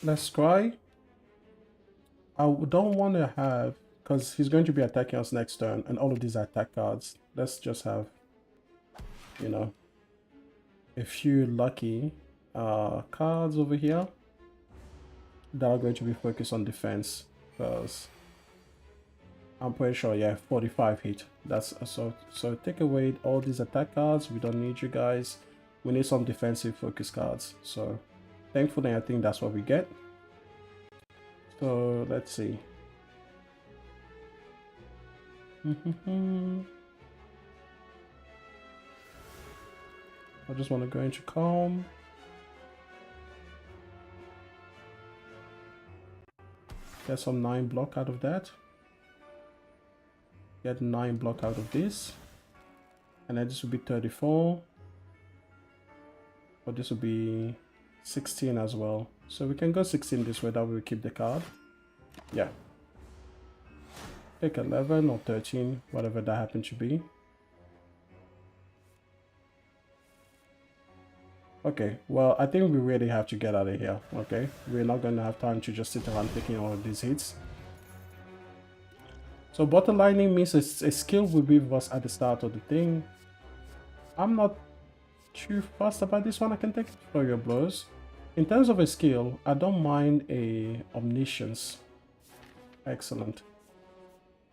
Let's try. I don't want to have, because he's going to be attacking us next turn, and all of these are attack cards. Let's just have, you know, a few lucky cards over here that are going to be focused on defense, because I'm pretty sure, yeah, 45 hit. That's so take away all these attack cards. We don't need you guys. We need some defensive focus cards. So thankfully I think that's what we get. So let's see. I just want to go into calm. Get some 9 block out of that. Get 9 block out of this. And then this will be 34. But this will be 16 as well. So we can go 16 this way, that way we keep the card. Yeah. Take 11 or 13, whatever that happened to be. Okay, well, I think we really have to get out of here, okay? We're not going to have time to just sit around taking all of these hits. So bottom lining means a skill will be with us at the start of the thing. I'm not too fussed about this one. I can take it for your blows. In terms of a skill, I don't mind a omniscience. Excellent.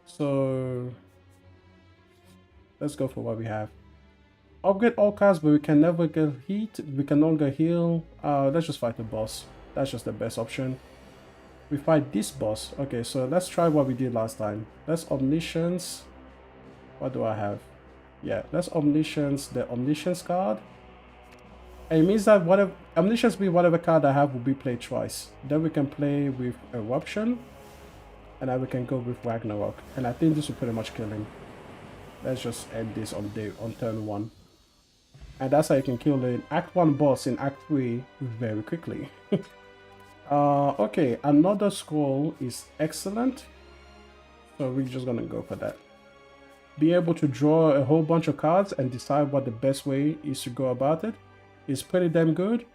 So let's go for what we have. Upgrade all cards, but we can never get heat. We can no longer heal. Let's just fight the boss. That's just the best option. We fight this boss. Okay, so let's try what we did last time. Let's omniscience. What do I have? Yeah, let's omniscience the omniscience card. And it means that whatever omniscience be whatever card I have will be played twice. Then we can play with eruption, and then we can go with Ragnarok. And I think this will pretty much kill him. Let's just end this on turn 1. And that's how you can kill an Act 1 boss in Act 3 very quickly. Okay, another scroll is excellent. So we're just gonna go for that. Be able to draw a whole bunch of cards and decide what the best way is to go about it is pretty damn good.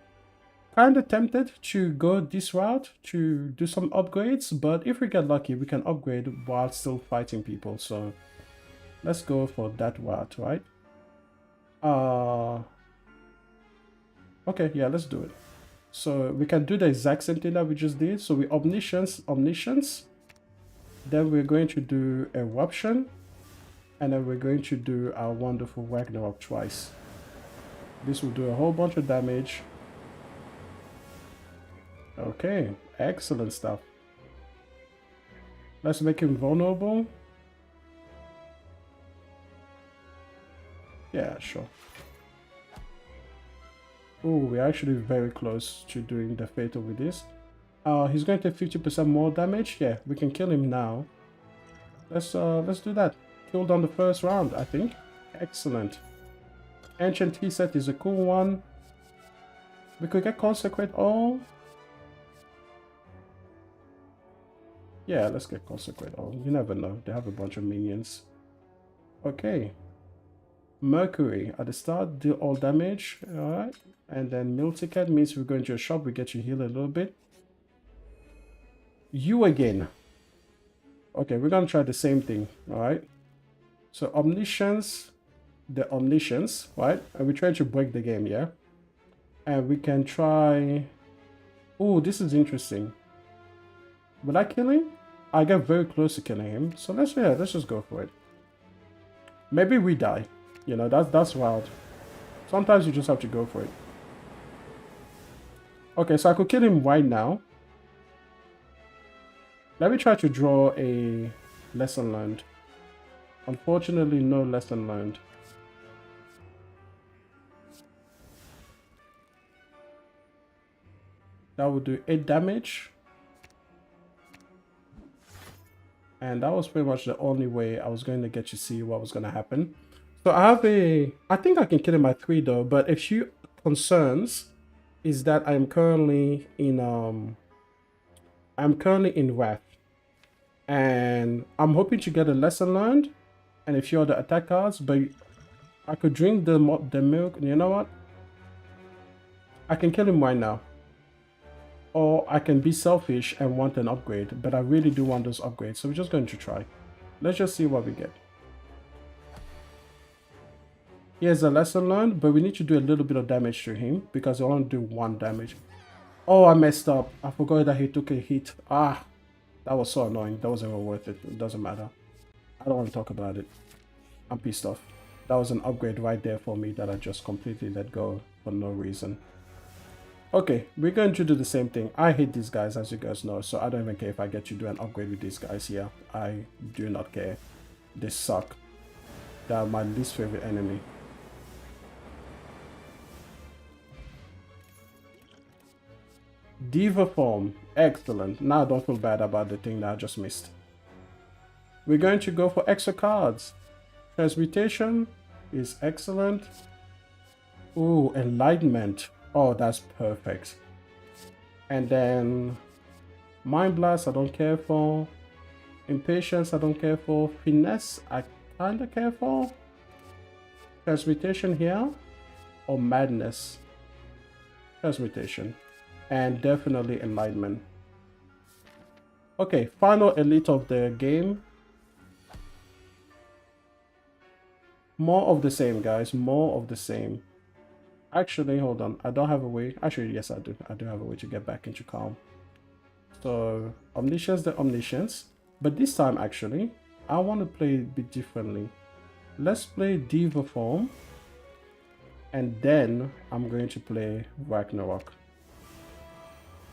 Kinda tempted to go this route to do some upgrades, but if we get lucky, we can upgrade while still fighting people. So let's go for that route, right? Okay, yeah, let's do it. So we can do the exact same thing that we just did. So we omniscience. Then we're going to do eruption. And then we're going to do our wonderful Ragnarok twice. This will do a whole bunch of damage. Okay, excellent stuff. Let's make him vulnerable. Yeah, sure. Oh, we're actually very close to doing the fatal with this. He's going to take 50% more damage. Yeah, we can kill him now. Let's do that. Killed on the first round, I think. Excellent. Ancient Tea set is a cool one. We could get Consecrate All. Yeah, let's get Consecrate All. You never know. They have a bunch of minions. Okay. Mercury at the start, deal all damage. Alright. And then meal ticket means we go into a shop, we get you heal a little bit. You again. Okay, we're gonna try the same thing. Alright. So omniscience, the omniscience, right? And we try to break the game, yeah? And we can try Oh, this is interesting. Will I kill him? I get very close to killing him. So let's just go for it. Maybe we die. You know, that's wild. Sometimes you just have to go for it. Okay, so I could kill him right now. Let me try to draw a lesson learned. Unfortunately, no lesson learned. That would do 8 damage. And that was pretty much the only way I was going to get to see what was going to happen. So I have I think I can kill him at 3 though, but a few concerns is that I'm currently in Wrath. And I'm hoping to get a lesson learned and a few other attack cards, but I could drink the milk. You know what? I can kill him right now. Or I can be selfish and want an upgrade, but I really do want those upgrades, so we're just going to try. Let's just see what we get. Here's a lesson learned, but we need to do a little bit of damage to him because I want to do 1 damage. Oh, I messed up. I forgot that he took a hit. Ah, that was so annoying. That wasn't even worth it. It doesn't matter. I don't want to talk about it. I'm pissed off. That was an upgrade right there for me that I just completely let go for no reason. Okay, we're going to do the same thing. I hate these guys, as you guys know, so I don't even care if I get to do an upgrade with these guys here. I do not care. They suck. They are my least favorite enemy. Diva form. Excellent. Now I don't feel bad about the thing that I just missed. We're going to go for extra cards. Transmutation is excellent. Ooh, Enlightenment. Oh, that's perfect. And then Mind Blast, I don't care for. Impatience, I don't care for. Finesse, I kind of care for. Transmutation here. Or Madness. Transmutation. And definitely Enlightenment. Okay, final elite of the game. More of the same, guys. More of the same. Actually, hold on. I don't have a way. Actually, yes, I do. I do have a way to get back into calm. So, Omniscience the Omniscience. But this time, actually, I want to play a bit differently. Let's play Diva form. And then, I'm going to play Ragnarok.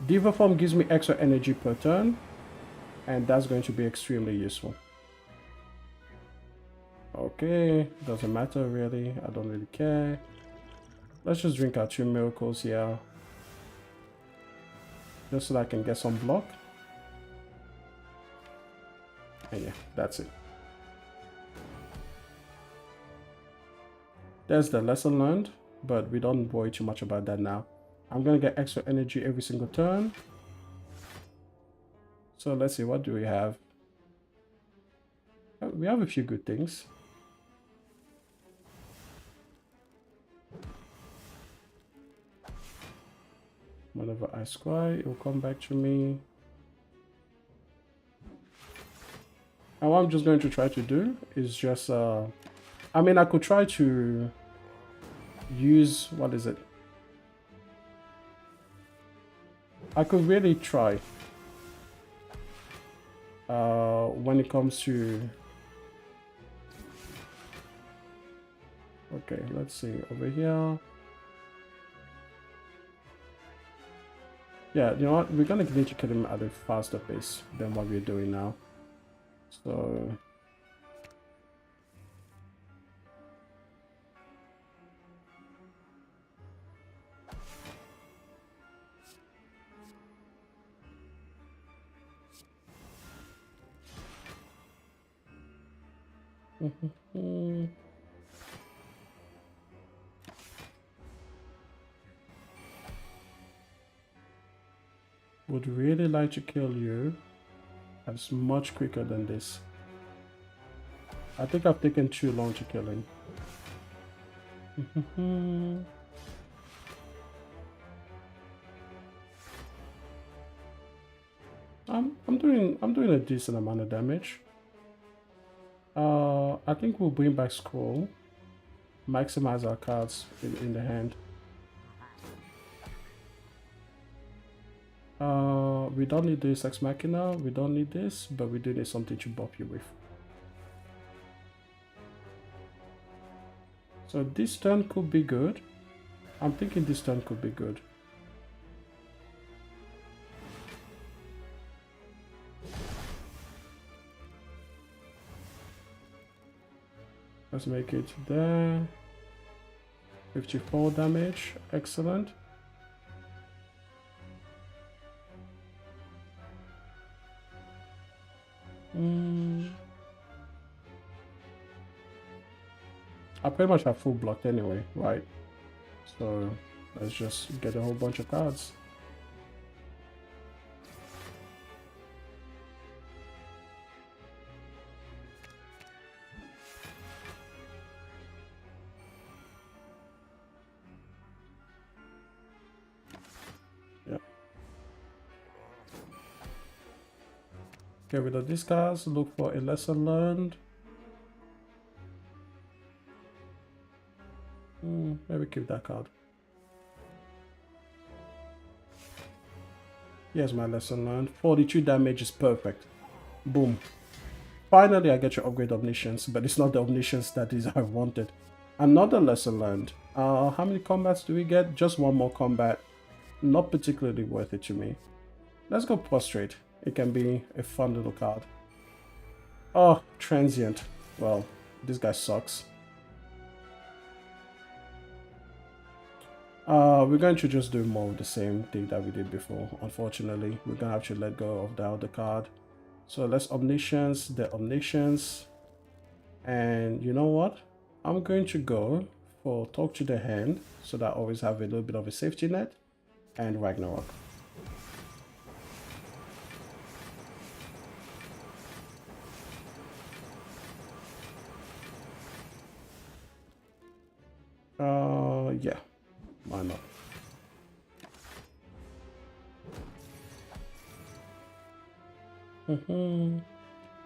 Diva form gives me extra energy per turn. And that's going to be extremely useful. Okay, doesn't matter really. I don't really care. Let's just drink our 2 miracles here. Just so that I can get some block. And yeah, that's it. There's the lesson learned, but we don't worry too much about that now. I'm gonna get extra energy every single turn. So let's see, what do we have? We have a few good things. Whenever I scry, it will come back to me. And what I'm just going to try to do is just, I mean, I could try to use, what is it? I could really try when it comes to, okay, let's see over here. Yeah, you know what? We're gonna need to kill him at a faster pace than what we're doing now. So would really like to kill you as much quicker than this. I think I've taken too long to kill him. I'm doing a decent amount of damage. I think we'll bring back Scroll. Maximize our cards in the hand. We don't need this Ex Machina, we don't need this, but we do need something to bop you with. So this turn could be good. I'm thinking this turn could be good. Let's make it there. 54 damage, excellent. I pretty much have full blocked anyway, right? So let's just get a whole bunch of cards. Yeah. Get rid of these cards, look for a lesson learned. Maybe keep that card. Here's my lesson learned. 42 damage is perfect. Boom. Finally, I get your upgrade Omniscience, but it's not the Omniscience that is I wanted. Another lesson learned. How many combats do we get? Just one more combat. Not particularly worth it to me. Let's go Prostrate. It can be a fun little card. Oh, Transient. Well, this guy sucks. We're going to just do more of the same thing that we did before. Unfortunately, we're going to have to let go of the other card. So let's Omniscience, the Omniscience. And you know what? I'm going to go for Talk to the Hand, so that I always have a little bit of a safety net. And Ragnarok. Yeah. Why not?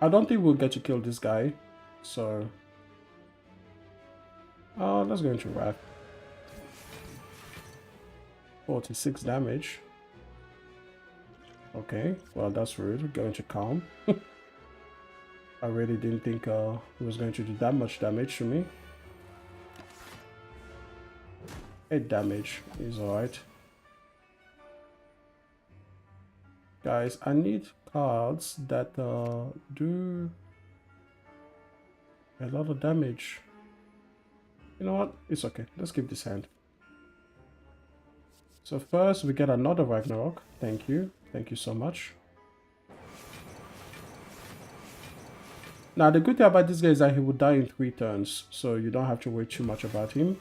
I don't think we'll get to kill this guy, so let's go into Wrath. 46 damage. Okay, well that's rude. Going to Calm. I really didn't think he was going to do that much damage to me. 8 damage is alright. Guys, I need cards that do a lot of damage. You know what? It's okay. Let's keep this hand. So first we get another Ragnarok. Thank you. Thank you so much. Now the good thing about this guy is that he will die in 3 turns. So you don't have to worry too much about him.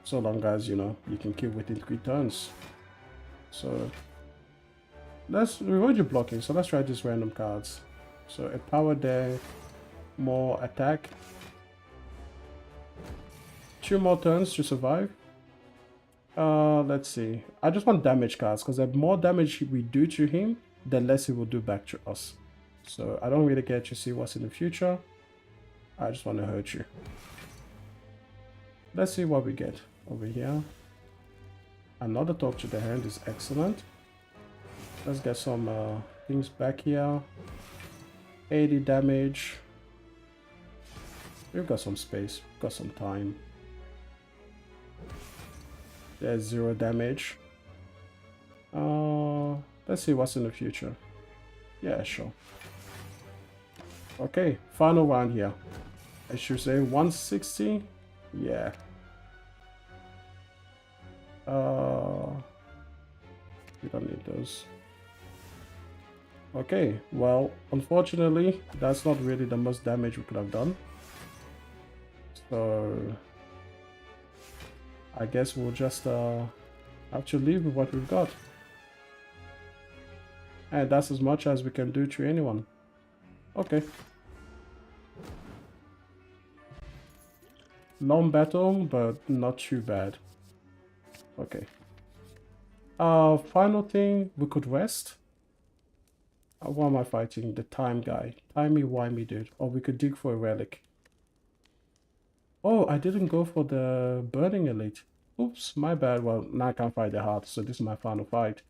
So long as, you know, you can keep within 3 turns. So let's reward your blocking. So let's try these random cards. So a power there, more attack. 2 more turns to survive. Let's see. I just want damage cards because the more damage we do to him, the less he will do back to us. So I don't really care to see what's in the future. I just want to hurt you. Let's see what we get over here. Another Talk to the Hand is excellent. Let's get some things back here. 80 damage. We've got some space. We've got some time. There's 0 damage. Let's see what's in the future. Yeah, sure. Okay, final round here. I should say 160. Yeah. We don't need those. Okay, well, unfortunately, that's not really the most damage we could have done. So I guess we'll just have to leave with what we've got. And that's as much as we can do to anyone. Okay. Long battle, but not too bad. Okay. Final thing, we could rest. What am I fighting? The time guy. Timey-wimey dude. Or we could dig for a relic. Oh, I didn't go for the Burning Elite. Oops, my bad. Well, now I can't fight the heart, so this is my final fight.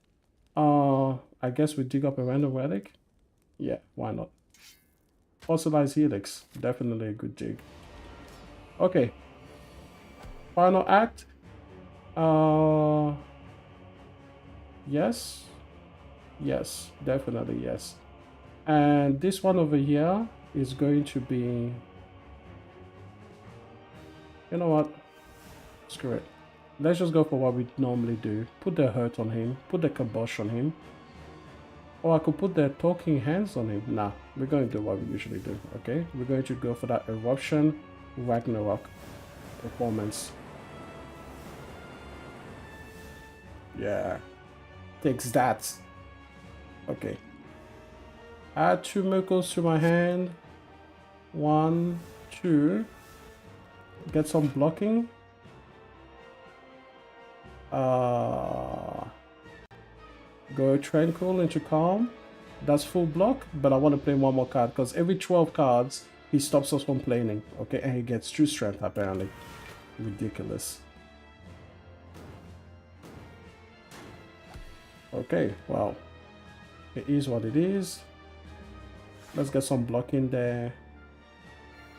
I guess we dig up a random relic. Yeah, why not? Fossilized helix, definitely a good dig. Okay. Final act. Yes. Yes, definitely yes. And this one over here is going to be... You know what? Screw it. Let's just go for what we normally do. Put the hurt on him. Put the kibosh on him. Or I could put the talking hands on him. Nah, we're going to do what we usually do, okay? We're going to go for that eruption Ragnarok performance. Yeah. Takes that. Okay. Add 2 miracles to my hand. 1, 2. Get some blocking. Go tranquil into calm. That's full block, but I want to play one more card because every 12 cards he stops us from playing. Okay, and he gets true strength apparently. Ridiculous. Okay, well, it is what it is. Let's get some blocking there.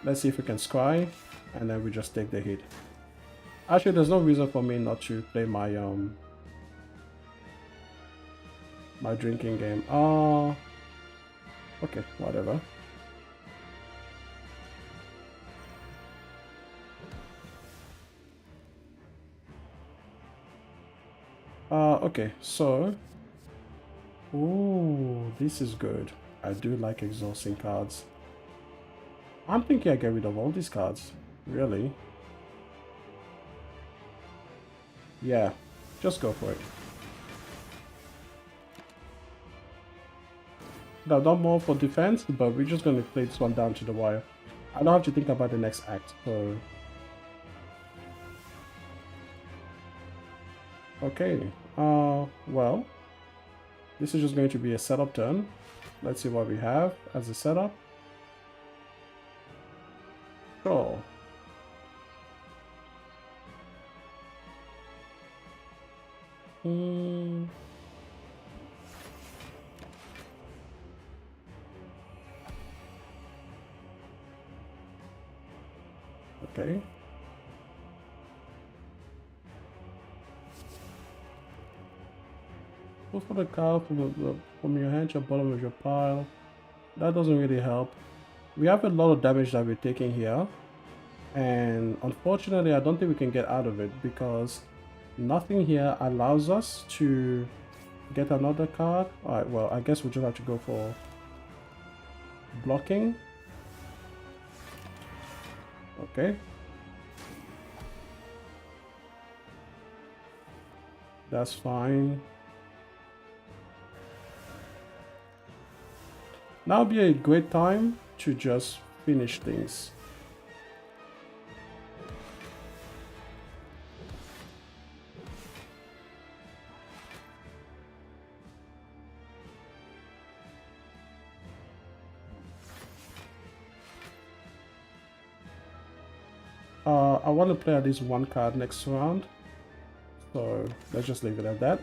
Let's see if we can scry, and then we just take the hit. Actually, there's no reason for me not to play my my drinking game. Okay, whatever. Okay, so... Ooh, this is good. I do like exhausting cards. I'm thinking I get rid of all these cards. Really? Yeah, just go for it. Now, not more for defense, but we're just going to play this one down to the wire. I don't have to think about the next act, so... Okay, well, this is just going to be a setup turn. Let's see what we have as a setup. Sure. Okay. Put for the card from your hand to the bottom of your pile. That doesn't really help. We have a lot of damage that we're taking here. And unfortunately, I don't think we can get out of it because nothing here allows us to get another card. Alright, well, I guess we just have to go for blocking. Okay. That's fine. Now would be a great time to just finish things. I want to play at least one card next round, so let's just leave it at that.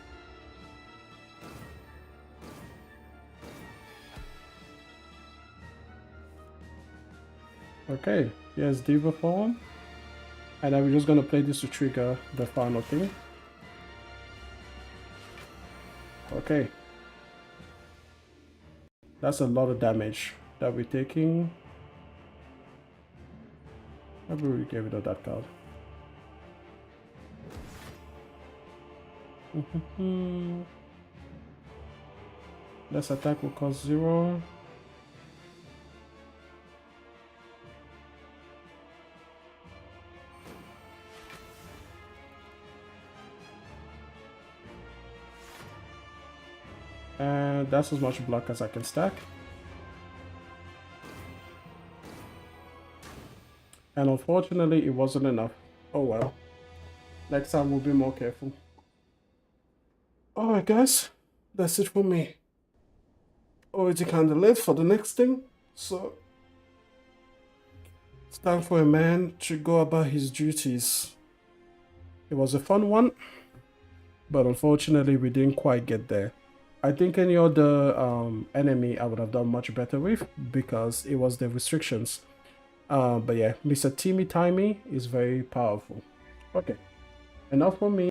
Okay, here's Diva form, and then we're just going to play this to trigger the final thing. Okay, that's a lot of damage that we're taking. Maybe we get rid of that card. This attack will cost 0. And that's as much block as I can stack. And unfortunately, it wasn't enough. Oh well. Next time we'll be more careful. Alright guys, that's it for me. Already kinda late for the next thing, so it's time for a man to go about his duties. It was a fun one, but unfortunately we didn't quite get there. I think any other enemy I would have done much better with because it was the restrictions. But yeah, Mr. Timmy Timey is very powerful. Okay, enough for me.